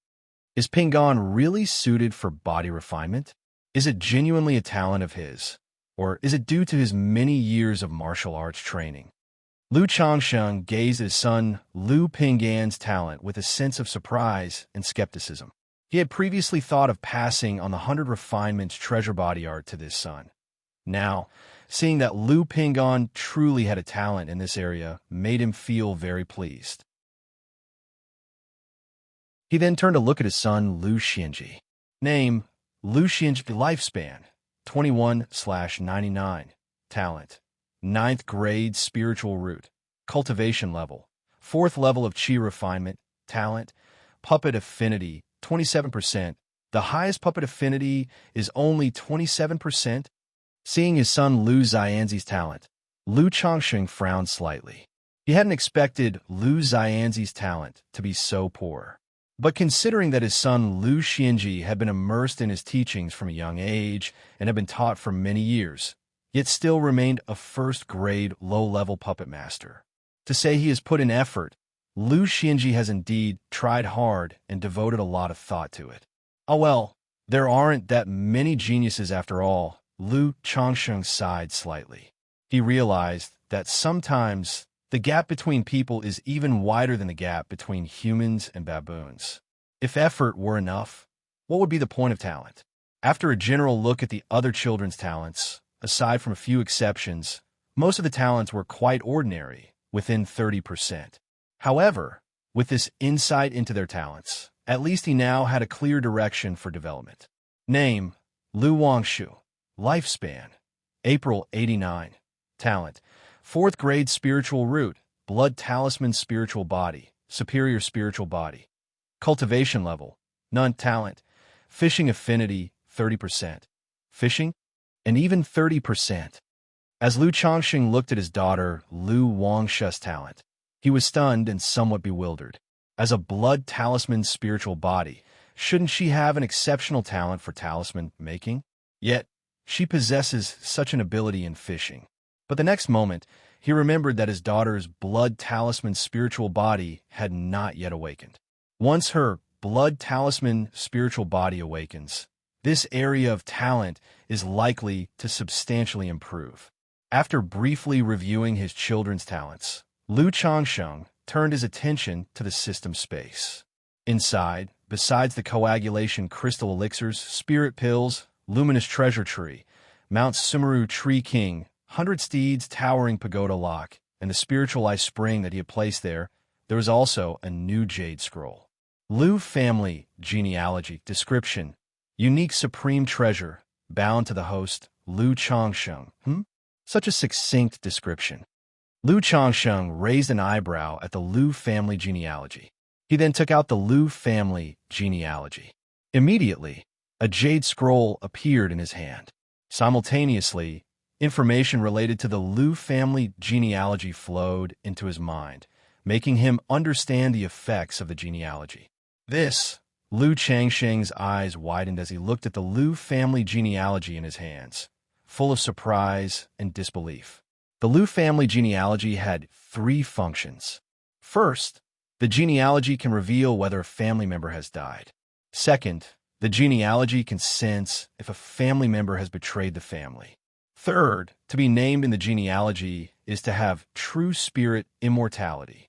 Is Pingon really suited for body refinement? Is it genuinely a talent of his? Or is it due to his many years of martial arts training? Lu Changsheng gazed at his son Lu Ping'an's talent with a sense of surprise and skepticism. He had previously thought of passing on the 100 Refinements treasure body art to this son. Now, seeing that Lu Ping'an truly had a talent in this area made him feel very pleased. He then turned to look at his son Lu Xianxia. Name, Lu Xianxia. Lifespan, 21/99. Talent, 9th grade spiritual root. Cultivation level, 4th level of Qi refinement. Talent, puppet affinity, 27%. The highest puppet affinity is only 27%. Seeing his son Lu Xianxi's talent, Lu Changsheng frowned slightly. He hadn't expected Lu Xianxi's talent to be so poor. But considering that his son Lu Xianxia had been immersed in his teachings from a young age and had been taught for many years, yet still remained a first-grade low-level puppet master. To say he has put in effort, Lu Xianxia has indeed tried hard and devoted a lot of thought to it. Oh well, there aren't that many geniuses after all. Lu Changsheng sighed slightly. He realized that sometimes the gap between people is even wider than the gap between humans and baboons. If effort were enough, what would be the point of talent? After a general look at the other children's talents, aside from a few exceptions, most of the talents were quite ordinary, within 30%. However, with this insight into their talents, at least he now had a clear direction for development. Name, Lu Wangshu. Lifespan, April 89. Talent, 4th grade spiritual root, blood talisman spiritual body, superior spiritual body. Cultivation level, none. Talent, fishing affinity, 30%. Fishing? And even 30%. As Lu Changsheng looked at his daughter Lu Wangshu's talent, he was stunned and somewhat bewildered. As a blood talisman spiritual body, shouldn't she have an exceptional talent for talisman making? Yet, she possesses such an ability in fishing. But the next moment, he remembered that his daughter's blood talisman spiritual body had not yet awakened. Once her blood talisman spiritual body awakens, this area of talent is likely to substantially improve. After briefly reviewing his children's talents, Lu Changsheng turned his attention to the system space. Inside, besides the coagulation crystal elixirs, spirit pills, luminous treasure tree, Mount Sumeru Tree King, 100 steeds towering pagoda lock, and the spiritual ice spring that he had placed there, there was also a new jade scroll. Lu family genealogy description, unique supreme treasure, bound to the host, Lu Changsheng. Such a succinct description. Lu Changsheng raised an eyebrow at the Lu family genealogy. He then took out the Lu family genealogy. Immediately, a jade scroll appeared in his hand. Simultaneously, information related to the Lu family genealogy flowed into his mind, making him understand the effects of the genealogy. This, Lu Changsheng's eyes widened as he looked at the Lu family genealogy in his hands, full of surprise and disbelief. The Lu family genealogy had 3 functions. First, the genealogy can reveal whether a family member has died. Second, the genealogy can sense if a family member has betrayed the family. Third, to be named in the genealogy is to have true spirit immortality.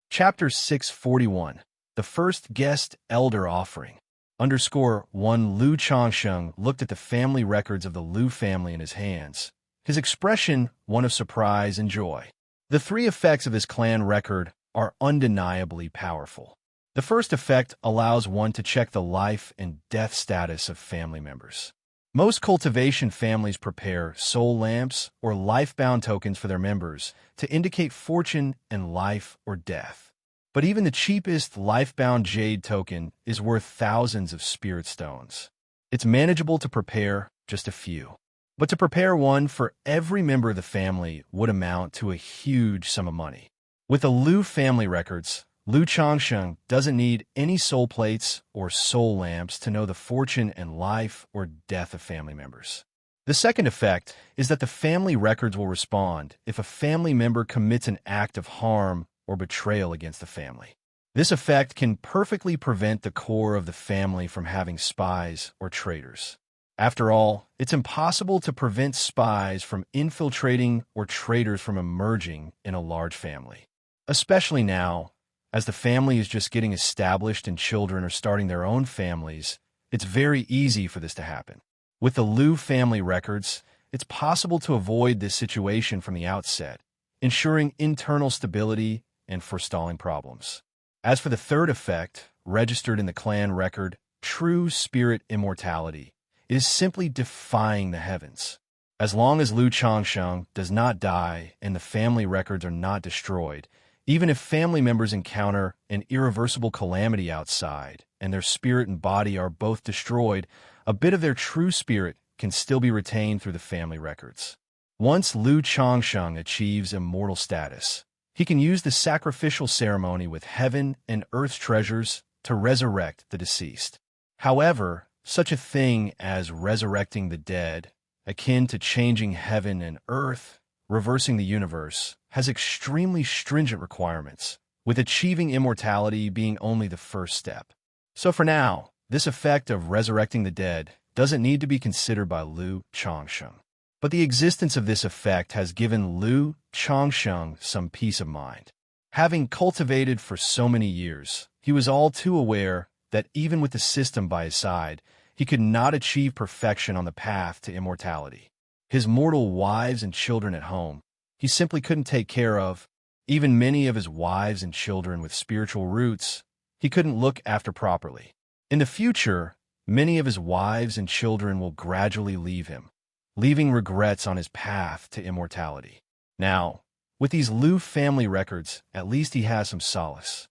Chapter 641, The First Guest Elder Offering. _1 Lu Changsheng looked at the family records of the Lu family in his hands, his expression one of surprise and joy. The 3 effects of his clan record are undeniably powerful. The first effect allows one to check the life and death status of family members. Most cultivation families prepare soul lamps or life-bound tokens for their members to indicate fortune and life or death. But even the cheapest life-bound jade token is worth thousands of spirit stones. It's manageable to prepare just a few. But to prepare one for every member of the family would amount to a huge sum of money. With the Lu family records, Lu Changsheng doesn't need any soul plates or soul lamps to know the fortune and life or death of family members. The second effect is that the family records will respond if a family member commits an act of harm or betrayal against the family. This effect can perfectly prevent the core of the family from having spies or traitors. After all, it's impossible to prevent spies from infiltrating or traitors from emerging in a large family. Especially now, as the family is just getting established and children are starting their own families, it's very easy for this to happen. With the Liu family records, it's possible to avoid this situation from the outset, ensuring internal stability and forestalling problems. As for the third effect, registered in the clan record, true spirit immortality, it is simply defying the heavens. As long as Liu Changsheng does not die and the family records are not destroyed, even if family members encounter an irreversible calamity outside and their spirit and body are both destroyed, a bit of their true spirit can still be retained through the family records. Once Liu Changsheng achieves immortal status, he can use the sacrificial ceremony with heaven and earth's treasures to resurrect the deceased. However, such a thing as resurrecting the dead, akin to changing heaven and earth, reversing the universe, has extremely stringent requirements, with achieving immortality being only the first step. So for now, this effect of resurrecting the dead doesn't need to be considered by Liu Changsheng. But the existence of this effect has given Liu Changsheng some peace of mind. Having cultivated for so many years, he was all too aware that even with the system by his side, he could not achieve perfection on the path to immortality. His mortal wives and children at home, he simply couldn't take care of. Even many of his wives and children with spiritual roots, he couldn't look after properly. In the future, many of his wives and children will gradually leave him, leaving regrets on his path to immortality. Now, with these Liu family records, at least he has some solace.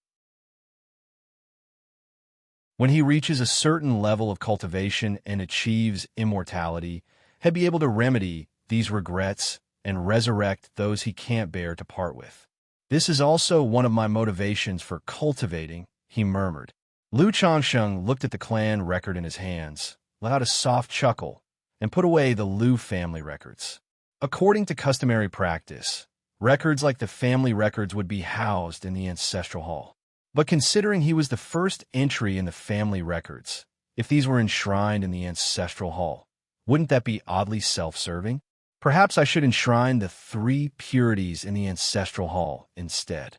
When he reaches a certain level of cultivation and achieves immortality, he'll be able to remedy these regrets and resurrect those he can't bear to part with. This is also one of my motivations for cultivating, he murmured. Liu Changsheng looked at the clan record in his hands, let out a soft chuckle, and put away the Liu family records. According to customary practice, records like the family records would be housed in the ancestral hall. But considering he was the first entry in the family records, if these were enshrined in the ancestral hall, wouldn't that be oddly self-serving? Perhaps I should enshrine the 3 purities in the ancestral hall instead.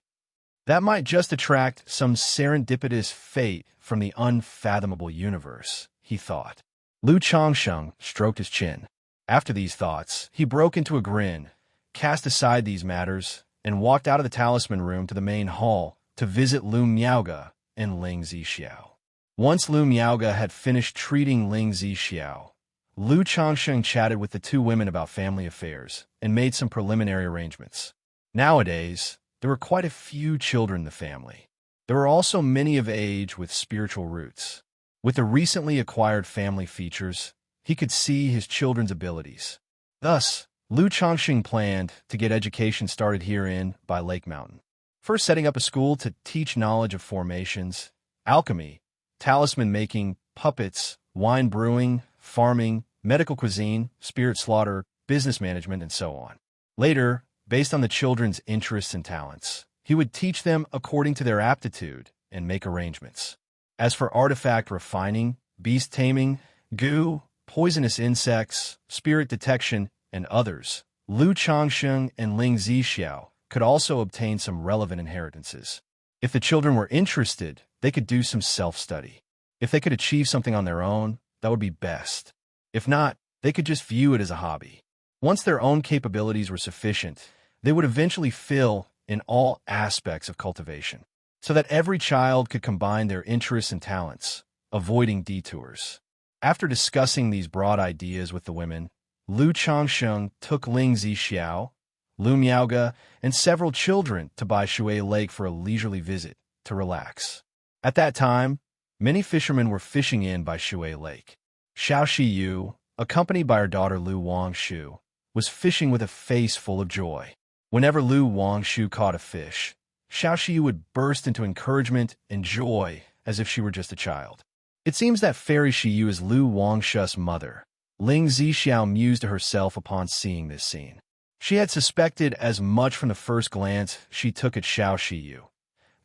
That might just attract some serendipitous fate from the unfathomable universe, he thought. Liu Changsheng stroked his chin. After these thoughts, he broke into a grin, cast aside these matters, and walked out of the talisman room to the main hall to visit Lu Miaoge and Ling Zixiao. Once Lu Miaoge had finished treating Ling Zixiao, Liu Changsheng chatted with the 2 women about family affairs and made some preliminary arrangements. Nowadays, there were quite a few children in the family. There were also many of age with spiritual roots. With the recently acquired family features, he could see his children's abilities. Thus, Liu Changsheng planned to get education started herein by Lake Mountain. First setting up a school to teach knowledge of formations, alchemy, talisman making, puppets, wine brewing, farming, medical cuisine, spirit slaughter, business management, and so on. Later, based on the children's interests and talents, he would teach them according to their aptitude and make arrangements. As for artifact refining, beast taming, goo, poisonous insects, spirit detection, and others, Liu Changsheng and Ling Zixiao could also obtain some relevant inheritances. If the children were interested, they could do some self-study. If they could achieve something on their own, that would be best. If not, they could just view it as a hobby. Once their own capabilities were sufficient, they would eventually fill in all aspects of cultivation, so that every child could combine their interests and talents, avoiding detours. After discussing these broad ideas with the women, Liu Changsheng took Ling Zixiao, Lu Miaoge, and several children to Bai Shui Lake for a leisurely visit to relax. At that time, many fishermen were fishing in Bai Shui Lake. Xiao Shiyu, accompanied by her daughter Lu Wangshu, was fishing with a face full of joy. Whenever Lu Wangshu caught a fish, Xiao Shiyu would burst into encouragement and joy as if she were just a child. It seems that Fairy Shiyu is Lu Wangshu's mother. Ling Zixiao mused to herself upon seeing this scene. She had suspected as much from the first glance she took at Xiao Shiyu,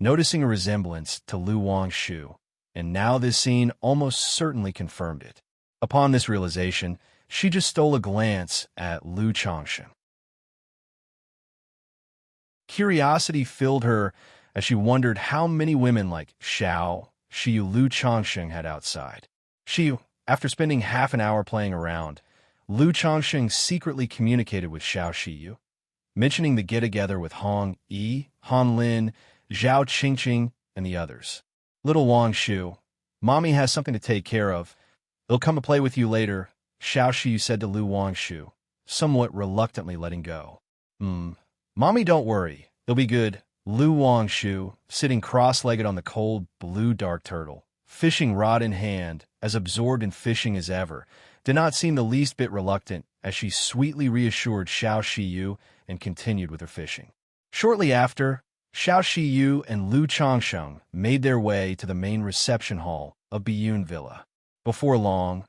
noticing a resemblance to Lu Wangshu, and now this scene almost certainly confirmed it. Upon this realization, she just stole a glance at Lu Xianxia. Curiosity filled her as she wondered how many women like Xiao, Xiu, Lu Xianxia had outside. Xiu, after spending half an hour playing around, Lu Xianxia secretly communicated with Xiao Xiu, mentioning the get-together with Hong Yi, Han Lin, Zhao Qingqing, and the others. Little Wang Shu, Mommy has something to take care of. They'll come to play with you later, Xiao Xiu said to Lu Wangshu, somewhat reluctantly letting go. Mommy, don't worry. They'll be good. Lu Wangshu, sitting cross-legged on the cold blue dark turtle, fishing rod in hand, as absorbed in fishing as ever, did not seem the least bit reluctant as she sweetly reassured Xiao Xiyu and continued with her fishing. Shortly after, Xiao Xiyu and Lu Changsheng made their way to the main reception hall of Biyun Villa. Before long,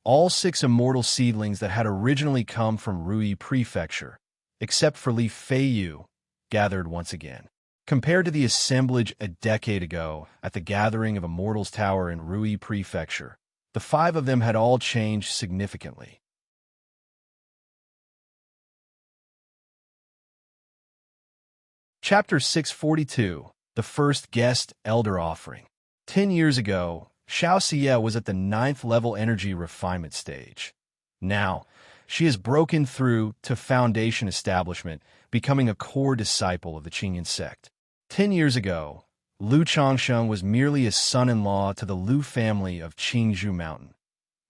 all 6 immortal seedlings that had originally come from Rui Prefecture, except for Li Feiyu, gathered once again. Compared to the assemblage a decade ago at the gathering of Immortals Tower in Rui Prefecture, the 5 of them had all changed significantly. Chapter 642, The First Guest Elder Offering. 10 years ago, Xianxia was at the 9th level energy refinement stage. Now, she has broken through to foundation establishment, becoming a core disciple of the Qingyan sect. 10 years ago, Lu Changsheng was merely a son-in-law to the Lu family of Qingzhou Mountain.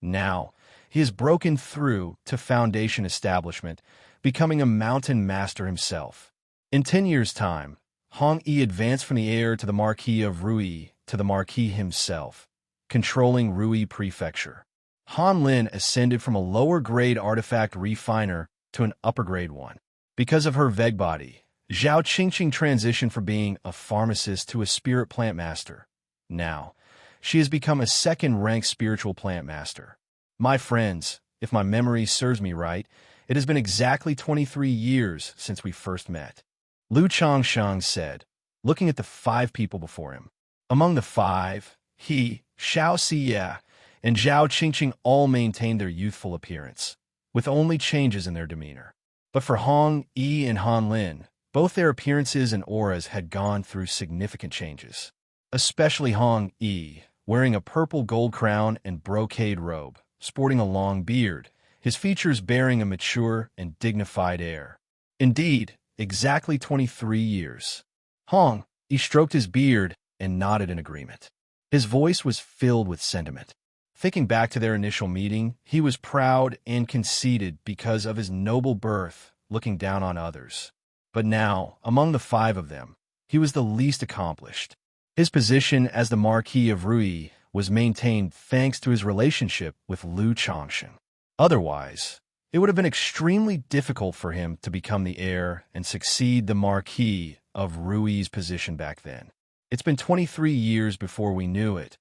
Now, he has broken through to foundation establishment, becoming a mountain master himself. In 10 years' time, Hong Yi advanced from the heir to the Marquis of Rui to the Marquis himself, controlling Rui Prefecture. Han Lin ascended from a lower-grade artifact refiner to an upper-grade one. Because of her Veg body, Zhao Qingqing transitioned from being a pharmacist to a spirit plant master. Now, she has become a second-ranked spiritual plant master. My friends, if my memory serves me right, it has been exactly 23 years since we first met. Lu Changsheng said, looking at the 5 people before him. Among the 5, he, Xiaoxia, and Zhao Qingqing all maintained their youthful appearance, with only changes in their demeanor. But for Hong Yi and Han Lin, both their appearances and auras had gone through significant changes. Especially Hong Yi, wearing a purple gold crown and brocade robe, sporting a long beard, his features bearing a mature and dignified air. Indeed, exactly 23 years. Hong Yi stroked his beard and nodded in agreement. His voice was filled with sentiment. Thinking back to their initial meeting, he was proud and conceited because of his noble birth, looking down on others. But now, among the 5 of them, he was the least accomplished. His position as the Marquis of Rui was maintained thanks to his relationship with Lu Changsheng. Otherwise, it would have been extremely difficult for him to become the heir and succeed the Marquis of Rui's position back then. It's been 23 years before we knew it.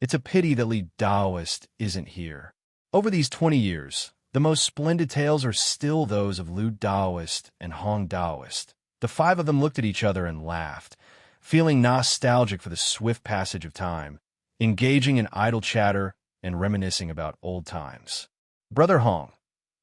It's a pity that Li Daoist isn't here. Over these 20 years, the most splendid tales are still those of Lu Daoist and Hong Daoist. The 5 of them looked at each other and laughed, feeling nostalgic for the swift passage of time, engaging in idle chatter and reminiscing about old times. Brother Hong,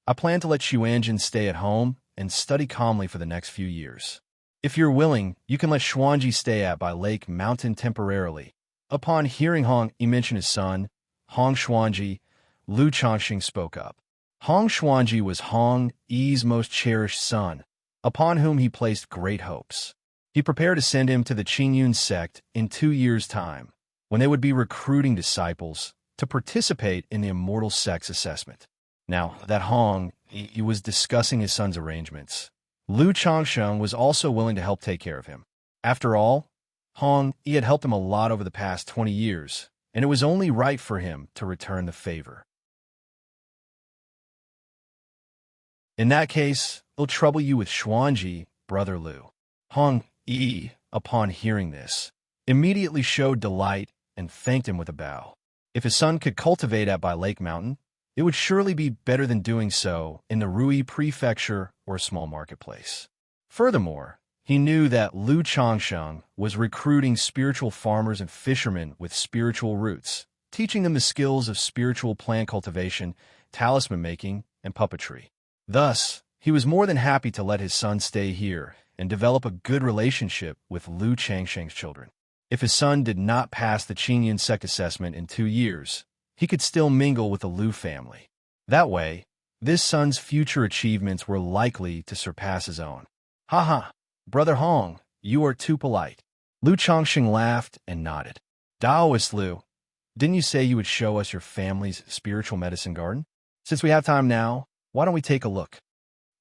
I plan to let Xuanjin stay at home and study calmly for the next few years. If you're willing, you can let Xuanji stay at by Lake Mountain temporarily. Upon hearing Hong Yi mention his son, Hong Xuanji, Lu Changxing spoke up. Hong Xuanji was Hong Yi's most cherished son, upon whom he placed great hopes. He prepared to send him to the Qingyun sect in 2 years' time, when they would be recruiting disciples to participate in the Immortal Sect's assessment. Now that Hong Yi was discussing his son's arrangements, Lu Changsheng was also willing to help take care of him. After all, Hong Yi had helped him a lot over the past 20 years, and it was only right for him to return the favor. In that case, it'll trouble you with Xuanji, Brother Lu. Hong Yi, upon hearing this, immediately showed delight and thanked him with a bow. If his son could cultivate at by Lake Mountain, it would surely be better than doing so in the Rui Prefecture or small marketplace. Furthermore, he knew that Lu Changsheng was recruiting spiritual farmers and fishermen with spiritual roots, teaching them the skills of spiritual plant cultivation, talisman making, and puppetry. Thus, he was more than happy to let his son stay here and develop a good relationship with Lu Changsheng's children. If his son did not pass the Qingyan sect assessment in 2 years, he could still mingle with the Lu family. That way, this son's future achievements were likely to surpass his own. "Haha, Brother Hong, you are too polite." Lu Changsheng laughed and nodded. "Daoist Lu, didn't you say you would show us your family's spiritual medicine garden? Since we have time now, why don't we take a look?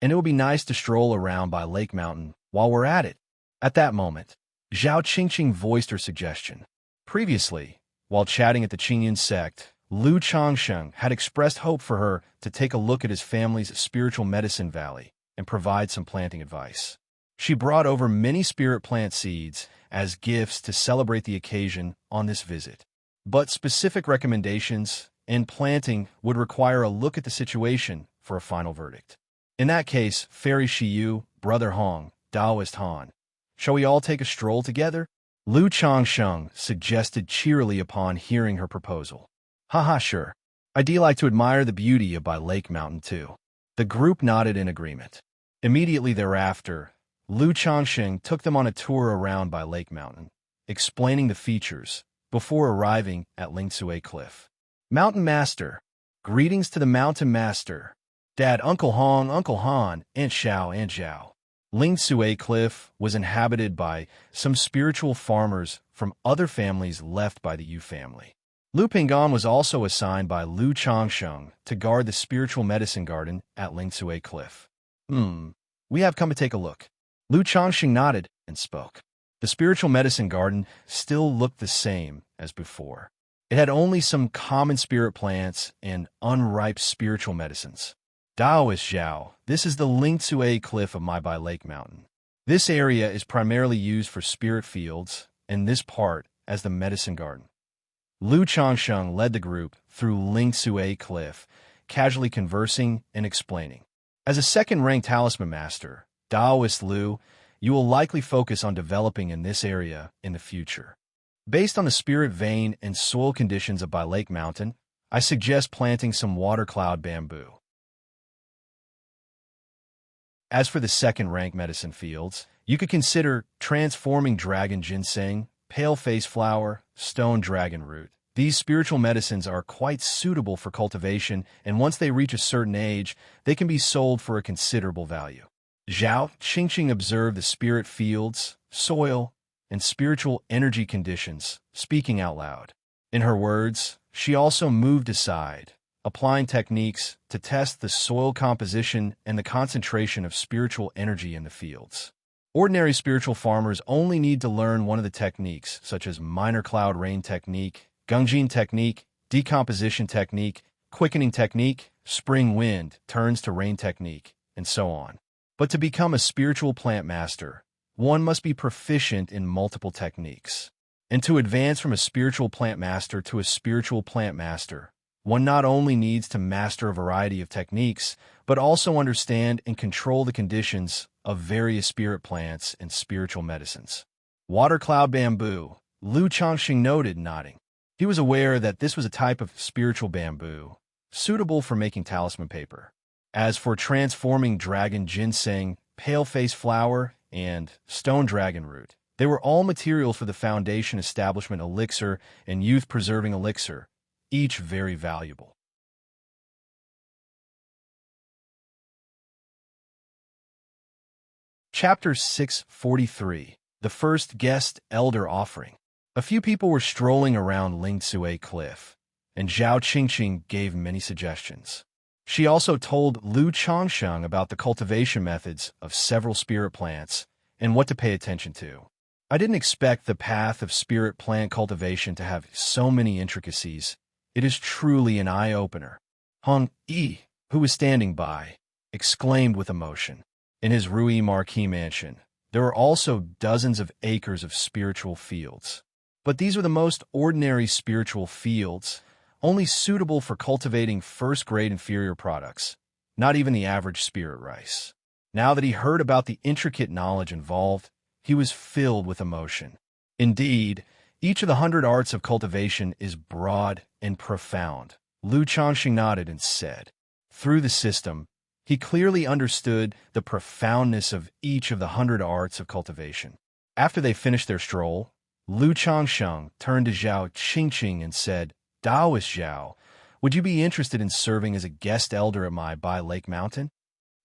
And it would be nice to stroll around by Lake Mountain while we're at it." At that moment, Zhao Qingqing voiced her suggestion. Previously, while chatting at the Qingyan sect, Lu Changsheng had expressed hope for her to take a look at his family's spiritual medicine valley and provide some planting advice. She brought over many spirit plant seeds as gifts to celebrate the occasion on this visit. But specific recommendations and planting would require a look at the situation for a final verdict. In that case, Fairy Shiyu, Brother Hong, Daoist Han, shall we all take a stroll together? Lu Changsheng suggested cheerily upon hearing her proposal. "Haha, sure. I'd like to admire the beauty of by Lake Mountain too." The group nodded in agreement. Immediately thereafter, Lu Changsheng took them on a tour around by Lake Mountain, explaining the features before arriving at Lingsue Cliff. "Mountain Master, greetings to the Mountain Master. Dad, Uncle Hong, Uncle Han, Aunt Xiao, Aunt Zhao." Lingsue Cliff was inhabited by some spiritual farmers from other families left by the Yu family. Lu Pinggan was also assigned by Lu Changsheng to guard the spiritual medicine garden at Lingsue Cliff. We have come to take a look." Lu Changsheng nodded and spoke. The spiritual medicine garden still looked the same as before. It had only some common spirit plants and unripe spiritual medicines. "Daoist Zhao, this is the Lingsue Cliff of my by Lake Mountain. This area is primarily used for spirit fields, and this part as the medicine garden." Lu Changsheng led the group through Lingsue Cliff, casually conversing and explaining. As a second-ranked talisman master, Daoist Lu, you will likely focus on developing in this area in the future. Based on the spirit vein and soil conditions of by Lake Mountain, I suggest planting some water cloud bamboo. As for the second-rank medicine fields, you could consider transforming dragon ginseng, pale-face flower, stone dragon root. These spiritual medicines are quite suitable for cultivation, and once they reach a certain age, they can be sold for a considerable value. Zhao Qingqing observed the spirit fields, soil, and spiritual energy conditions, speaking out loud. In her words, she also moved aside, applying techniques to test the soil composition and the concentration of spiritual energy in the fields. Ordinary spiritual farmers only need to learn one of the techniques, such as minor cloud rain technique, Gungjin technique, decomposition technique, quickening technique, spring wind turns to rain technique, and so on. But to become a spiritual plant master, one must be proficient in multiple techniques. And to advance from a spiritual plant master to a spiritual plant master, one not only needs to master a variety of techniques, but also understand and control the conditions of various spirit plants and spiritual medicines. Water cloud bamboo, Lu Changxing noted, nodding. He was aware that this was a type of spiritual bamboo, suitable for making talisman paper. As for transforming dragon ginseng, pale-face flower, and stone dragon root, they were all materials for the foundation establishment elixir and youth-preserving elixir, each very valuable. Chapter 643. The First Guest Elder Offering. A few people were strolling around Lingsue Cliff, and Zhao Qingqing gave many suggestions. She also told Lu Changsheng about the cultivation methods of several spirit plants and what to pay attention to. I didn't expect the path of spirit plant cultivation to have so many intricacies. It is truly an eye-opener. Hong Yi, who was standing by, exclaimed with emotion. In his Rui Marquis mansion, there were also dozens of acres of spiritual fields. But these were the most ordinary spiritual fields, only suitable for cultivating first-grade inferior products, not even the average spirit rice. Now that he heard about the intricate knowledge involved, he was filled with emotion. Indeed, Each of the 100 arts of cultivation is broad and profound. Lu Changxing nodded and said. Through the system, he clearly understood the profoundness of each of the 100 arts of cultivation. After they finished their stroll, Lu Changsheng turned to Zhao Qingqing and said, Taoist Zhao, would you be interested in serving as a guest elder at my Bai Lake Mountain?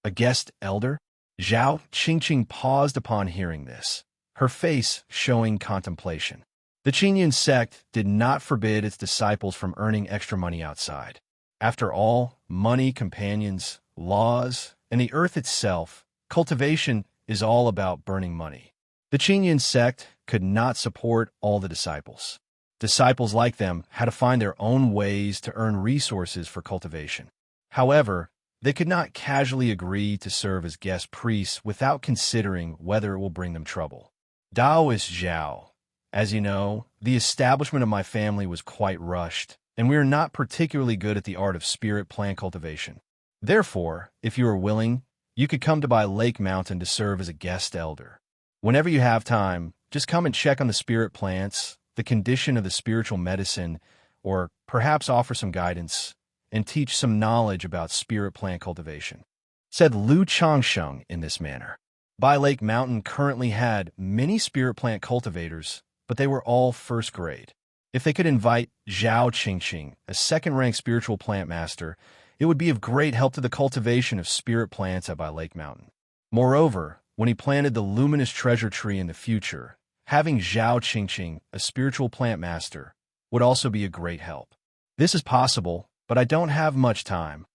A guest elder? Zhao Qingqing paused upon hearing this, her face showing contemplation. The Qingyun sect did not forbid its disciples from earning extra money outside. After all, money, companions, laws, and the earth itself, cultivation is all about burning money. The Qingyun sect could not support all the disciples. Disciples like them had to find their own ways to earn resources for cultivation. However, they could not casually agree to serve as guest priests without considering whether it will bring them trouble. Taoist Zhao, as you know, the establishment of my family was quite rushed, and we are not particularly good at the art of spirit plant cultivation. Therefore, if you are willing, you could come to Bai Lake Mountain to serve as a guest elder. Whenever you have time, just come and check on the spirit plants, the condition of the spiritual medicine, or perhaps offer some guidance and teach some knowledge about spirit plant cultivation, said Lu Changsheng in this manner. Bai Lake Mountain currently had many spirit plant cultivators, but they were all first grade. If they could invite Zhao Qingqing, a second-rank spiritual plant master, it would be of great help to the cultivation of spirit plants at Bai Lake Mountain. Moreover, when he planted the luminous treasure tree in the future, having Zhao Qingqing, a spiritual plant master, would also be a great help. This is possible, but I don't have much time.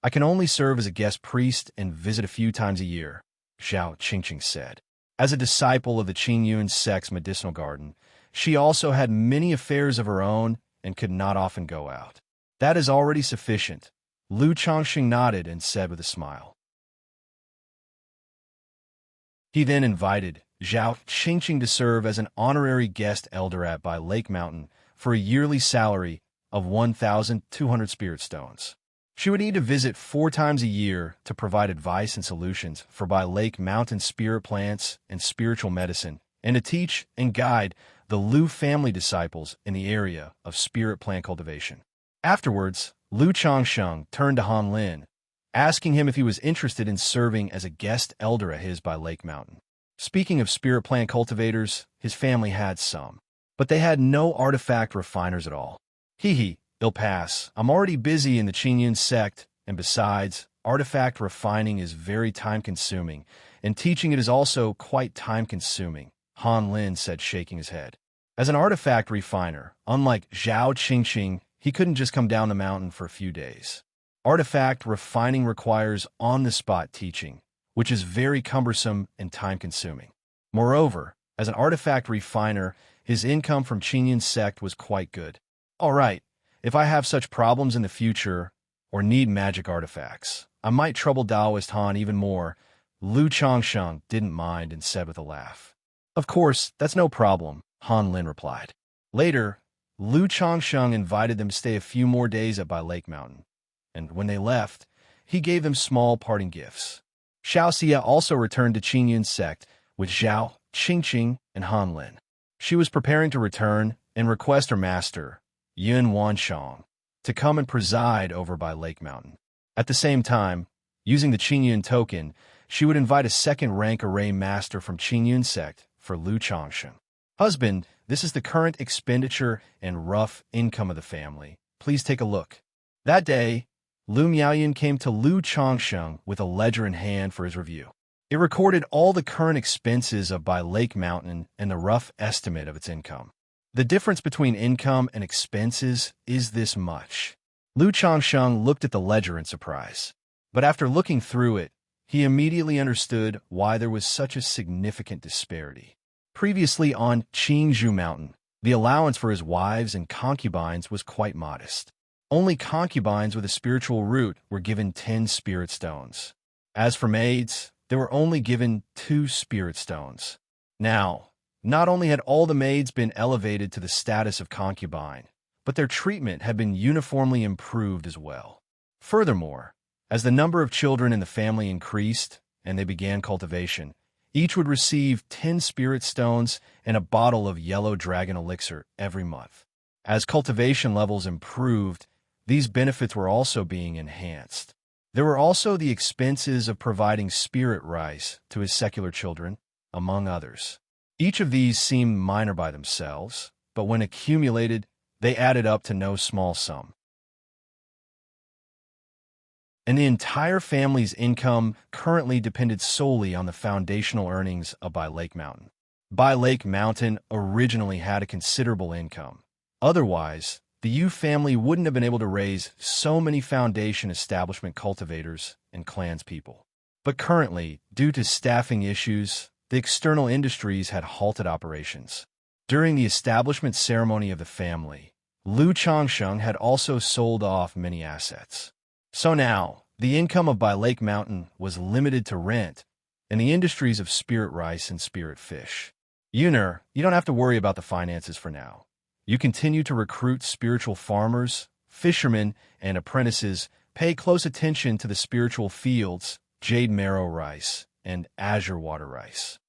I can only serve as a guest priest and visit a few times a year, Zhao Qingqing said. As a disciple of the Qingyun sect's medicinal garden, she also had many affairs of her own and could not often go out. That is already sufficient, Lu Changxing nodded and said with a smile. He then invited Zhao Qingqing to serve as an honorary guest elder at Bai Lake Mountain for a yearly salary of 1,200 spirit stones. She would need to visit 4 times a year to provide advice and solutions for Bai Lake Mountain spirit plants and spiritual medicine, and to teach and guide the Lu family disciples in the area of spirit plant cultivation. Afterwards, Lu Changsheng turned to Han Lin, asking him if he was interested in serving as a guest elder at his Bai Lake Mountain. Speaking of spirit plant cultivators, his family had some, but they had no artifact refiners at all. It'll pass. I'm already busy in the Qingyun sect, and besides, artifact refining is very time-consuming, and teaching it is also quite time-consuming, Han Lin said, shaking his head. As an artifact refiner, unlike Zhao Qingqing, he couldn't just come down the mountain for a few days. Artifact refining requires on-the-spot teaching, which is very cumbersome and time-consuming. Moreover, as an artifact refiner, his income from Qingyun sect was quite good. All right, if I have such problems in the future or need magic artifacts, I might trouble Taoist Han even more. Lu Changsheng didn't mind and said with a laugh. Of course, that's no problem, Han Lin replied. Later, Lu Changsheng invited them to stay a few more days at Bai Lake Mountain, and when they left, he gave them small parting gifts. Xianxia also returned to Qingyun sect with Zhao Qingqing and Han Lin. She was preparing to return and request her master, Yun Wanshang, to come and preside over Bai Lake Mountain. At the same time, using the Qingyun token, she would invite a second-rank array master from Qingyun sect for Lu Changsheng. Husband, this is the current expenditure and rough income of the family. Please take a look. That day, Lu Miaoyan came to Lu Changsheng with a ledger in hand for his review. It recorded all the current expenses of Bai Lake Mountain and the rough estimate of its income. The difference between income and expenses is this much. Lu Changsheng looked at the ledger in surprise. But after looking through it, he immediately understood why there was such a significant disparity. Previously on Qingzhou Mountain, the allowance for his wives and concubines was quite modest. Only concubines with a spiritual root were given 10 spirit stones. As for maids, they were only given 2 spirit stones. Now, not only had all the maids been elevated to the status of concubine, but their treatment had been uniformly improved as well. Furthermore, as the number of children in the family increased and they began cultivation, Each would receive 10 spirit stones and a bottle of yellow dragon elixir every month. As cultivation levels improved, these benefits were also being enhanced. There were also the expenses of providing spirit rice to his secular children, among others. Each of these seemed minor by themselves, but when accumulated, they added up to no small sum. And the entire family's income currently depended solely on the foundational earnings of By Lake Mountain. By Lake Mountain originally had a considerable income. Otherwise, the Yu family wouldn't have been able to raise so many foundation establishment cultivators and clanspeople. But currently, due to staffing issues, the external industries had halted operations. During the establishment ceremony of the family, Lu Changsheng had also sold off many assets. So now, the income of By Lake Mountain was limited to rent and the industries of spirit rice and spirit fish. Yuner, you don't have to worry about the finances for now. You continue to recruit spiritual farmers, fishermen, and apprentices. Pay close attention to the spiritual fields, jade marrow rice, and azure water rice.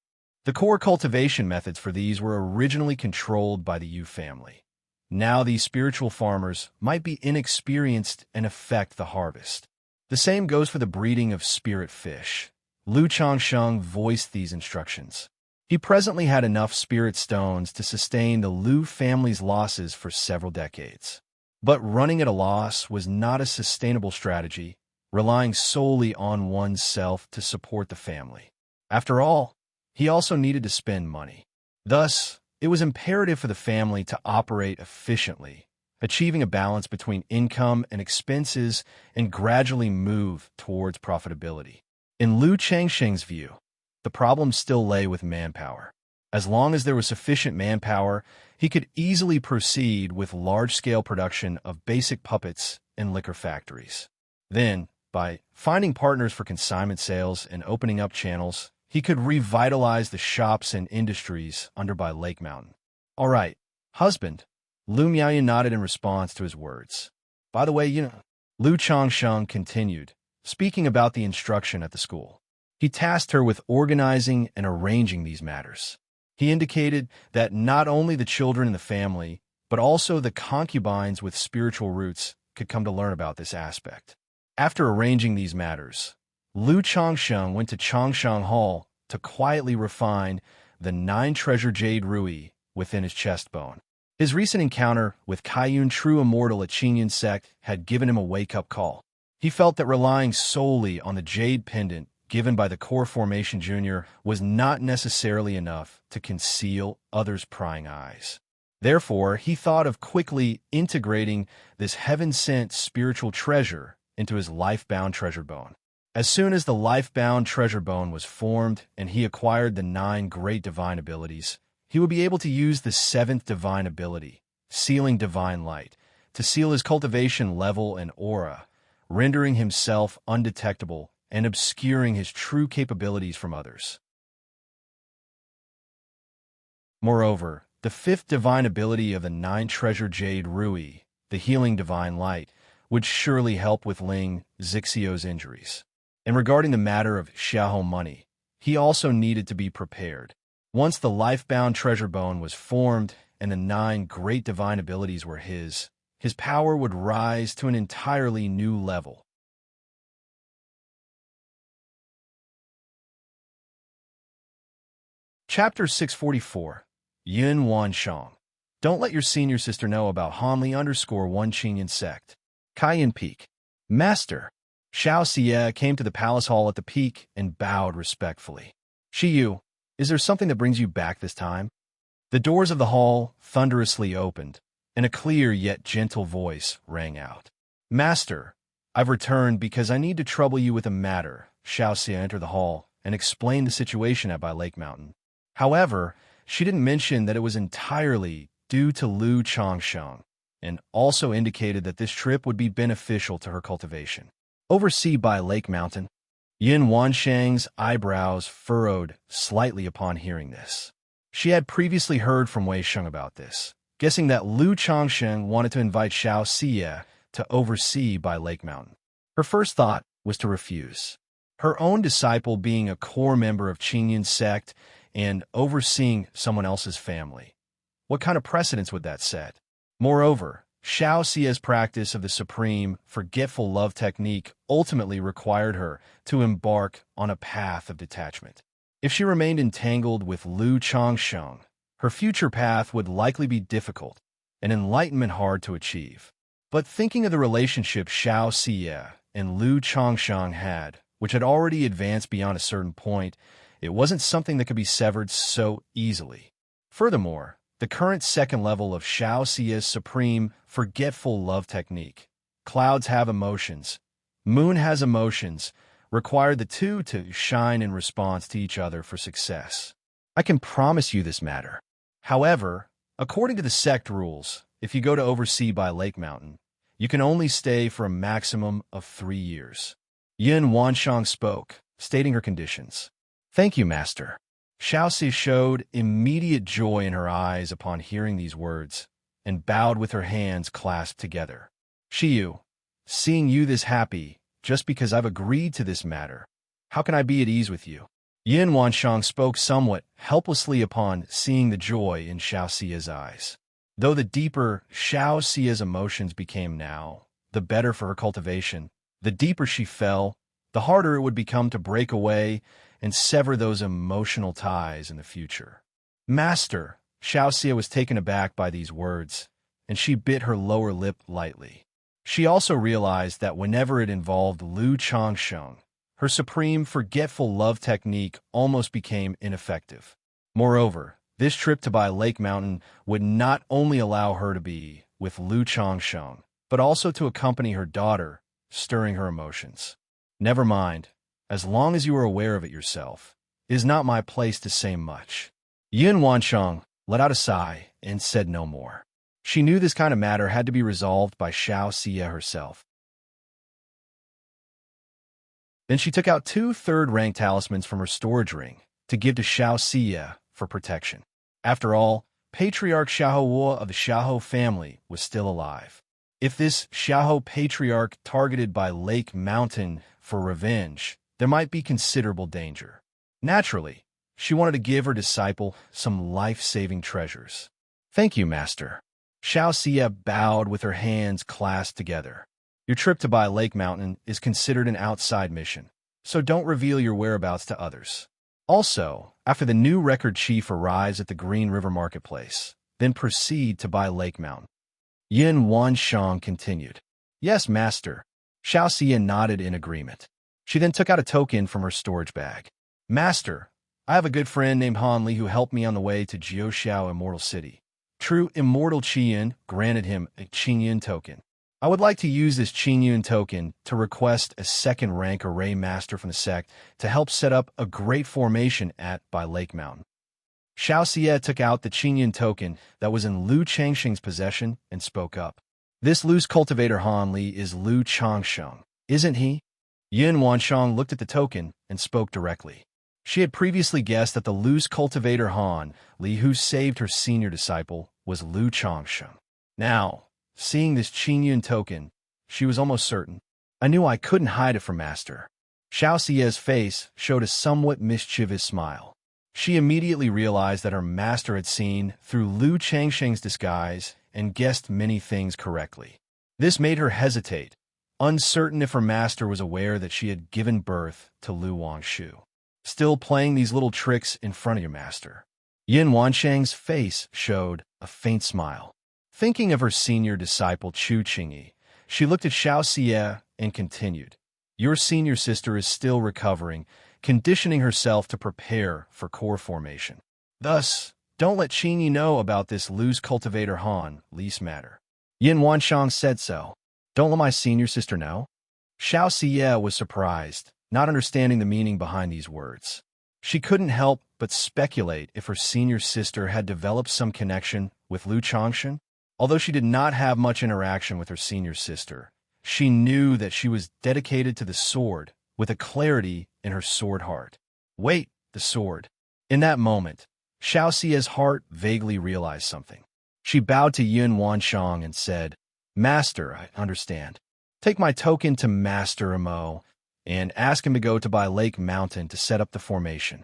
The core cultivation methods for these were originally controlled by the Yu family. Now these spiritual farmers might be inexperienced and affect the harvest. The same goes for the breeding of spirit fish. Lu Changsheng voiced these instructions. He presently had enough spirit stones to sustain the Lu family's losses for several decades. But running at a loss was not a sustainable strategy, relying solely on oneself to support the family. After all, he also needed to spend money. Thus, it was imperative for the family to operate efficiently, achieving a balance between income and expenses and gradually move towards profitability. In Lu Changsheng's view, the problem still lay with manpower. As long as there was sufficient manpower, he could easily proceed with large-scale production of basic puppets and liquor factories. Then, by finding partners for consignment sales and opening up channels, he could revitalize the shops and industries under By Lake Mountain. All right, husband. Lu Miaoyan nodded in response to his words. By the way, Lu Changsheng continued, speaking about the instruction at the school. He tasked her with organizing and arranging these matters. He indicated that not only the children in the family, but also the concubines with spiritual roots could come to learn about this aspect. After arranging these matters, Lu Changsheng went to Changsheng Hall to quietly refine the 9-treasure jade rui within his chest bone. His recent encounter with Kaiyun True Immortal at Qingyun sect had given him a wake-up call. He felt that relying solely on the jade pendant given by the Core Formation Junior was not necessarily enough to conceal others' prying eyes. Therefore, he thought of quickly integrating this heaven-sent spiritual treasure into his life-bound treasure bone. As soon as the life-bound treasure bone was formed and he acquired the 9 great divine abilities, he would be able to use the 7th divine ability, Sealing Divine Light, to seal his cultivation level and aura, rendering himself undetectable and obscuring his true capabilities from others. Moreover, the 5th divine ability of the 9-treasure jade rui, the Healing Divine Light, would surely help with Ling Zixio's injuries. And regarding the matter of Xiaohou money, he also needed to be prepared. Once the life-bound treasure bone was formed and the 9 great divine abilities were his power would rise to an entirely new level. Chapter 644, Yin Wan Shang. Don't let your senior sister know about Hanli_1 Qingyun sect. Kaiyan Peak. Master. Xianxia came to the palace hall at the peak and bowed respectfully. Shiyu, is there something that brings you back this time? The doors of the hall thunderously opened, and a clear yet gentle voice rang out. Master, I've returned because I need to trouble you with a matter. Xianxia entered the hall and explained the situation at By Lake Mountain. However, she didn't mention that it was entirely due to Lu Changsheng, and also indicated that this trip would be beneficial to her cultivation. Oversee By Lake Mountain. Yin Wanshang's eyebrows furrowed slightly upon hearing this. She had previously heard from Wei Sheng about this, guessing that Lu Changsheng wanted to invite Xianxia to oversee By Lake Mountain. Her first thought was to refuse. her own disciple being a core member of Qingyun's sect and overseeing someone else's family. What kind of precedence would that set? Moreover, Xiaoxia's practice of the supreme, forgetful love technique ultimately required her to embark on a path of detachment. If she remained entangled with Lu Changsheng, her future path would likely be difficult and enlightenment hard to achieve. But thinking of the relationship Xiaoxia and Lu Changsheng had, which had already advanced beyond a certain point, it wasn't something that could be severed so easily. Furthermore, the current second level of Xiaoxia's supreme, forgetful love technique, clouds have emotions, moon has emotions, required the two to shine in response to each other for success. I can promise you this matter. However, according to the sect rules, if you go to oversee by Lake Mountain, you can only stay for a maximum of 3 years. Yin Wanshang spoke, stating her conditions. Thank you, Master. Xiaoxia showed immediate joy in her eyes upon hearing these words, and bowed with her hands clasped together. Shiyu, seeing you this happy, just because I've agreed to this matter, how can I be at ease with you? Yin Wanshang spoke somewhat helplessly upon seeing the joy in Xiaoxia's eyes. Though the deeper Xiaoxia's emotions became now, the better for her cultivation, the deeper she fell, the harder it would become to break away and sever those emotional ties in the future. Master, Xiaoxia was taken aback by these words, and she bit her lower lip lightly. She also realized that whenever it involved Lu Changsheng, her supreme forgetful love technique almost became ineffective. Moreover, this trip to Bai Lake Mountain would not only allow her to be with Lu Changsheng, but also to accompany her daughter, stirring her emotions. Never mind. As long as you are aware of it yourself, it is not my place to say much. Yin Wanshang let out a sigh and said no more. She knew this kind of matter had to be resolved by Xiaoxia herself. Then she took out 2 third-rank talismans from her storage ring to give to Xiaoxia for protection. After all, Patriarch Xiaohua of the Xiaohou family was still alive. If this Xiaohou patriarch targeted by Lake Mountain for revenge, there might be considerable danger. Naturally, she wanted to give her disciple some life-saving treasures. Thank you, Master. Xiaoxia bowed with her hands clasped together. Your trip to Bai Lake Mountain is considered an outside mission, so don't reveal your whereabouts to others. Also, after the new record chief arrives at the Green River Marketplace, then proceed to Bai Lake Mountain. Yin Wanshang continued. Yes, Master. Xiaoxia nodded in agreement. She then took out a token from her storage bag. Master, I have a good friend named Han Li who helped me on the way to Jiuxiao Immortal City. True Immortal Qiyun granted him a Qingyun token. I would like to use this Qingyun token to request a second-rank array master from the sect to help set up a great formation by Lake Mountain. Xiaoxia took out the Qingyun token that was in Lu Changsheng's possession and spoke up. This loose cultivator Han Li is Lu Changsheng, isn't he? Yin Wanshang looked at the token and spoke directly. She had previously guessed that the loose cultivator Han Li who saved her senior disciple was Lu Changsheng. Now, seeing this Qingyun token, she was almost certain. I knew I couldn't hide it from Master. Xiaoxia's face showed a somewhat mischievous smile. She immediately realized that her master had seen through Lu Changsheng's disguise and guessed many things correctly. This made her hesitate, uncertain if her master was aware that she had given birth to Lu Wangshu. Still playing these little tricks in front of your master. Yin Wanshang's face showed a faint smile. Thinking of her senior disciple Chu Qingyi, she looked at Xiaoxia and continued. Your senior sister is still recovering, conditioning herself to prepare for core formation. Thus, don't let Qingyi know about this loose cultivator Han Li's matter. Yin Wanshang said so. Don't let my senior sister know? Xiaoxia was surprised, not understanding the meaning behind these words. She couldn't help but speculate if her senior sister had developed some connection with Lu Changsheng. Although she did not have much interaction with her senior sister, she knew that she was dedicated to the sword with a clarity in her sword heart. Wait, the sword. In that moment, Xiaoxia's heart vaguely realized something. She bowed to Yin Wanshang and said, Master, I understand. Take my token to Master Imo and asked him to go to Bai Lake Mountain to set up the formation.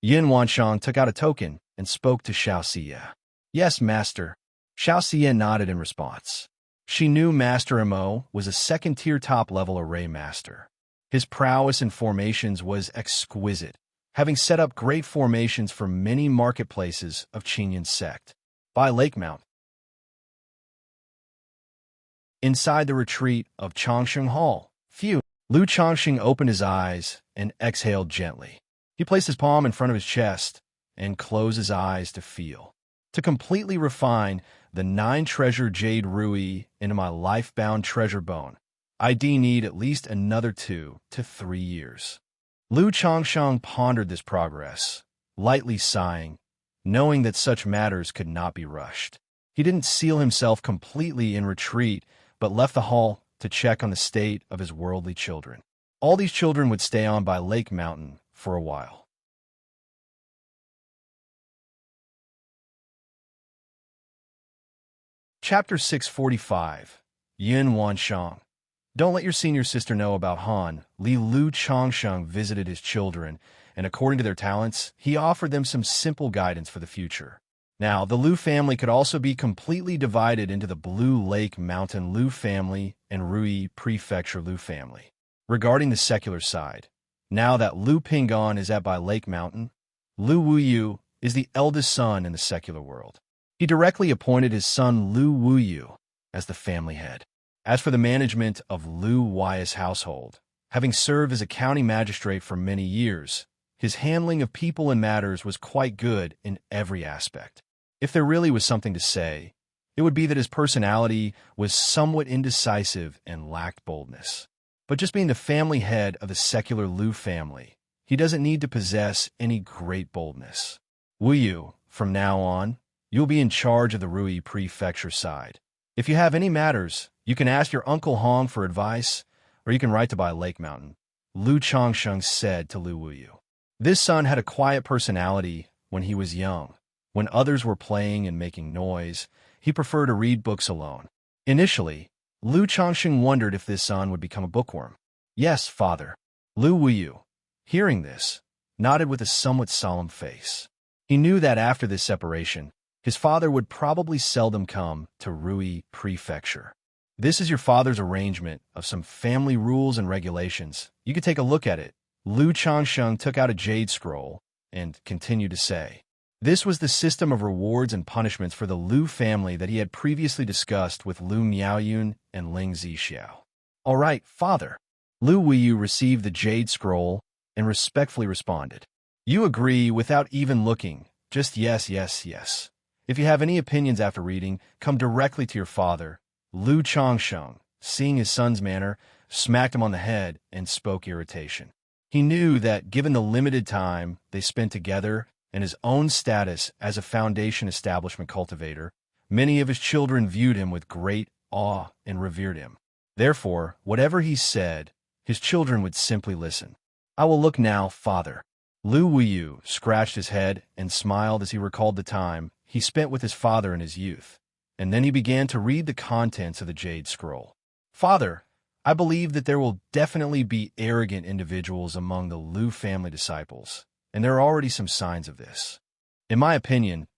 Yin Wanshang took out a token and spoke to Xianxia. "Yes, master." Xianxia nodded in response. She knew Master Mo was a second-tier top-level array master. His prowess in formations was exquisite, having set up great formations for many marketplaces of Qinyan sect. Bai Lake Mountain. Inside the retreat of Changsheng Hall, Lu Changsheng opened his eyes and exhaled gently. He placed his palm in front of his chest and closed his eyes to feel. To completely refine the 9-treasure jade rui into my life-bound treasure bone, I'd need at least another 2 to 3 years. Lu Changsheng pondered this progress, lightly sighing, knowing that such matters could not be rushed. He didn't seal himself completely in retreat, but left the hall to check on the state of his worldly children. All these children would stay on by Lake Mountain for a while. Chapter 645. Yin Wanshang. Don't let your senior sister know about Han. Lu Changsheng visited his children, and according to their talents, he offered them some simple guidance for the future. Now, the Lu family could also be completely divided into the Blue Lake Mountain Lu family and Rui Prefecture Lu family. Regarding the secular side, now that Lu Pingon is at Bai Lake Mountain, Lu Wuyu is the eldest son in the secular world. He directly appointed his son Lu Wuyu as the family head. As for the management of Lu Wei's household, having served as a county magistrate for many years, his handling of people and matters was quite good in every aspect. If there really was something to say, it would be that his personality was somewhat indecisive and lacked boldness. But just being the family head of the secular Lu family, he doesn't need to possess any great boldness. Wuyu, from now on, you'll be in charge of the Rui Prefecture side. If you have any matters, you can ask your Uncle Hong for advice, or you can write to Bai Lake Mountain, Lu Changsheng said to Lu Wuyu. This son had a quiet personality when he was young. When others were playing and making noise, he preferred to read books alone. Initially, Lu Changsheng wondered if this son would become a bookworm. "Yes, father." Lu Wuyu, hearing this, nodded with a somewhat solemn face. He knew that after this separation, his father would probably seldom come to Rui Prefecture. "This is your father's arrangement of some family rules and regulations. You could take a look at it." Lu Changsheng took out a jade scroll and continued to say. This was the system of rewards and punishments for the Lu family that he had previously discussed with Lu Miaoyun and Ling Zixiao. "All right, father." Lu Wuyu received the jade scroll and respectfully responded. "You agree without even looking, just yes, yes, yes. If you have any opinions after reading, come directly to your father." Lu Changsheng, seeing his son's manner, smacked him on the head and spoke irritation. He knew that given the limited time they spent together and his own status as a Foundation establishment cultivator, many of his children viewed him with great awe and revered him. Therefore, whatever he said, his children would simply listen. "I will look now, father." Lu Wuyu scratched his head and smiled as he recalled the time he spent with his father in his youth, and then he began to read the contents of the Jade Scroll. "Father, I believe that there will definitely be arrogant individuals among the Lu family disciples, and there are already some signs of this. In my opinion,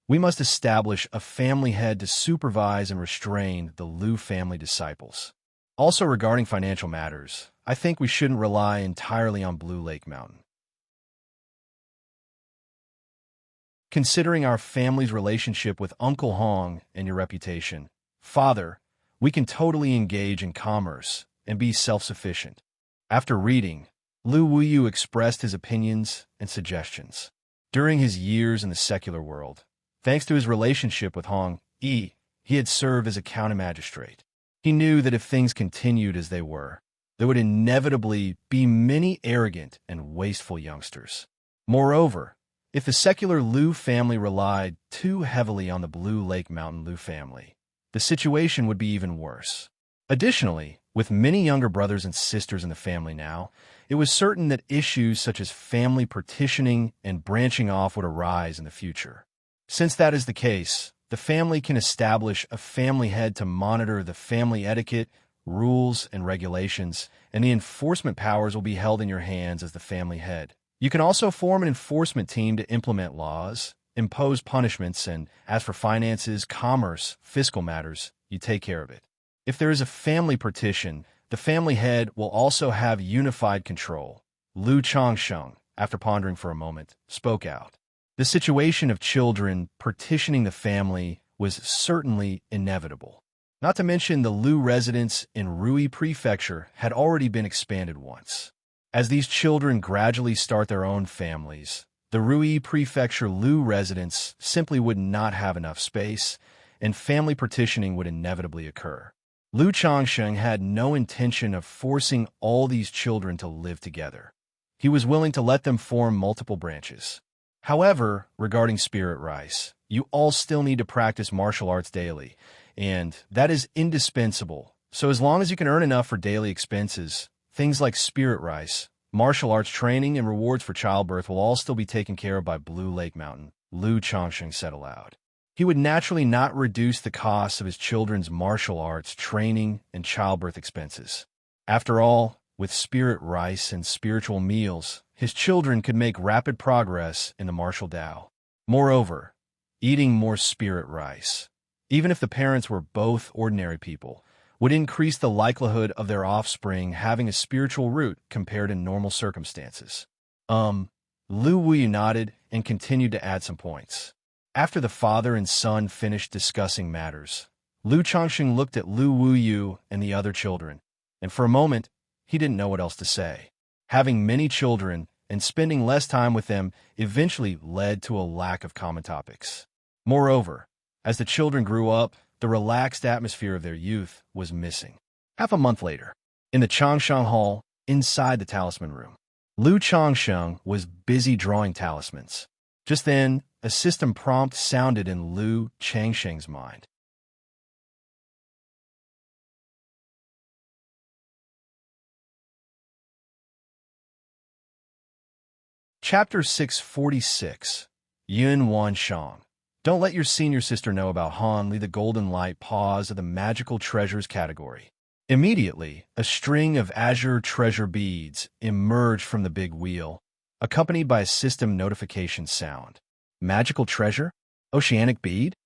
we must establish a family head to supervise and restrain the Lu family disciples. Also regarding financial matters, I think we shouldn't rely entirely on Blue Lake Mountain. Considering our family's relationship with Uncle Hong and your reputation, father, we can totally engage in commerce and be self-sufficient." After reading, Lu Wuyu expressed his opinions and suggestions. During his years in the secular world, thanks to his relationship with Hong Yi, he had served as a county magistrate. He knew that if things continued as they were, there would inevitably be many arrogant and wasteful youngsters. Moreover, if the secular Lu family relied too heavily on the Blue Lake Mountain Lu family, the situation would be even worse. Additionally, with many younger brothers and sisters in the family now, it was certain that issues such as family partitioning and branching off would arise in the future. Since that is the case, the family can establish a family head to monitor the family etiquette, rules, and regulations, and the enforcement powers will be held in your hands as the family head. You can also form an enforcement team to implement laws, impose punishments, and as for finances, commerce, fiscal matters, you take care of it. If there is a family partition, the family head will also have unified control. Lu Changsheng, after pondering for a moment, spoke out. The situation of children partitioning the family was certainly inevitable. Not to mention the Lu residence in Rui Prefecture had already been expanded once. As these children gradually start their own families, the Rui Prefecture Lu residence simply would not have enough space, and family partitioning would inevitably occur. Lu Changsheng had no intention of forcing all these children to live together. He was willing to let them form multiple branches. However, regarding spirit rice, you all still need to practice martial arts daily, and that is indispensable. So as long as you can earn enough for daily expenses, things like spirit rice, martial arts training, and rewards for childbirth will all still be taken care of by Blue Lake Mountain, Lu Changsheng said aloud. He would naturally not reduce the costs of his children's martial arts training and childbirth expenses. After all, with spirit rice and spiritual meals, his children could make rapid progress in the martial Tao. Moreover, eating more spirit rice, even if the parents were both ordinary people, would increase the likelihood of their offspring having a spiritual root compared to normal circumstances. Lu Wuyu nodded and continued to add some points. After the father and son finished discussing matters, Lu Changsheng looked at Lu Wuyu and the other children, and for a moment, he didn't know what else to say. Having many children and spending less time with them eventually led to a lack of common topics. Moreover, as the children grew up, the relaxed atmosphere of their youth was missing. Half a month later, in the Changsheng Hall, inside the talisman room, Lu Changsheng was busy drawing talismans. Just then, a system prompt sounded in Lu Changsheng's mind. Chapter 646, Yun Wan Shang. Don't let your senior sister know about Hanli, the golden light pause of the magical treasures category. Immediately, a string of azure treasure beads emerged from the big wheel, accompanied by a system notification sound. Magical treasure? Oceanic bead?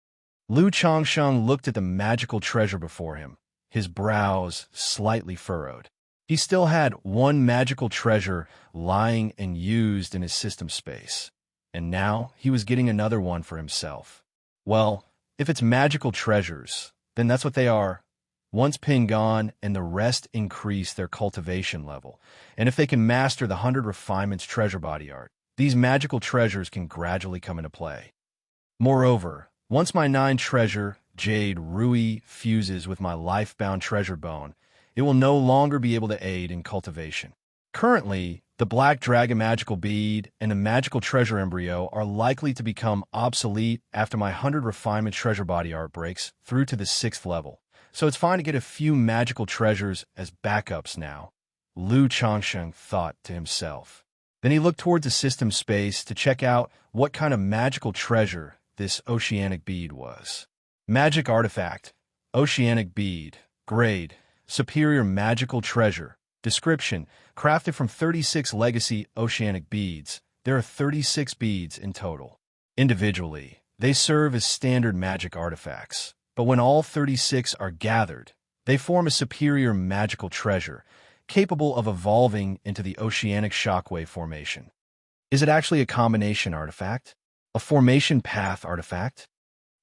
Lu Changsheng looked at the magical treasure before him, his brows slightly furrowed. He still had one magical treasure lying and used in his system space, and now he was getting another one for himself. Well, if it's magical treasures, then that's what they are. Once pinned on, and the rest increase their cultivation level, and if they can master the 100 refinements treasure body art, these magical treasures can gradually come into play. Moreover, once my 9 treasure, Jade Rui, fuses with my life-bound treasure bone, it will no longer be able to aid in cultivation. Currently, the Black Dragon Magical Bead and the Magical Treasure Embryo are likely to become obsolete after my 100 Refinement Treasure Body art breaks through to the 6th level, so it's fine to get a few magical treasures as backups now, Lu Changsheng thought to himself. Then he looked towards the system space to check out what kind of magical treasure this oceanic bead was. Magic Artifact, Oceanic Bead, Grade, Superior Magical Treasure. Description: crafted from 36 legacy oceanic beads. There are 36 beads in total. Individually, they serve as standard magic artifacts, but when all 36 are gathered, they form a superior magical treasure, capable of evolving into the oceanic shockwave formation. Is it actually a combination artifact? A formation path artifact?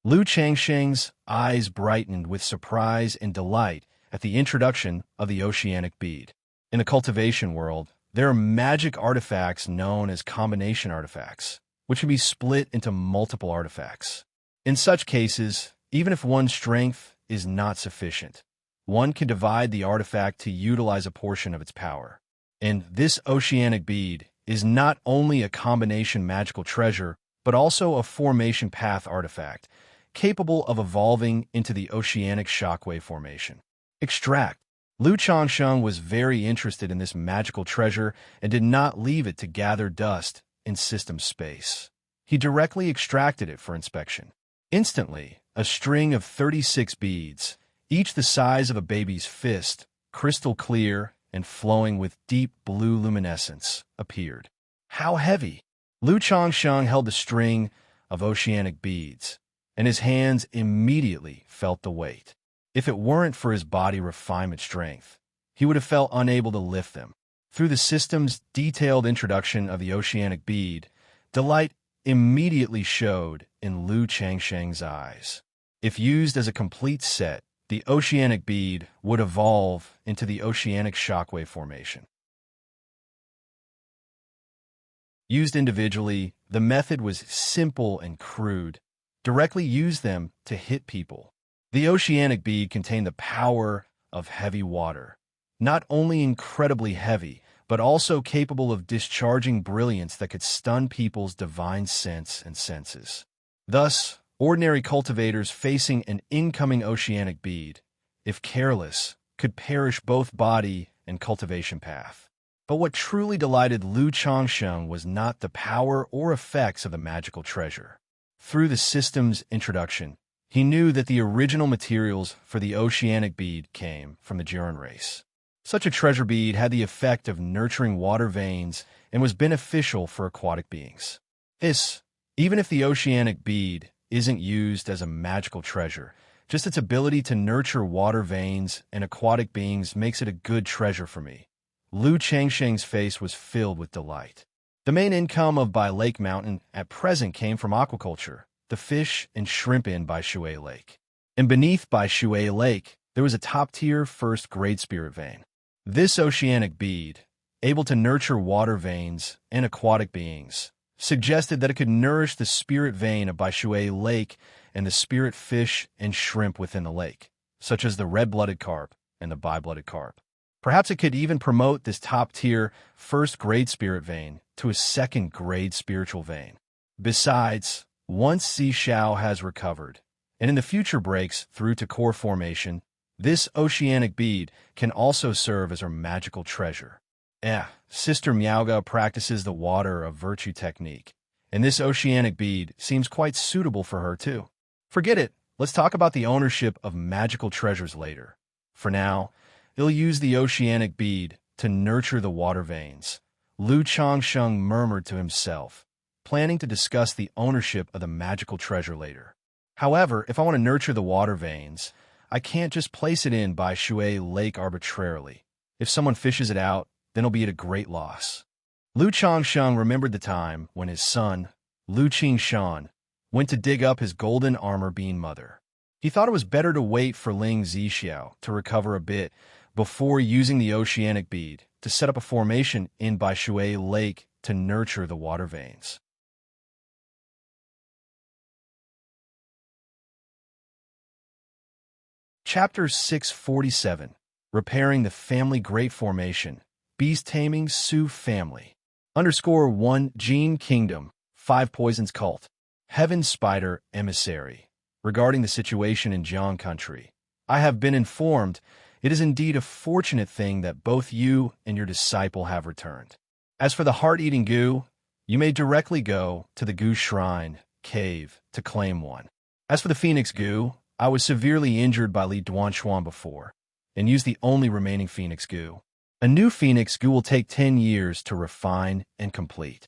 Lu Changsheng's eyes brightened with surprise and delight at the introduction of the oceanic bead. In the cultivation world, there are magic artifacts known as combination artifacts, which can be split into multiple artifacts. In such cases, even if one's strength is not sufficient, one can divide the artifact to utilize a portion of its power. And this oceanic bead is not only a combination magical treasure, but also a formation path artifact, capable of evolving into the oceanic shockwave formation. Extract. Lu Changsheng was very interested in this magical treasure and did not leave it to gather dust in system space. He directly extracted it for inspection. Instantly, a string of 36 beads, each the size of a baby's fist, crystal clear and flowing with deep blue luminescence, appeared. How heavy! Lu Changsheng held the string of oceanic beads, and his hands immediately felt the weight. If it weren't for his body refinement strength, he would have felt unable to lift them. Through the system's detailed introduction of the oceanic bead, delight immediately showed in Lu Changsheng's eyes. If used as a complete set, the oceanic bead would evolve into the oceanic shockwave formation. Used individually, the method was simple and crude. Directly use them to hit people. The oceanic bead contained the power of heavy water, not only incredibly heavy, but also capable of discharging brilliance that could stun people's divine sense and senses. Thus, ordinary cultivators facing an incoming oceanic bead, if careless, could perish both body and cultivation path. But what truly delighted Lu Changsheng was not the power or effects of the magical treasure. Through the system's introduction, he knew that the original materials for the oceanic bead came from the Jiren race. Such a treasure bead had the effect of nurturing water veins and was beneficial for aquatic beings. This, even if the oceanic bead isn't used as a magical treasure, just its ability to nurture water veins and aquatic beings makes it a good treasure for me. Lu Changsheng's face was filled with delight. The main income of Bai Lake Mountain at present came from aquaculture, the fish and shrimp in Bai Shui Lake. And beneath Bai Shui Lake, there was a top-tier first-grade spirit vein. This oceanic bead, able to nurture water veins and aquatic beings, suggested that it could nourish the spirit vein of Bai Shui Lake and the spirit fish and shrimp within the lake, such as the red-blooded carp and the bi-blooded carp. Perhaps it could even promote this top-tier first-grade spirit vein to a second-grade spiritual vein. Besides, once Xiao has recovered, and in the future breaks through to core formation, this oceanic bead can also serve as her magical treasure. Sister Miaoga practices the water of virtue technique, and this oceanic bead seems quite suitable for her too. Forget it, let's talk about the ownership of magical treasures later. For now, he'll use the oceanic bead to nurture the water veins. Lu Changsheng murmured to himself, planning to discuss the ownership of the magical treasure later. However, if I want to nurture the water veins, I can't just place it in Bai Shui Lake arbitrarily. If someone fishes it out, then it'll be at a great loss. Lu Changsheng remembered the time when his son, Lu Qingshan, went to dig up his golden armor bean mother. He thought it was better to wait for Ling Zixiao to recover a bit before using the oceanic bead to set up a formation in Bai Shui Lake to nurture the water veins. Chapter 647, Repairing the Family Great Formation, Beast Taming Sioux Family. _1 Gene Kingdom, 5 Poisons Cult, Heaven Spider Emissary. Regarding the situation in Jiang Country, I have been informed it is indeed a fortunate thing that both you and your disciple have returned. As for the heart-eating goo, you may directly go to the Goo Shrine cave to claim one. As for the Phoenix Goo, I was severely injured by Li Duanshuan before, and used the only remaining Phoenix Goo. A new Phoenix Goo will take 10 years to refine and complete.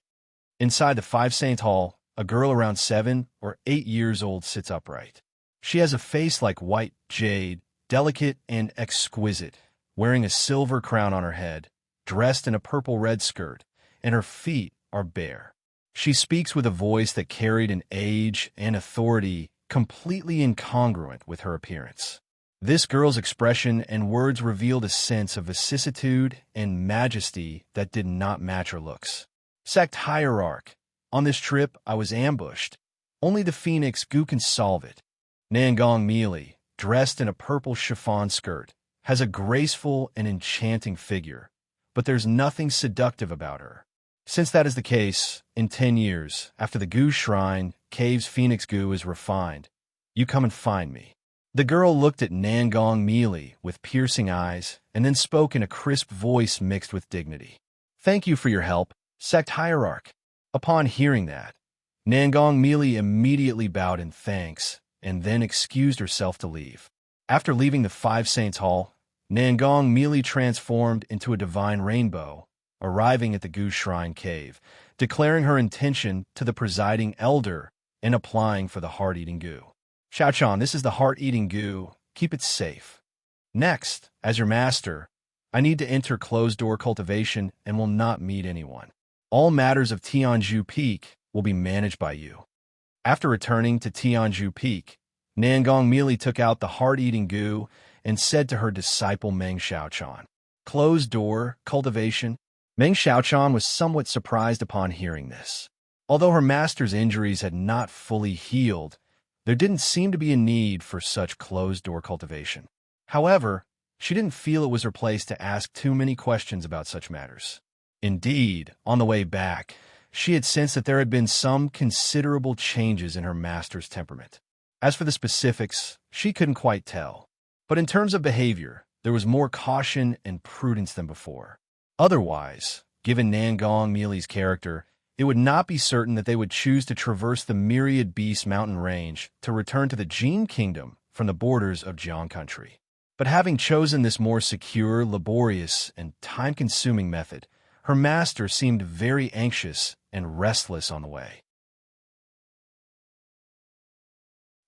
Inside the Five Saint Hall, a girl around 7 or 8 years old sits upright. She has a face like white jade, delicate and exquisite, wearing a silver crown on her head, dressed in a purple-red skirt, and her feet are bare. She speaks with a voice that carried an age and authority completely incongruent with her appearance. This girl's expression and words revealed a sense of vicissitude and majesty that did not match her looks. Sect Hierarch. On this trip, I was ambushed. Only the Phoenix Goo can solve it. Nangong Mealy, dressed in a purple chiffon skirt, has a graceful and enchanting figure, but there's nothing seductive about her. Since that is the case, in 10 years, after the Goo Shrine Cave's Phoenix Goo is refined, you come and find me. The girl looked at Nangong Mealy with piercing eyes and then spoke in a crisp voice mixed with dignity. Thank you for your help, Sect Hierarch. Upon hearing that, Nangong Mealy immediately bowed in thanks and then excused herself to leave. After leaving the Five Saints Hall, Nangong merely transformed into a divine rainbow, arriving at the Gu Shrine Cave, declaring her intention to the presiding elder and applying for the heart-eating goo. Xiaochan, this is the heart-eating goo. Keep it safe. Next, as your master, I need to enter closed-door cultivation and will not meet anyone. All matters of Tianzhu Peak will be managed by you. After returning to Tianzhu Peak, Nangong merely took out the heart-eating goo and said to her disciple Meng Xiaochan, "Closed-door cultivation." Meng Xiaochan was somewhat surprised upon hearing this. Although her master's injuries had not fully healed, there didn't seem to be a need for such closed-door cultivation. However, she didn't feel it was her place to ask too many questions about such matters. Indeed, on the way back, she had sensed that there had been some considerable changes in her master's temperament. As for the specifics, she couldn't quite tell. But in terms of behavior, there was more caution and prudence than before. Otherwise, given Nangong Meili's character, it would not be certain that they would choose to traverse the Myriad Beast mountain range to return to the Jin Kingdom from the borders of Jiang country. But having chosen this more secure, laborious, and time-consuming method, her master seemed very anxious and restless on the way.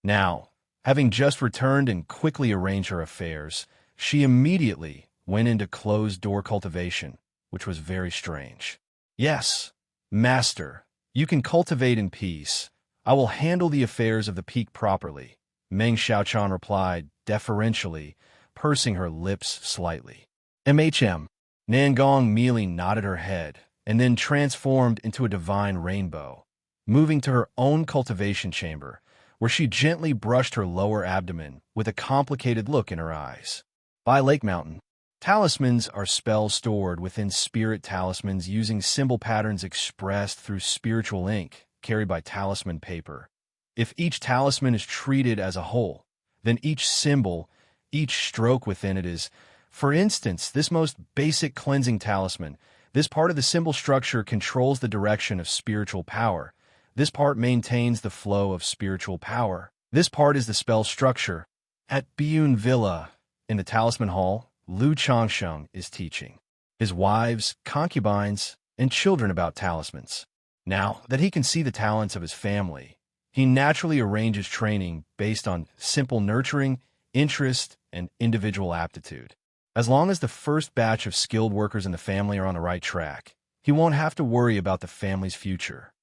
Now, having just returned and quickly arranged her affairs, she immediately went into closed-door cultivation, which was very strange. "Yes, Master, you can cultivate in peace. I will handle the affairs of the peak properly," Meng Xiaochan replied deferentially, pursing her lips slightly. "MHM." Nangong Meili nodded her head and then transformed into a divine rainbow, moving to her own cultivation chamber, where she gently brushed her lower abdomen with a complicated look in her eyes. By Lake Mountain, talismans are spells stored within spirit talismans using symbol patterns expressed through spiritual ink carried by talisman paper. If each talisman is treated as a whole, then each symbol, each stroke within it is, for instance, this most basic cleansing talisman. This part of the symbol structure controls the direction of spiritual power. This part maintains the flow of spiritual power. This part is the spell structure. At Biyun Villa, in the Talisman Hall, Lu Changsheng is teaching his wives, concubines, and children about talismans. Now that he can see the talents of his family, he naturally arranges training based on simple nurturing, interest, and individual aptitude. As long as the first batch of skilled workers in the family are on the right track, he won't have to worry about the family's future.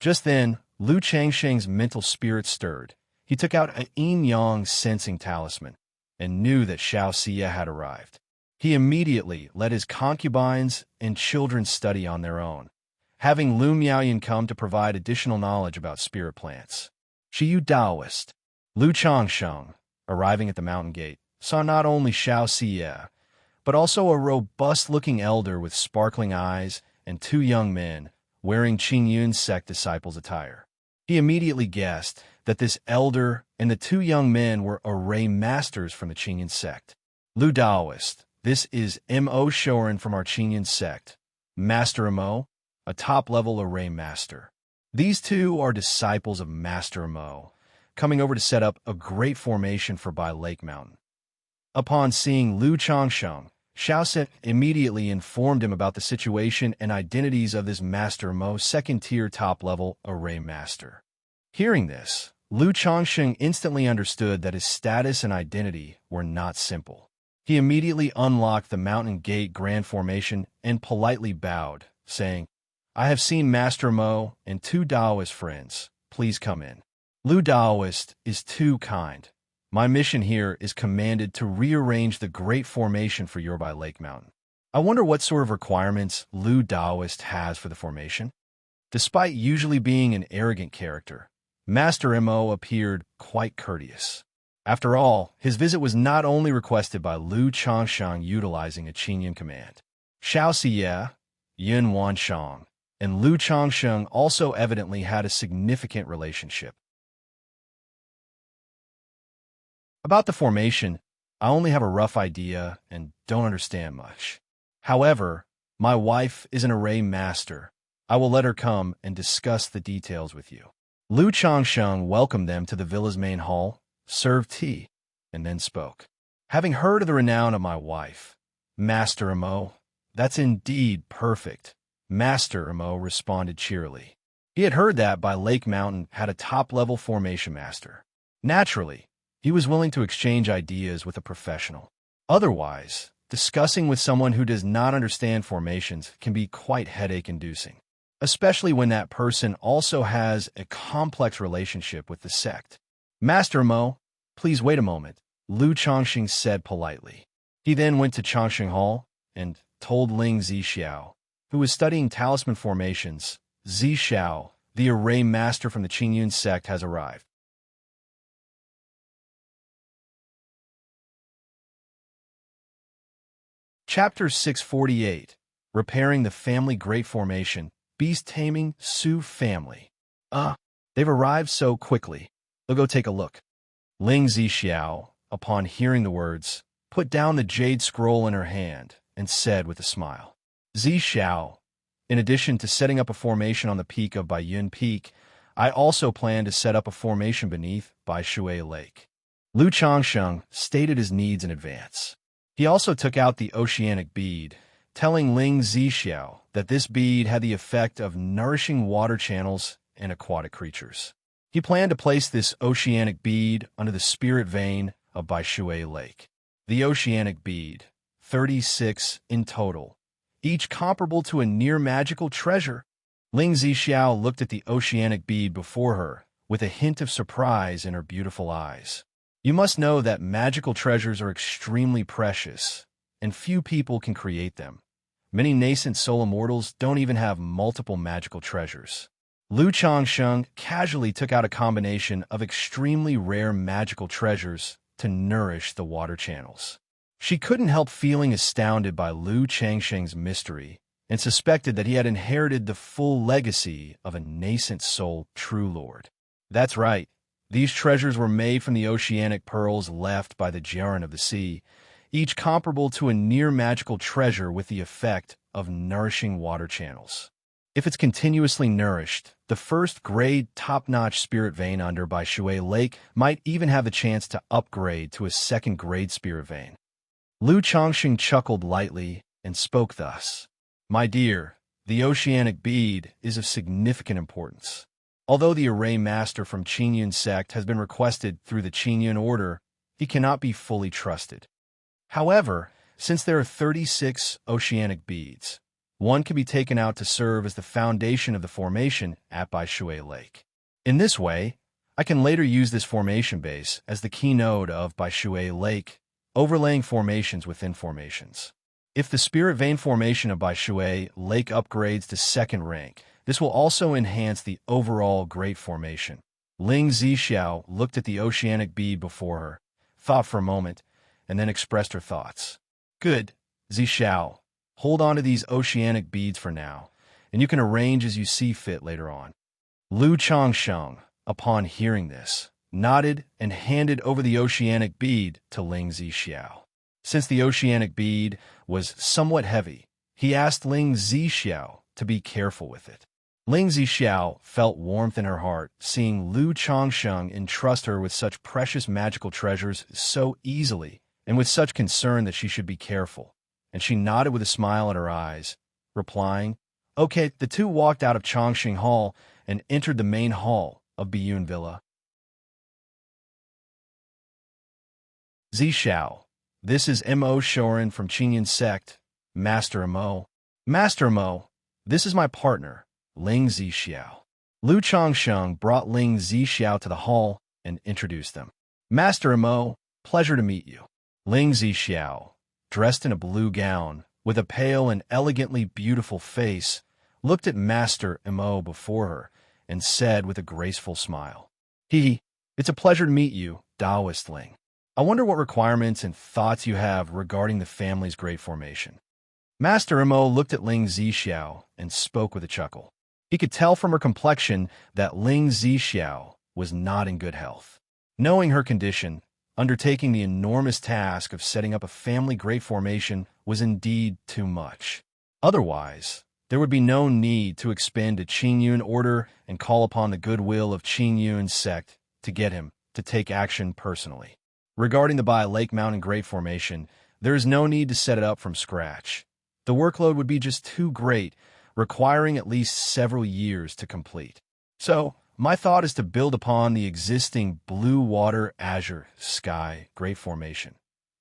Just then, Lu Changsheng's mental spirit stirred. He took out a yin-yang sensing talisman and knew that Xianxia had arrived. He immediately let his concubines and children study on their own, having Lu Miaoyan come to provide additional knowledge about spirit plants. Shiyu Daoist, Lu Changsheng, arriving at the mountain gate, saw not only Xianxia, but also a robust-looking elder with sparkling eyes and two young men wearing Qingyun's sect disciples' attire. He immediately guessed that this elder and the two young men were array masters from the Qingyun sect. "Lu Daoist, this is Mo Shorin from our Qingyun sect. Master Mo, a top-level array master. These two are disciples of Master Mo, coming over to set up a great formation for Bai Lake Mountain." Upon seeing Lu Changsheng, Xiaoxia immediately informed him about the situation and identities of this Master Mo second-tier top-level array master. Hearing this, Lu Changsheng instantly understood that his status and identity were not simple. He immediately unlocked the Mountain Gate Grand Formation and politely bowed, saying, "I have seen Master Mo and two Daoist friends. Please come in." Lu Daoist is too kind. My mission here is commanded to rearrange the great formation for Yorbai Lake Mountain. I wonder what sort of requirements Lu Daoist has for the formation? Despite usually being an arrogant character, Master Mo appeared quite courteous. After all, his visit was not only requested by Lu Changsheng utilizing a Qingyun command. Xiaoxia, Yun Wanshang, and Lu Changsheng also evidently had a significant relationship. About the formation, I only have a rough idea and don't understand much. However, my wife is an array master. I will let her come and discuss the details with you. Lu Changsheng welcomed them to the villa's main hall, served tea, and then spoke. Having heard of the renown of my wife, Master Imo, that's indeed perfect, Master Imo responded cheerily. He had heard that by Lake Mountain had a top-level formation master. Naturally, he was willing to exchange ideas with a professional. Otherwise, discussing with someone who does not understand formations can be quite headache-inducing, especially when that person also has a complex relationship with the sect. Master Mo, please wait a moment, Lu Chongqing said politely. He then went to Chongqing Hall and told Ling Zixiao, who was studying talisman formations, Zixiao, the array master from the Qingyun sect, has arrived. Chapter 648, Repairing the Family Great Formation, Beast Taming, Su Family. They've arrived so quickly. I'll go take a look. Ling Zixiao, upon hearing the words, put down the jade scroll in her hand and said with a smile, Zixiao, in addition to setting up a formation on the peak of Baiyun Peak, I also plan to set up a formation beneath Baishui Lake. Lu Chongsheng stated his needs in advance. He also took out the oceanic bead, telling Ling Zixiao that this bead had the effect of nourishing water channels and aquatic creatures. He planned to place this oceanic bead under the spirit vein of Baishui Lake. The oceanic bead, 36 in total, each comparable to a near-magical treasure. Ling Zixiao looked at the oceanic bead before her with a hint of surprise in her beautiful eyes. You must know that magical treasures are extremely precious, and few people can create them. Many nascent soul immortals don't even have multiple magical treasures. Lu Chongsheng casually took out a combination of extremely rare magical treasures to nourish the water channels. She couldn't help feeling astounded by Lu Changsheng's mystery and suspected that he had inherited the full legacy of a nascent soul true lord. That's right. These treasures were made from the oceanic pearls left by the Jaren of the sea, each comparable to a near-magical treasure with the effect of nourishing water channels. If it's continuously nourished, the first-grade top-notch spirit vein under Baishui Lake might even have the chance to upgrade to a second-grade spirit vein. Lu Chongqing chuckled lightly and spoke thus. My dear, the oceanic bead is of significant importance. Although the array master from Qingyun sect has been requested through the Qingyun order, he cannot be fully trusted. However, since there are 36 oceanic beads, one can be taken out to serve as the foundation of the formation at Baishui Lake. In this way, I can later use this formation base as the keynote of Baishui Lake, overlaying formations within formations. If the spirit vein formation of Baishui Lake upgrades to second rank, this will also enhance the overall great formation. Ling Zixiao looked at the oceanic bead before her, thought for a moment, and then expressed her thoughts. Good, Zixiao. Hold on to these oceanic beads for now, and you can arrange as you see fit later on. Lu Chongsheng, upon hearing this, nodded and handed over the oceanic bead to Ling Zixiao. Since the oceanic bead was somewhat heavy, he asked Ling Zixiao to be careful with it. Ling Zixiao felt warmth in her heart, seeing Lu Chongsheng entrust her with such precious magical treasures so easily and with such concern that she should be careful, and she nodded with a smile in her eyes, replying, Okay. The two walked out of Chongqing Hall and entered the main hall of Baiyun Villa. Zixiao, this is Mo Shorin from Qingyun sect, Master Mo. Master Mo, this is my partner, Ling Zixiao. Lu Chongsheng brought Ling Zixiao to the hall and introduced them. Master Mo, pleasure to meet you. Ling Zixiao, dressed in a blue gown, with a pale and elegantly beautiful face, looked at Master Mo before her and said with a graceful smile, It's a pleasure to meet you, Taoist Ling. I wonder what requirements and thoughts you have regarding the family's great formation. Master Mo looked at Ling Zixiao and spoke with a chuckle. He could tell from her complexion that Ling Zixiao was not in good health. Knowing her condition, undertaking the enormous task of setting up a family great formation was indeed too much. Otherwise, there would be no need to expend a Qingyun order and call upon the goodwill of Qingyun sect to get him to take action personally. Regarding the Bai Lake Mountain Great Formation, there is no need to set it up from scratch. The workload would be just too great, requiring at least several years to complete. So, my thought is to build upon the existing Blue Water Azure Sky Great Formation,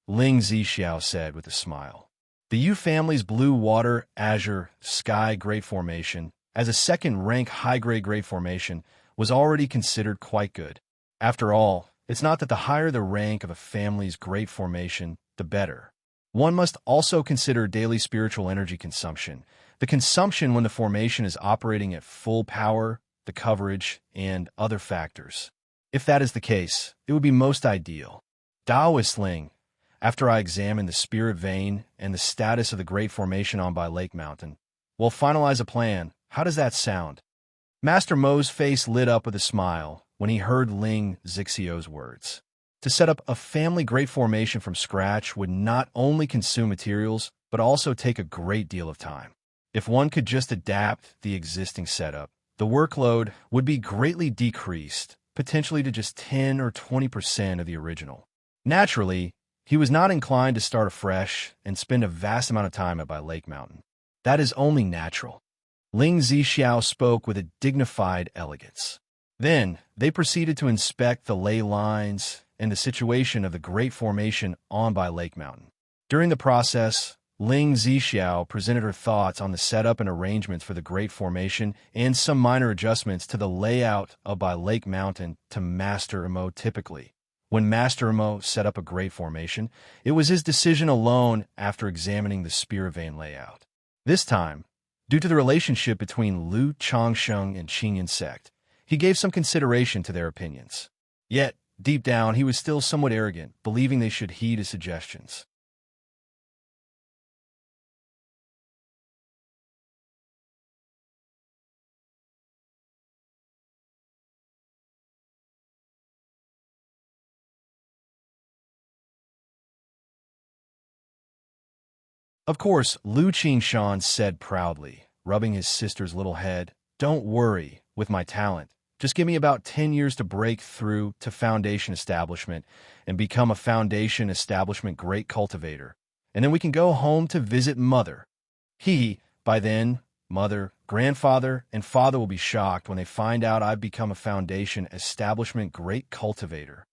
Ling Zixiao said with a smile. The Yu family's Blue Water Azure Sky Great Formation, as a second-rank high-grade Great Formation, was already considered quite good. After all, it's not that the higher the rank of a family's Great Formation, the better. One must also consider daily spiritual energy consumption, the consumption when the formation is operating at full power, the coverage, and other factors. If that is the case, it would be most ideal. Taoist Ling, after I examine the spirit vein and the status of the Great Formation on Bai Lake Mountain, we'll finalize a plan. How does that sound? Master Mo's face lit up with a smile when he heard Ling Zixiao's words. To set up a family Great Formation from scratch would not only consume materials, but also take a great deal of time. If one could just adapt the existing setup, the workload would be greatly decreased, potentially to just 10 or 20% of the original. Naturally, he was not inclined to start afresh and spend a vast amount of time at Bai Lake Mountain. That is only natural. Ling Zixiao spoke with a dignified elegance. Then, they proceeded to inspect the ley lines and the situation of the Great Formation on Bai Lake Mountain. During the process, Ling Zixiao presented her thoughts on the setup and arrangements for the Great Formation and some minor adjustments to the layout of Bai Lake Mountain to Master Imo typically. When Master Imo set up a Great Formation, it was his decision alone after examining the spirit vein layout. This time, due to the relationship between Liu Changsheng and Qingyan sect, he gave some consideration to their opinions. Yet, deep down, he was still somewhat arrogant, believing they should heed his suggestions. Of course, Liu Qingshan said proudly, rubbing his sister's little head, "Don't worry with my talent. Just give me about 10 years to break through to Foundation Establishment and become a Foundation Establishment great cultivator. And then we can go home to visit Mother. By then, Mother, Grandfather, and Father will be shocked when they find out I've become a Foundation Establishment great cultivator."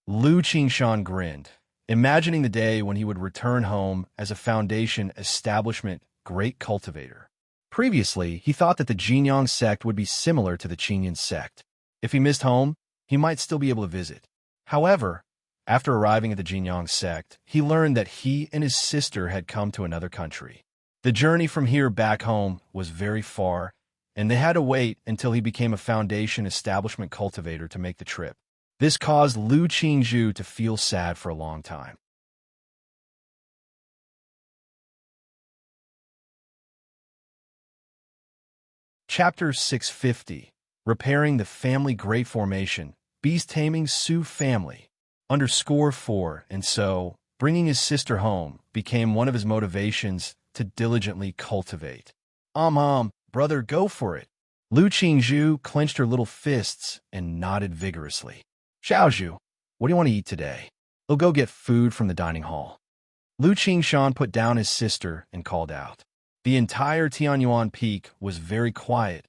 Liu Qingshan grinned, imagining the day when he would return home as a Foundation Establishment great cultivator. Previously, he thought that the Jinyang sect would be similar to the Qingyan sect. If he missed home, he might still be able to visit. However, after arriving at the Jinyang sect, he learned that he and his sister had come to another country. The journey from here back home was very far, and they had to wait until he became a Foundation Establishment cultivator to make the trip. This caused Liu Qingzhu to feel sad for a long time. Chapter 650, Repairing the Family Great Formation, Beast Taming Sioux Family, _4, and so, bringing his sister home became one of his motivations to diligently cultivate. Brother, go for it. Liu Qingzhu clenched her little fists and nodded vigorously. Xiaozhu, what do you want to eat today? We'll go get food from the dining hall. Liu Qingshan put down his sister and called out. The entire Tianyuan Peak was very quiet,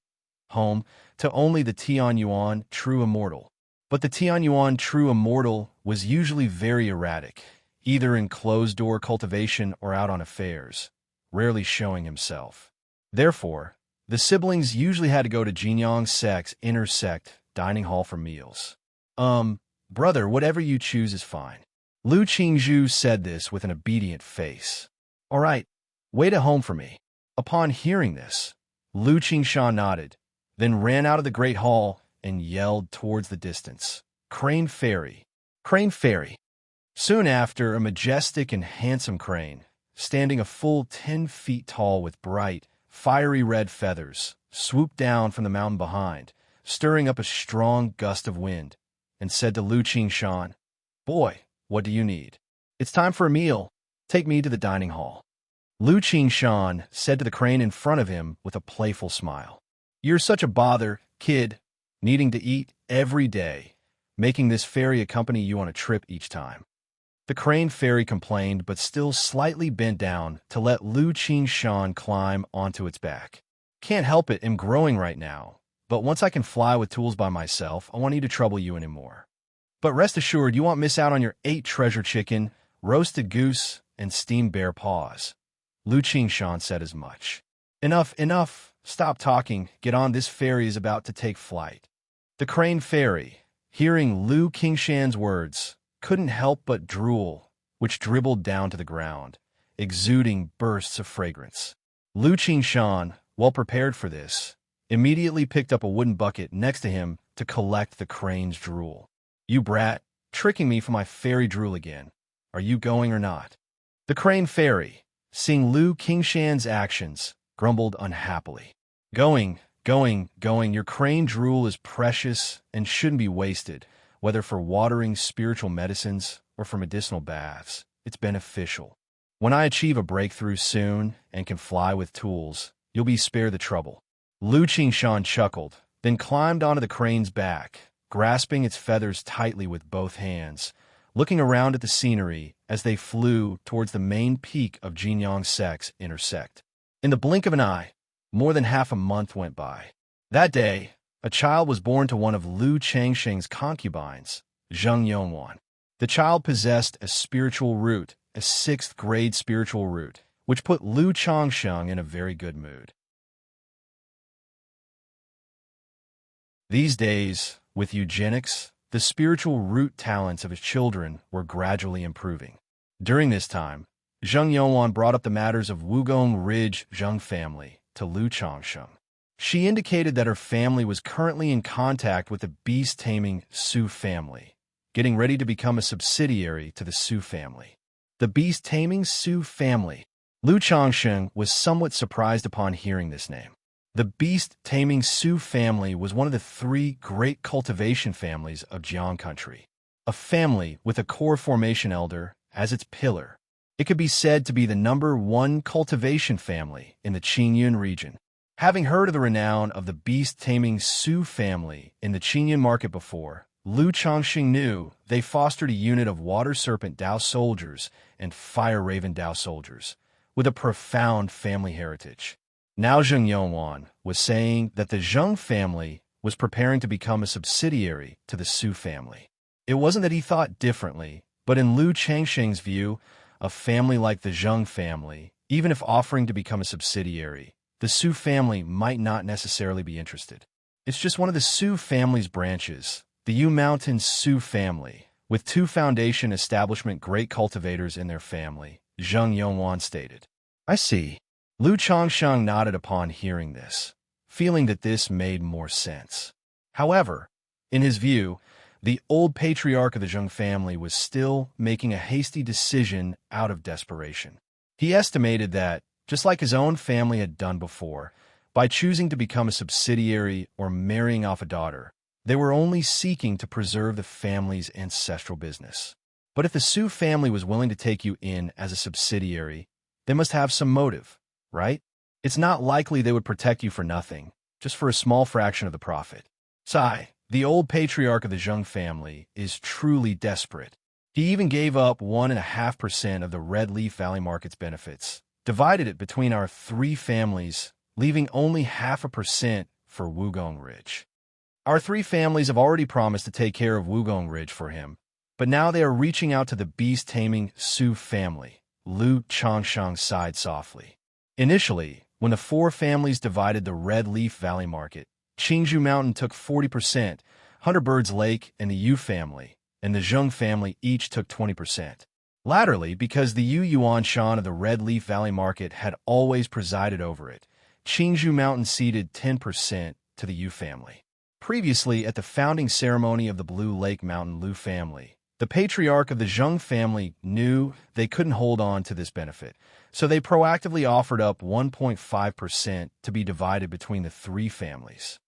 home to only the Tianyuan True Immortal. But the Tianyuan True Immortal was usually very erratic, either in closed-door cultivation or out on affairs, rarely showing himself. Therefore, the siblings usually had to go to Jinyang sect's inner sect dining hall for meals. Brother, whatever you choose is fine. Liu Qingzhu said this with an obedient face. All right, wait at home for me. Upon hearing this, Liu Qingshan nodded, then ran out of the great hall and yelled towards the distance, "Crane Fairy! Crane Fairy!" Soon after, a majestic and handsome crane, standing a full 10 feet tall with bright, fiery red feathers, swooped down from the mountain behind, stirring up a strong gust of wind, and said to Liu Qingshan, "Boy, what do you need? It's time for a meal. Take me to the dining hall." Liu Qingshan said to the crane in front of him with a playful smile, "You're such a bother, kid, needing to eat every day, making this fairy accompany you on a trip each time. The crane fairy complained but still slightly bent down to let Lu Qingshan climb onto its back. Can't help it, I'm growing right now, but once I can fly with tools by myself, I won't need to trouble you anymore. But rest assured, you won't miss out on your 8 treasure chicken, roasted goose, and steamed bear paws. Lu Qingshan said as much. Enough, enough, stop talking, get on, this fairy is about to take flight. The crane fairy, hearing Lu Qingshan's words, couldn't help but drool, which dribbled down to the ground, exuding bursts of fragrance. Lu Qingshan, well prepared for this, immediately picked up a wooden bucket next to him to collect the crane's drool. You brat, tricking me for my fairy drool again. Are you going or not? The crane fairy, seeing Lu Qingshan's actions, grumbled unhappily. Going, your crane drool is precious and shouldn't be wasted, whether for watering spiritual medicines or for medicinal baths. It's beneficial. When I achieve a breakthrough soon and can fly with tools, you'll be spared the trouble. Lu Qingshan chuckled, then climbed onto the crane's back, grasping its feathers tightly with both hands, looking around at the scenery as they flew towards the main peak of Jinyangsek's intersect. In the blink of an eye, more than half a month went by. That day, a child was born to one of Lu Changsheng's concubines, Zheng Yongwan. The child possessed a spiritual root, a 6th-grade spiritual root, which put Lu Changsheng in a very good mood. These days, with eugenics, the spiritual root talents of his children were gradually improving. During this time, Zheng Yongwan brought up the matters of Wugong Ridge Zheng family to Lu Changsheng. She indicated that her family was currently in contact with the beast-taming Su family, getting ready to become a subsidiary to the Su family. The beast-taming Su family. Lu Changsheng was somewhat surprised upon hearing this name. The beast-taming Su family was one of the 3 great cultivation families of Jiang country, a family with a core formation elder as its pillar. It could be said to be the #1 cultivation family in the Qingyun region. Having heard of the renown of the beast-taming Su family in the Qingyun market before, Lu Changsheng knew they fostered a unit of water serpent Dao soldiers and fire raven Dao soldiers, with a profound family heritage. Now Zheng Yongwan was saying that the Zheng family was preparing to become a subsidiary to the Su family. It wasn't that he thought differently, but in Lu Changsheng's view, a family like the Zheng family, even if offering to become a subsidiary, the Su family might not necessarily be interested. It's just one of the Su family's branches, the Yu Mountain Su family, with 2 foundation establishment great cultivators in their family, Zheng Yongwan stated. I see. Lu Changsheng nodded upon hearing this, feeling that this made more sense. However, in his view, the old patriarch of the Zheng family was still making a hasty decision out of desperation. He estimated that, just like his own family had done before, by choosing to become a subsidiary or marrying off a daughter, they were only seeking to preserve the family's ancestral business. But if the Su family was willing to take you in as a subsidiary, they must have some motive, right? It's not likely they would protect you for nothing, just for a small fraction of the profit. Sai, the old patriarch of the Zheng family, is truly desperate. He even gave up 1.5% of the Red Leaf Valley Market's benefits, divided it between our 3 families, leaving only 0.5% for Wugong Ridge. Our 3 families have already promised to take care of Wugong Ridge for him, but now they are reaching out to the beast-taming Su family. Lu Changsheng sighed softly. Initially, when the 4 families divided the Red Leaf Valley Market, Qingzhou Mountain took 40%, Hunter Bird's Lake and the Yu family, and the Zheng family each took 20%. Latterly, because the Yu Yuanshan of the Red Leaf Valley Market had always presided over it, Qingzhou Mountain ceded 10% to the Yu family. Previously, at the founding ceremony of the Blue Lake Mountain Lu family, the patriarch of the Zheng family knew they couldn't hold on to this benefit, so they proactively offered up 1.5% to be divided between the 3 families.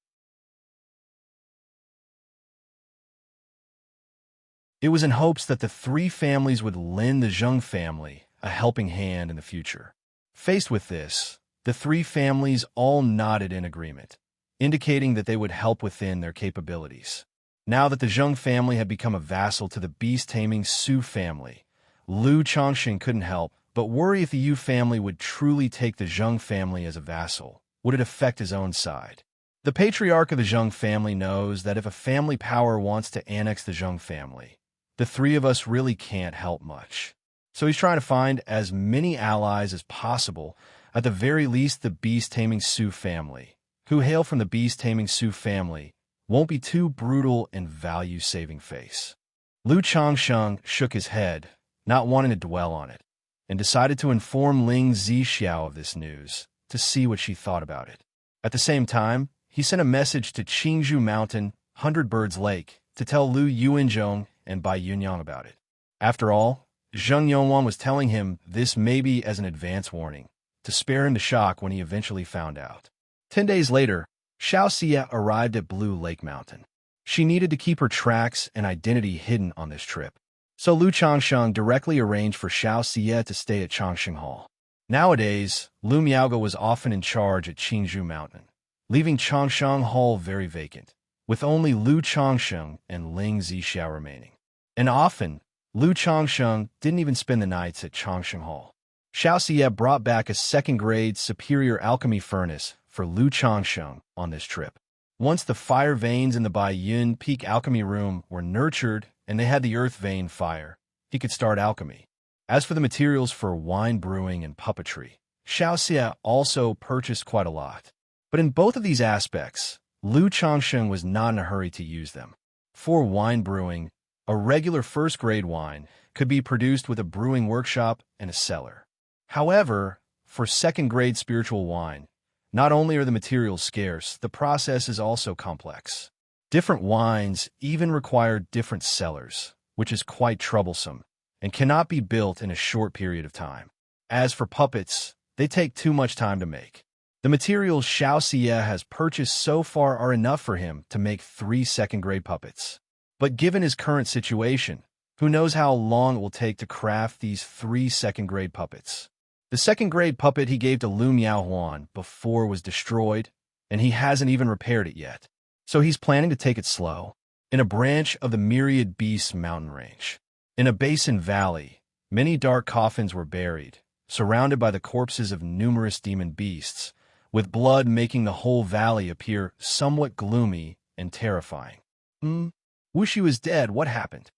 It was in hopes that the 3 families would lend the Zheng family a helping hand in the future. Faced with this, the 3 families all nodded in agreement, indicating that they would help within their capabilities. Now that the Zheng family had become a vassal to the beast-taming Su family, Lu Chongxing couldn't help but worry if the Yu family would truly take the Zheng family as a vassal. Would it affect his own side? The patriarch of the Zheng family knows that if a family power wants to annex the Zheng family, the three of us really can't help much. So he's trying to find as many allies as possible, at the very least the beast-taming Su family, who hail from the beast-taming Su family, won't be too brutal and value-saving face. Lu Chongsheng shook his head, not wanting to dwell on it, and decided to inform Ling Zixiao of this news, to see what she thought about it. At the same time, he sent a message to Qingzhou Mountain, 100 Birds Lake, to tell Lu Yuanzhong and Bai Yunyang about it. After all, Zheng Yongwan was telling him this maybe as an advance warning, to spare him the shock when he eventually found out. 10 days later, Xianxia arrived at Blue Lake Mountain. She needed to keep her tracks and identity hidden on this trip. So Lu Chongsheng directly arranged for Xianxia to stay at Chongqing Hall. Nowadays, Lu Miaoge was often in charge at Qingzhou Mountain, leaving Chongqing Hall very vacant, with only Lu Chongsheng and Ling Zixiao remaining. And often, Lu Chongsheng didn't even spend the nights at Chongqing Hall. Xianxia brought back a second-grade superior alchemy furnace for Lu Chongsheng on this trip. Once the fire veins in the Baiyun Peak alchemy room were nurtured and they had the earth vein fire, he could start alchemy. As for the materials for wine brewing and puppetry, Xianxia also purchased quite a lot. But in both of these aspects, Lu Chongsheng was not in a hurry to use them. For wine brewing, a regular first-grade wine could be produced with a brewing workshop and a cellar. However, for second-grade spiritual wine, not only are the materials scarce, the process is also complex. Different wines even require different cellars, which is quite troublesome, and cannot be built in a short period of time. As for puppets, they take too much time to make. The materials Xianxia has purchased so far are enough for him to make 3 second-grade puppets. But given his current situation, who knows how long it will take to craft these 3 second-grade puppets. The second-grade puppet he gave to Lu Miaohuan before was destroyed, and he hasn't even repaired it yet. So he's planning to take it slow. In a branch of the Myriad Beasts mountain range, in a basin valley, many dark coffins were buried, surrounded by the corpses of numerous demon beasts, with blood making the whole valley appear somewhat gloomy and terrifying. Wuxia is dead. What happened?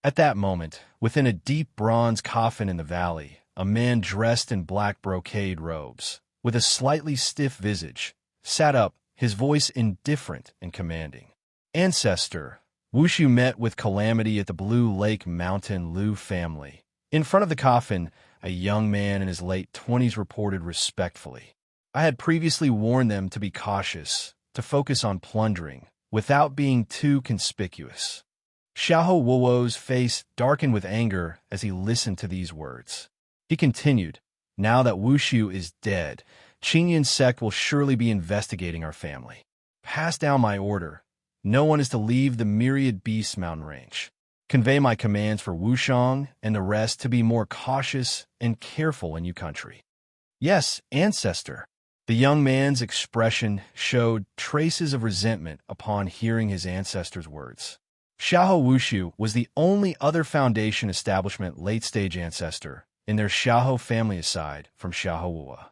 At that moment, within a deep bronze coffin in the valley, a man dressed in black brocade robes, with a slightly stiff visage, sat up, his voice indifferent and commanding. Ancestor, Wuxia met with calamity at the Blue Lake Mountain Lu family. In front of the coffin, a young man in his late 20s reported respectfully. I had previously warned them to be cautious, to focus on plundering, without being too conspicuous. Xiahou Wuo's face darkened with anger as he listened to these words. He continued, now that Wuxia is dead, Qingyun sect will surely be investigating our family. Pass down my order. No one is to leave the Myriad Beasts mountain range. Convey my commands for Wushang and the rest to be more cautious and careful in Yu country. Yes, ancestor. The young man's expression showed traces of resentment upon hearing his ancestor's words. Xiahou Wuxia was the only other Foundation establishment late-stage ancestor in their Xiahou family aside from Xiahou Wuo.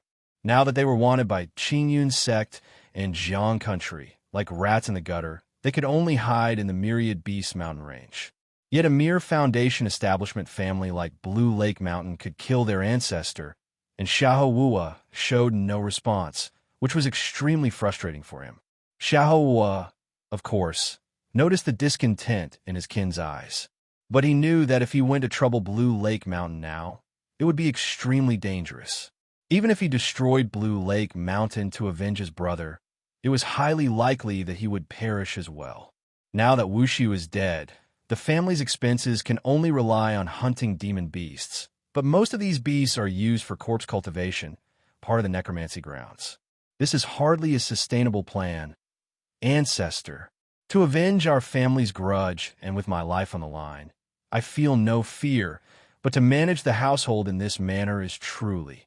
Now that they were wanted by Qingyun sect and Jiang country, like rats in the gutter, they could only hide in the Myriad Beasts mountain range. Yet a mere Foundation establishment family like Blue Lake Mountain could kill their ancestor, and Xiahou Wuo showed no response, which was extremely frustrating for him. Xiahou Wuo, of course, noticed the discontent in his kin's eyes. But he knew that if he went to trouble Blue Lake Mountain now, it would be extremely dangerous. Even if he destroyed Blue Lake Mountain to avenge his brother, it was highly likely that he would perish as well. Now that Wuxia is dead, the family's expenses can only rely on hunting demon beasts, but most of these beasts are used for corpse cultivation, part of the necromancy grounds. This is hardly a sustainable plan. Ancestor, to avenge our family's grudge and with my life on the line, I feel no fear, but to manage the household in this manner is truly.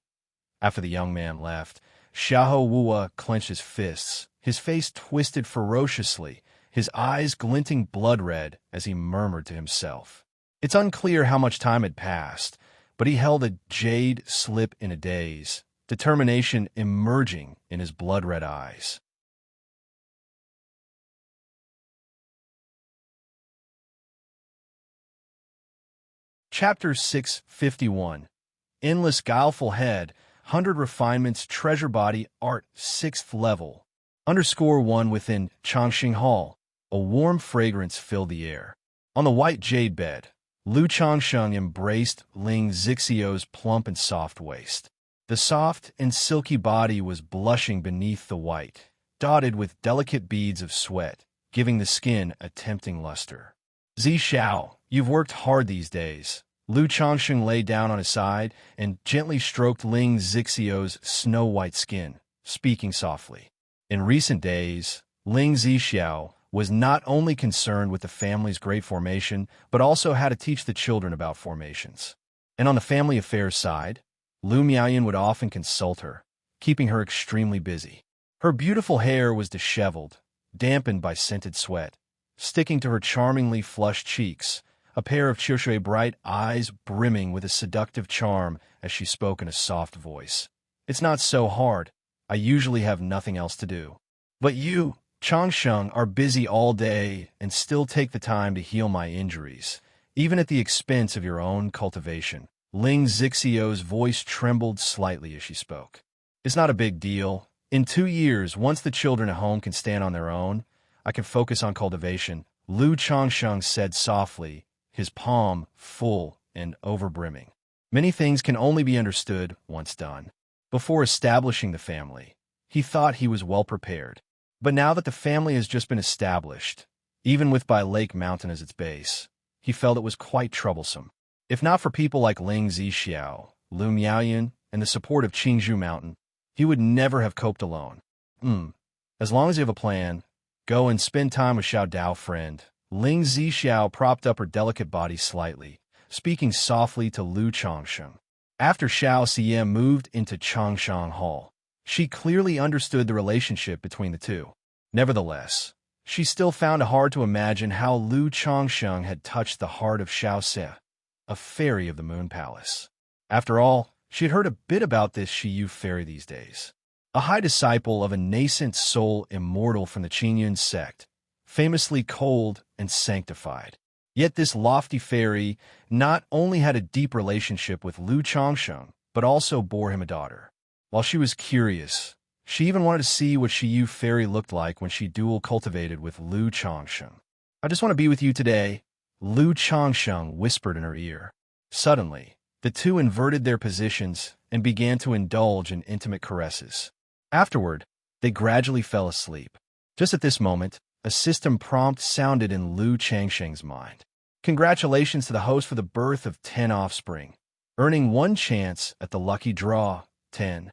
After the young man left, Xiahou Wuo clenched his fists, his face twisted ferociously, his eyes glinting blood-red as he murmured to himself. It's unclear how much time had passed, but he held a jade slip in a daze, determination emerging in his blood-red eyes. Chapter 651. Endless guileful head, 100 refinements, treasure body, art, 6th level. _1 within Changxing Hall. A warm fragrance filled the air. On the white jade bed, Lu Changsheng embraced Ling Zixiao's plump and soft waist. The soft and silky body was blushing beneath the white, dotted with delicate beads of sweat, giving the skin a tempting luster. Xiao, you've worked hard these days. Lu Changsheng lay down on his side and gently stroked Ling Zixiao's snow-white skin, speaking softly. In recent days, Ling Zixiao was not only concerned with the family's great formation, but also how to teach the children about formations. And on the family affairs side, Lu Miaoyan would often consult her, keeping her extremely busy. Her beautiful hair was disheveled, dampened by scented sweat, sticking to her charmingly flushed cheeks, a pair of Xiangshui bright eyes brimming with a seductive charm as she spoke in a soft voice. It's not so hard. I usually have nothing else to do. But you, Changsheng, are busy all day and still take the time to heal my injuries, even at the expense of your own cultivation. Ling Zixiao's voice trembled slightly as she spoke. It's not a big deal. In 2 years, once the children at home can stand on their own, I can focus on cultivation, Lu Changsheng said softly, his palm full and overbrimming. Many things can only be understood once done. Before establishing the family, he thought he was well prepared. But now that the family has just been established, even with Bai Lake Mountain as its base, he felt it was quite troublesome. If not for people like Ling Zixiao, Lu Miaoyan, and the support of Qingzhou Mountain, he would never have coped alone. As long as you have a plan, go and spend time with Xiao Dao, friend. Ling Zixiao propped up her delicate body slightly, speaking softly to Lu Changsheng. After Xiao Xie moved into Changsheng Hall, she clearly understood the relationship between the two. Nevertheless, she still found it hard to imagine how Lu Changsheng had touched the heart of Xiao Xie, a fairy of the Moon Palace. After all, she had heard a bit about this Shiyu fairy these days. A high disciple of a nascent soul immortal from the Qingyun sect, famously cold and sanctified. Yet this lofty fairy not only had a deep relationship with Lu Changsheng, but also bore him a daughter. While she was curious, she even wanted to see what Shiyu fairy looked like when she dual cultivated with Lu Changsheng. I just want to be with you today, Lu Changsheng whispered in her ear. Suddenly, the two inverted their positions and began to indulge in intimate caresses. Afterward, they gradually fell asleep. Just at this moment, a system prompt sounded in Lu Changsheng's mind. Congratulations to the host for the birth of 10 offspring, earning 1 chance at the lucky draw, 10.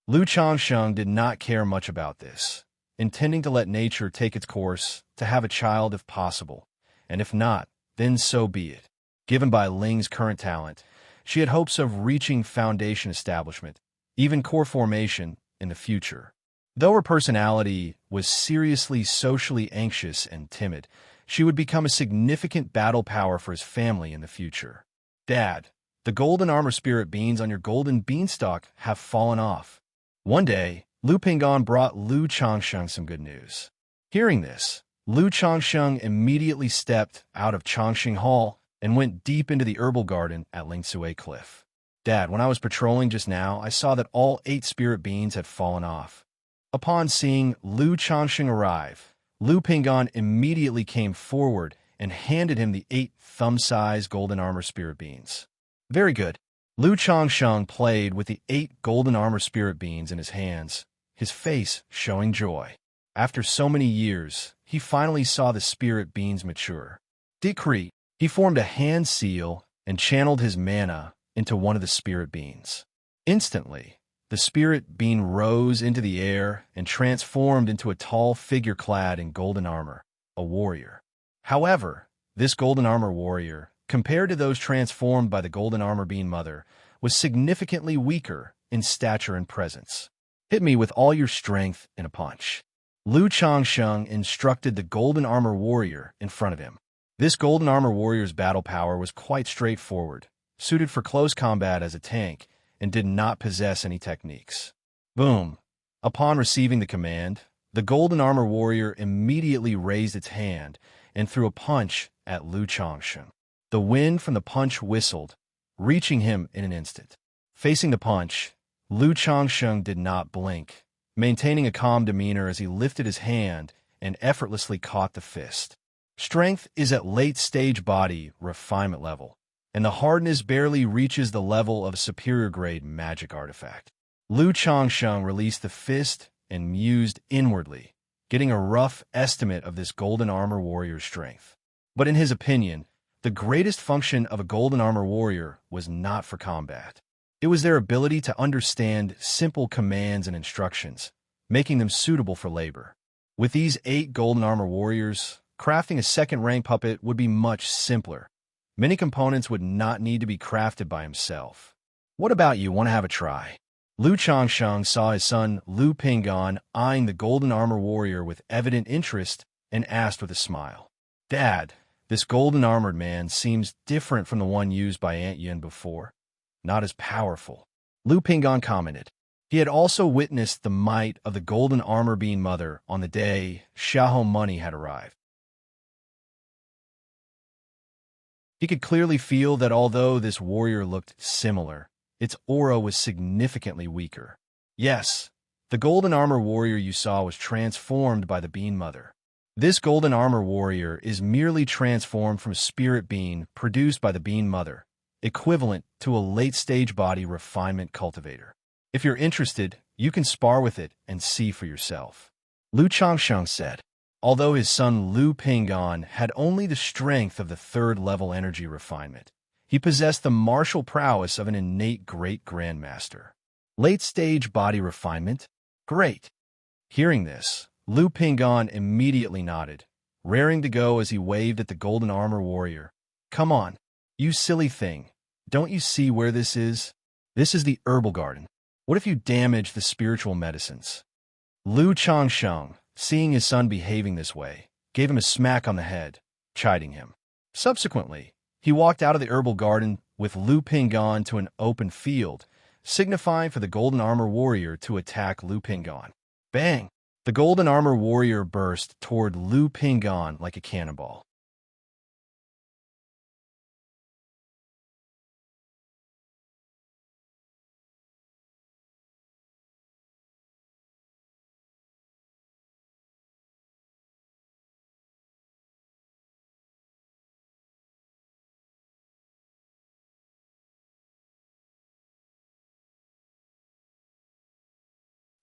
Lu Changsheng did not care much about this, intending to let nature take its course, to have a child if possible, and if not, then so be it. Given by Ling's current talent, she had hopes of reaching foundation establishment, even core formation, in the future. Though her personality was seriously socially anxious and timid, she would become a significant battle power for his family in the future. Dad, the golden armor spirit beans on your golden beanstalk have fallen off. One day, Lu Pinggan brought Lu Changsheng some good news. Hearing this, Lu Changsheng immediately stepped out of Changxing Hall and went deep into the herbal garden at Lingsue Cliff. Dad, when I was patrolling just now, I saw that all 8 spirit beans had fallen off. Upon seeing Lu Changsheng arrive, Lu Pinggan immediately came forward and handed him the 8 thumb-sized golden armor spirit beans. Very good. Lu Changsheng played with the 8 golden armor spirit beans in his hands, his face showing joy. After so many years, he finally saw the spirit beans mature. Decree. He formed a hand seal and channeled his mana into one of the spirit beans. Instantly, the The spirit being rose into the air and transformed into a tall figure clad in golden armor, a warrior. However, this golden armor warrior, compared to those transformed by the golden armor being mother, was significantly weaker in stature and presence. "Hit me with all your strength in a punch," Lu Changsheng instructed the golden armor warrior in front of him. This golden armor warrior's battle power was quite straightforward, suited for close combat as a tank, and did not possess any techniques. Boom! Upon receiving the command, the golden armor warrior immediately raised its hand and threw a punch at Lu Changsheng. The wind from the punch whistled, reaching him in an instant. Facing the punch, Lu Changsheng did not blink, maintaining a calm demeanor as he lifted his hand and effortlessly caught the fist. Strength is at late-stage body refinement level, and the hardness barely reaches the level of a superior-grade magic artifact. Lu Changsheng released the fist and mused inwardly, getting a rough estimate of this golden armor warrior's strength. But in his opinion, the greatest function of a golden armor warrior was not for combat. It was their ability to understand simple commands and instructions, making them suitable for labor. With these 8 golden armor warriors, crafting a second-rank puppet would be much simpler. Many components would not need to be crafted by himself. "What about you? Want to have a try?" Lu Changsheng saw his son Lu Pingan eyeing the golden armor warrior with evident interest and asked with a smile. "Dad, this golden armored man seems different from the one used by Aunt Yin before. Not as powerful," Lu Pingan commented. He had also witnessed the might of the golden armor being mother on the day Xiahou money had arrived. He could clearly feel that although this warrior looked similar, its aura was significantly weaker. Yes, the golden armor warrior you saw was transformed by the being mother. This golden armor warrior is merely transformed from a spirit being produced by the being mother, equivalent to a late-stage body refinement cultivator. If you're interested, you can spar with it and see for yourself," Lu Changsheng said. Although his son Lu Pingan had only the strength of the 3rd-level energy refinement, he possessed the martial prowess of an innate great grandmaster. Late-stage body refinement? Great! Hearing this, Lu Pingan immediately nodded, raring to go as he waved at the golden armor warrior. "Come on, you silly thing. Don't you see where this is? This is the herbal garden. What if you damage the spiritual medicines?" Lu Changsheng, seeing his son behaving this way, gave him a smack on the head, chiding him. Subsequently, he walked out of the herbal garden with Lu Pingan to an open field, signifying for the golden armor warrior to attack Lu Pingan. Bang! The golden armor warrior burst toward Lu Pingan like a cannonball.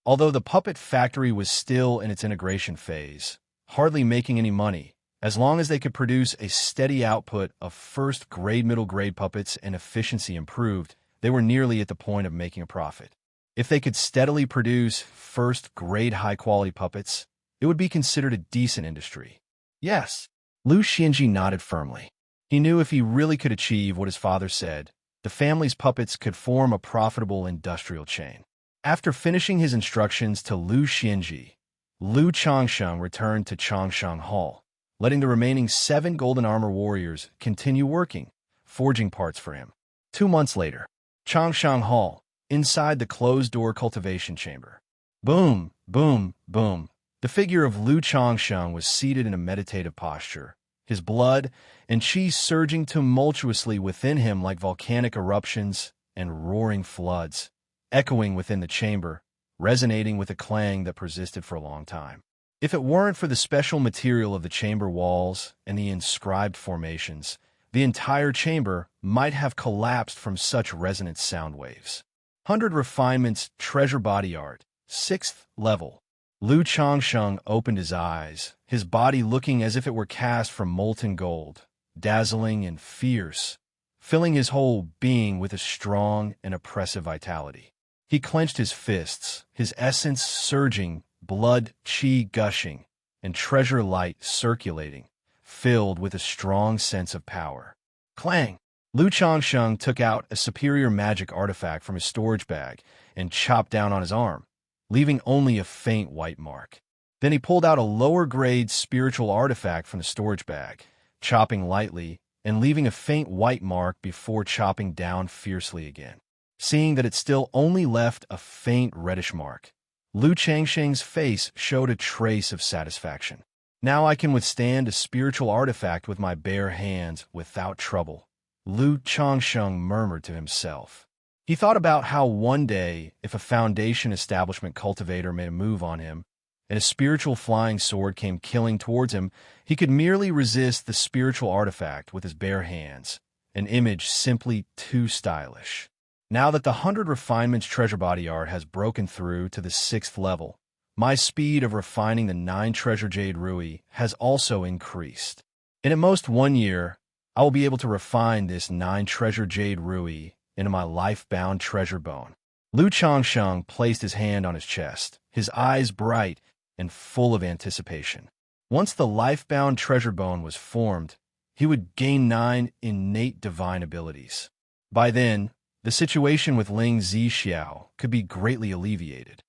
Although the puppet factory was still in its integration phase, hardly making any money, as long as they could produce a steady output of first-grade, middle-grade puppets and efficiency improved, they were nearly at the point of making a profit. If they could steadily produce first-grade high-quality puppets, it would be considered a decent industry. Yes, Lu Xianxia nodded firmly. He knew if he really could achieve what his father said, the family's puppets could form a profitable industrial chain. After finishing his instructions to Lu Xianxia, Lu Changsheng returned to Changsheng Hall, letting the remaining 7 golden armor warriors continue working, forging parts for him. 2 months later, Changsheng Hall, inside the closed-door cultivation chamber. Boom, boom, boom. The figure of Lu Changsheng was seated in a meditative posture, his blood and qi surging tumultuously within him like volcanic eruptions and roaring floods, echoing within the chamber, resonating with a clang that persisted for a long time. If it weren't for the special material of the chamber walls and the inscribed formations, the entire chamber might have collapsed from such resonant sound waves. 100 Refinements Treasure Body Art, 6th level. Lu Changsheng opened his eyes, his body looking as if it were cast from molten gold, dazzling and fierce, filling his whole being with a strong and oppressive vitality. He clenched his fists, his essence surging, blood, qi gushing, and treasure light circulating, filled with a strong sense of power. Clang! Lu Changsheng took out a superior magic artifact from his storage bag and chopped down on his arm, leaving only a faint white mark. Then he pulled out a lower-grade spiritual artifact from the storage bag, chopping lightly and leaving a faint white mark before chopping down fiercely again. Seeing that it still only left a faint reddish mark, Lu Changsheng's face showed a trace of satisfaction. Now I can withstand a spiritual artifact with my bare hands without trouble, Lu Changsheng murmured to himself. He thought about how one day, if a Foundation establishment cultivator made a move on him, and a spiritual flying sword came killing towards him, he could merely resist the spiritual artifact with his bare hands, an image simply too stylish. Now that the 100 Refinements treasure body art has broken through to the 6th level, my speed of refining the 9 treasure jade rui has also increased. In at most 1 year, I will be able to refine this 9 treasure jade rui into my life-bound treasure bone. Lu Changsheng placed his hand on his chest, his eyes bright and full of anticipation. Once the life-bound treasure bone was formed, he would gain 9 innate divine abilities. By then, the situation with Ling Zixiao could be greatly alleviated.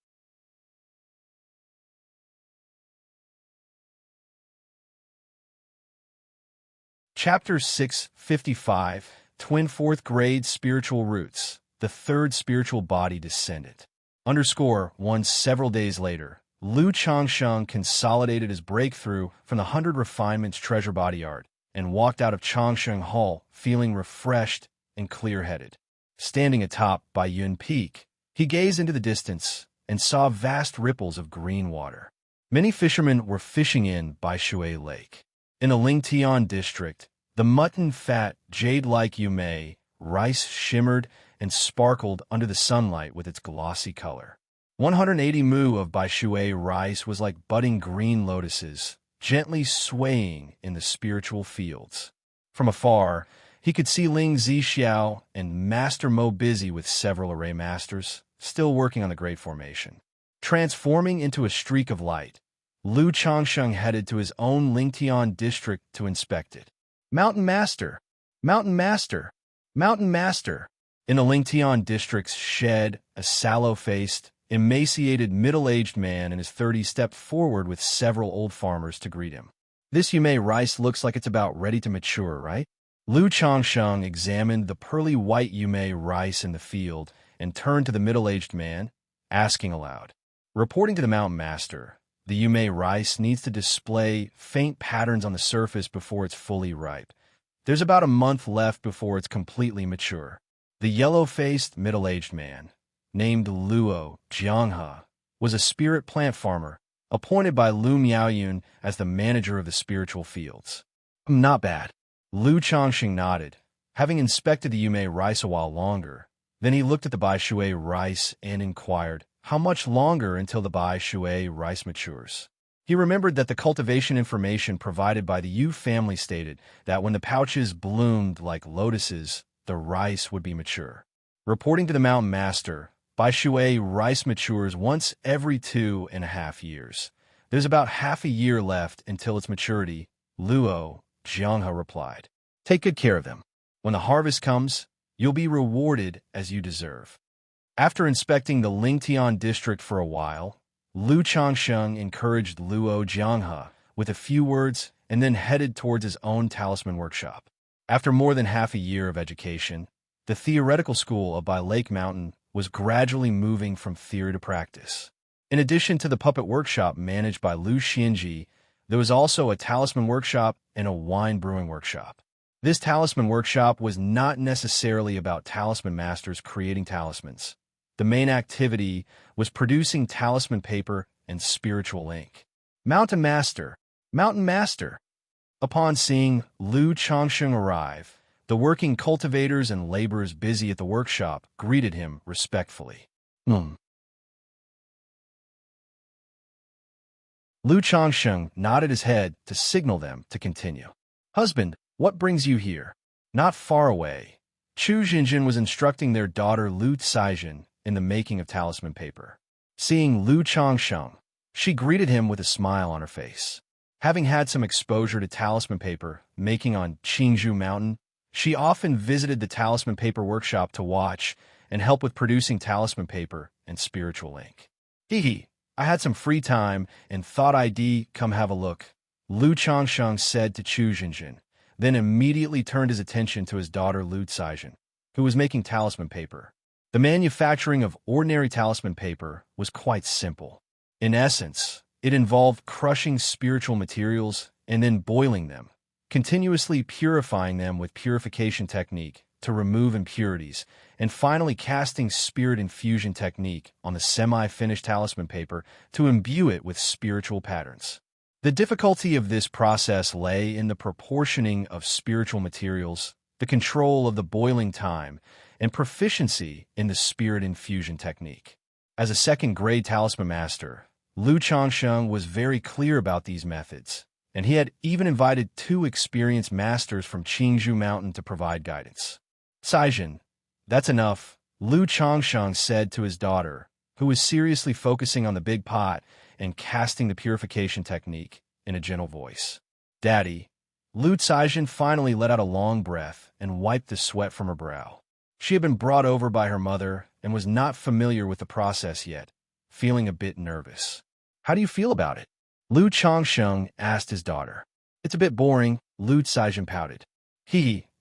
Chapter 655, Twin 4th Grade Spiritual Roots, the 3rd Spiritual Body Descendant. _1 Several days later, Lu Changsheng consolidated his breakthrough from the 100 Refinements treasure body art and walked out of Changsheng Hall feeling refreshed and clear-headed. Standing atop Baiyun Peak, he gazed into the distance and saw vast ripples of green water. Many fishermen were fishing in Baishui Lake. In the Lingtian district, the mutton-fat, jade-like yume rice shimmered and sparkled under the sunlight with its glossy color. 180 mu of Baishui rice was like budding green lotuses, gently swaying in the spiritual fields. From afar, he could see Ling Zixiao and Master Mo busy with several array masters, still working on the Great Formation. Transforming into a streak of light, Lu Changsheng headed to his own Lingtian district to inspect it. Mountain Master! Mountain Master! Mountain Master! In the Lingtian district's shed, a sallow-faced, emaciated middle-aged man in his 30s stepped forward with several old farmers to greet him. This yume rice looks like it's about ready to mature, right? Lu Changsheng examined the pearly white yume rice in the field and turned to the middle-aged man, asking aloud. Reporting to the Mountain Master, the yume rice needs to display faint patterns on the surface before it's fully ripe. There's about a month left before it's completely mature. The yellow-faced middle-aged man, named Luo Jianghe, was a spirit plant farmer, appointed by Lu Miaoyun as the manager of the spiritual fields. Not bad. Lu Changsheng nodded, having inspected the yume rice a while longer. Then he looked at the Baishui rice and inquired, how much longer until the Baishui rice matures? He remembered that the cultivation information provided by the Yu family stated that when the pouches bloomed like lotuses, the rice would be mature. Reporting to the Mountain Master, Baishui rice matures once every 2.5 years. There's about half a year left until its maturity, Luo Jianghe replied. Take good care of them. When the harvest comes, you'll be rewarded as you deserve. After inspecting the Lingtian district for a while, Lu Changsheng encouraged Luo Jianghe with a few words and then headed towards his own talisman workshop. After more than half a year of education, the theoretical school of Bai Lake Mountain was gradually moving from theory to practice. In addition to the puppet workshop managed by Lu Xianji, there was also a talisman workshop and a wine brewing workshop. This talisman workshop was not necessarily about talisman masters creating talismans. The main activity was producing talisman paper and spiritual ink. Mountain Master! Mountain Master! Upon seeing Lu Changsheng arrive, the working cultivators and laborers busy at the workshop greeted him respectfully. Lu Changsheng nodded his head to signal them to continue. Husband, what brings you here? Not far away, Chu Jinjin was instructing their daughter Lu Caijin in the making of talisman paper. Seeing Lu Changsheng, she greeted him with a smile on her face. Having had some exposure to talisman paper making on Qingzhou Mountain, she often visited the talisman paper workshop to watch and help with producing talisman paper and spiritual ink. Hee, I had some free time and thought I'd come have a look, Lu Changsheng said to Chu Jinjin, then immediately turned his attention to his daughter Lu Caizhen, who was making talisman paper. The manufacturing of ordinary talisman paper was quite simple. In essence, it involved crushing spiritual materials and then boiling them, continuously purifying them with purification technique to remove impurities, and finally casting spirit infusion technique on the semi-finished talisman paper to imbue it with spiritual patterns. The difficulty of this process lay in the proportioning of spiritual materials, the control of the boiling time, and proficiency in the spirit infusion technique. As a second-grade talisman master, Lu Changsheng was very clear about these methods, and he had even invited 2 experienced masters from Qingzhou Mountain to provide guidance. Caizhen, that's enough, Lu Changsheng said to his daughter, who was seriously focusing on the big pot and casting the purification technique in a gentle voice. Daddy, Lu Caizhen finally let out a long breath and wiped the sweat from her brow. She had been brought over by her mother and was not familiar with the process yet, feeling a bit nervous. How do you feel about it? Lu Changsheng asked his daughter. It's a bit boring, Lu Caizhen pouted.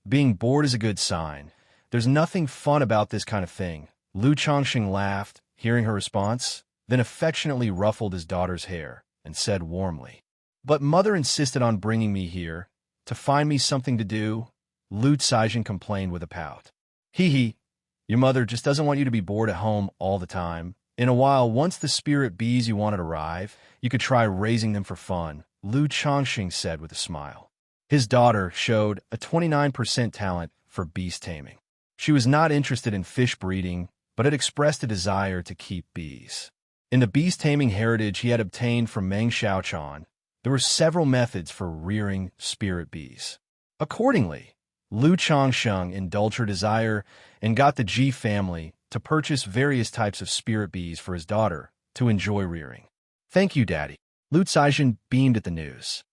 Being bored is a good sign. There's nothing fun about this kind of thing. Lu Changsheng laughed, hearing her response, then affectionately ruffled his daughter's hair and said warmly, But mother insisted on bringing me here to find me something to do, Lu Caizhen complained with a pout. Your mother just doesn't want you to be bored at home all the time. In a while, once the spirit bees you wanted arrive, you could try raising them for fun, Lu Changsheng said with a smile. His daughter showed a 29% talent for beast taming. She was not interested in fish breeding, but had expressed a desire to keep bees. In the beast taming heritage he had obtained from Meng Xiaochan, there were several methods for rearing spirit bees. Accordingly, Lu Changsheng indulged her desire and got the Ji family to purchase various types of spirit bees for his daughter to enjoy rearing. Thank you, Daddy. Lu Caizhen beamed at the news.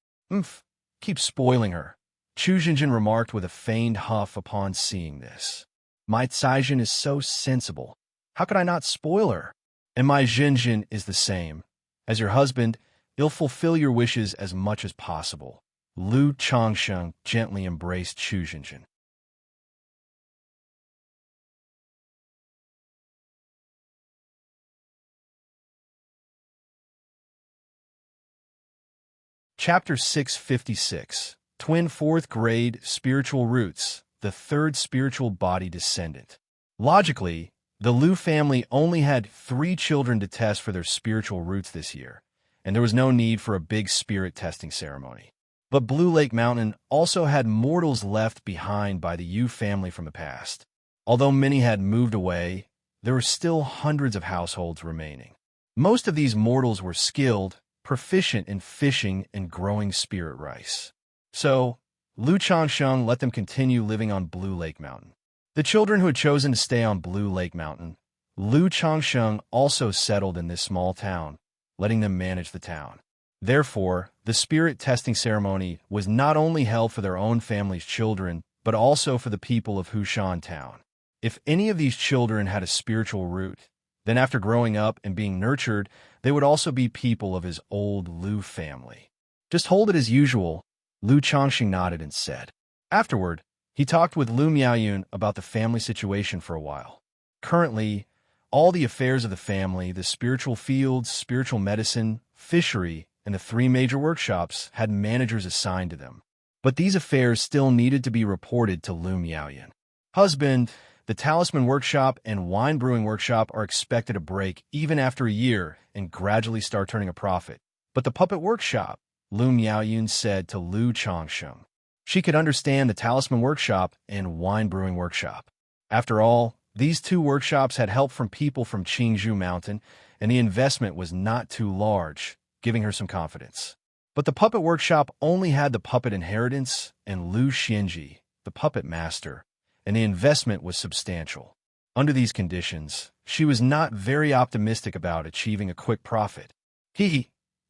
Keep spoiling her, Chu Jinjin remarked with a feigned huff upon seeing this. My Caizhen is so sensible. How could I not spoil her? And my Jinjin is the same. As your husband, he'll fulfill your wishes as much as possible. Lu Changsheng gently embraced Chu Jinjin. Chapter 656, Twin 4th Grade Spiritual Roots, the third spiritual body descendant. Logically, the Lu family only had 3 children to test for their spiritual roots this year, and there was no need for a big spirit testing ceremony. But Blue Lake Mountain also had mortals left behind by the Yu family from the past. Although many had moved away, there were still hundreds of households remaining. Most of these mortals were skilled, proficient in fishing and growing spirit rice. So, Lu Changsheng let them continue living on Blue Lake Mountain. The children who had chosen to stay on Blue Lake Mountain, Lu Changsheng also settled in this small town, letting them manage the town. Therefore, the spirit testing ceremony was not only held for their own family's children, but also for the people of Hushan Town. If any of these children had a spiritual root, then after growing up and being nurtured, they would also be people of his old Lu family. Just hold it as usual, Lu Changsheng nodded and said. Afterward, he talked with Lu Miaoyun about the family situation for a while. Currently, all the affairs of the family, the spiritual fields, spiritual medicine, fishery, and the 3 major workshops had managers assigned to them. But these affairs still needed to be reported to Lu Miaoyun. Husband, the talisman workshop and wine brewing workshop are expected to break even after a year and gradually start turning a profit. But the puppet workshop, Lu Miaoyun said to Lu Changsheng. She could understand the talisman workshop and wine brewing workshop. After all, these 2 workshops had help from people from Qingzhou Mountain, and the investment was not too large, giving her some confidence. But the puppet workshop only had the puppet inheritance and Lu Xianxia, the puppet master, and the investment was substantial. Under these conditions, she was not very optimistic about achieving a quick profit.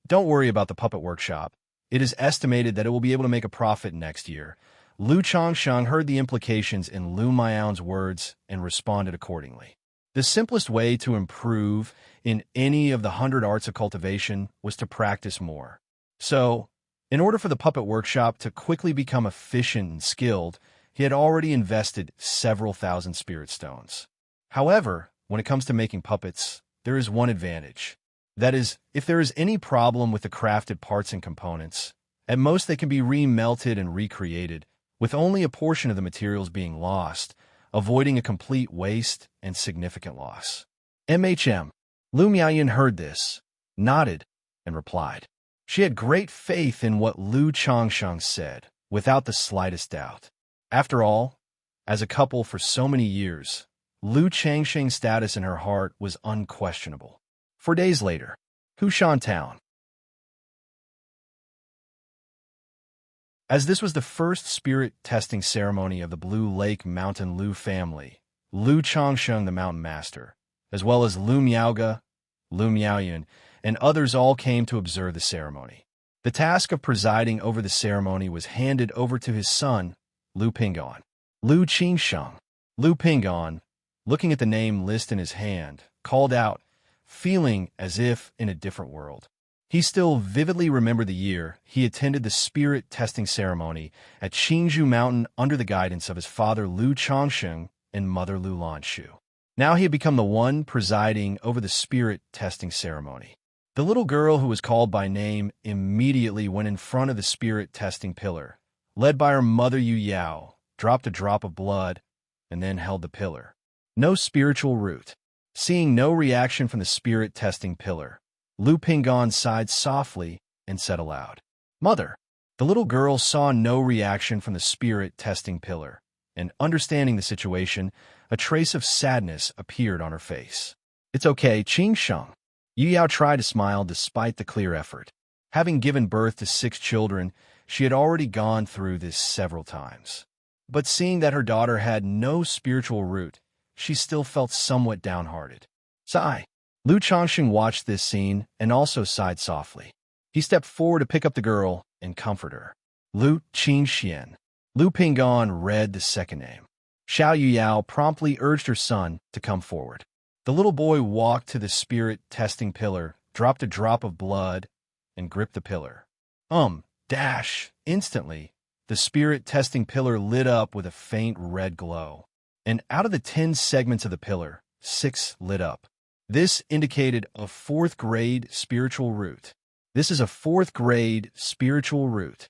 Don't worry about the puppet workshop. It is estimated that it will be able to make a profit next year. Lu Changsheng heard the implications in Lu Miao's words and responded accordingly. The simplest way to improve in any of the 100 arts of cultivation was to practice more. So, in order for the puppet workshop to quickly become efficient and skilled, he had already invested several thousand spirit stones. However, when it comes to making puppets, there is one advantage. That is, if there is any problem with the crafted parts and components, at most they can be remelted and recreated, with only a portion of the materials being lost, avoiding a complete waste and significant loss. Lu Miaoyun heard this, nodded, and replied. She had great faith in what Lu Changsheng said, without the slightest doubt. After all, as a couple for so many years, Lu Changsheng's status in her heart was unquestionable. 4 days later, Hushan Town. As this was the first spirit testing ceremony of the Blue Lake Mountain Lu family, Lu Changsheng, the mountain master, as well as Lu Miaoge, Lu Miaoyun, and others all came to observe the ceremony. The task of presiding over the ceremony was handed over to his son, Lu Ping'an. Lu Qingsheng. Lu Ping'an, looking at the name list in his hand, called out, feeling as if in a different world. He still vividly remembered the year he attended the spirit testing ceremony at Qingzhou Mountain under the guidance of his father Lu Changsheng and mother Lu Lanshu. Now he had become the one presiding over the spirit testing ceremony. The little girl who was called by name immediately went in front of the spirit testing pillar, led by her mother Yu Yao, dropped a drop of blood, and then held the pillar. No spiritual root. Seeing no reaction from the spirit testing pillar, Lu Ping'an sighed softly and said aloud, "Mother." The little girl saw no reaction from the spirit testing pillar, and understanding the situation, a trace of sadness appeared on her face. "It's okay, Qingsheng." Yu Yao tried to smile despite the clear effort. Having given birth to 6 children, she had already gone through this several times. But seeing that her daughter had no spiritual root, she still felt somewhat downhearted. Sigh. Lu Changsheng watched this scene and also sighed softly. He stepped forward to pick up the girl and comfort her. Lu Qingxian. Lu Ping'an read the second name. Xiao Yuyao promptly urged her son to come forward. The little boy walked to the spirit testing pillar, dropped a drop of blood, and gripped the pillar. Instantly, the spirit testing pillar lit up with a faint red glow, and out of the 10 segments of the pillar, 6 lit up. This indicated a 4th grade spiritual root. This is a 4th grade spiritual root.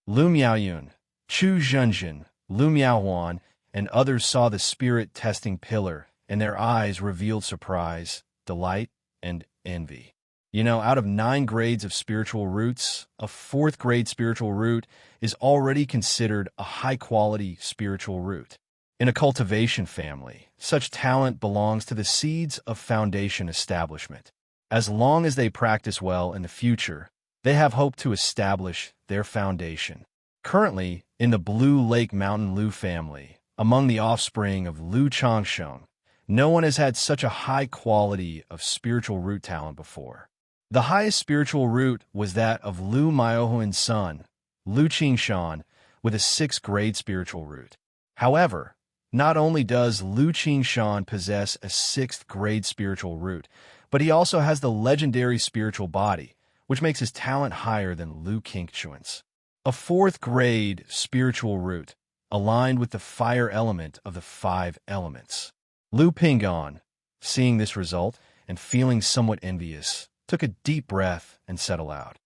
Lu Miaoyun, Chu Zhenjin, Lu Miaohuan, and others saw the spirit testing pillar, and their eyes revealed surprise, delight, and envy. Out of 9 grades of spiritual roots, a 4th grade spiritual root is already considered a high-quality spiritual root. In a cultivation family, such talent belongs to the seeds of foundation establishment. As long as they practice well in the future, they have hope to establish their foundation. Currently, in the Blue Lake Mountain Lu family, among the offspring of Lu Changsheng, no one has had such a high quality of spiritual root talent before. The highest spiritual root was that of Lu Miaohuan's son, Lu Qingshan, with a 6th grade spiritual root. However, not only does Lu Qingshan possess a 6th grade spiritual root, but he also has the legendary spiritual body, which makes his talent higher than Lu Qingquan's. A 4th grade spiritual root, aligned with the fire element of the 5 elements. Lu Ping'an, seeing this result and feeling somewhat envious, took a deep breath and said aloud,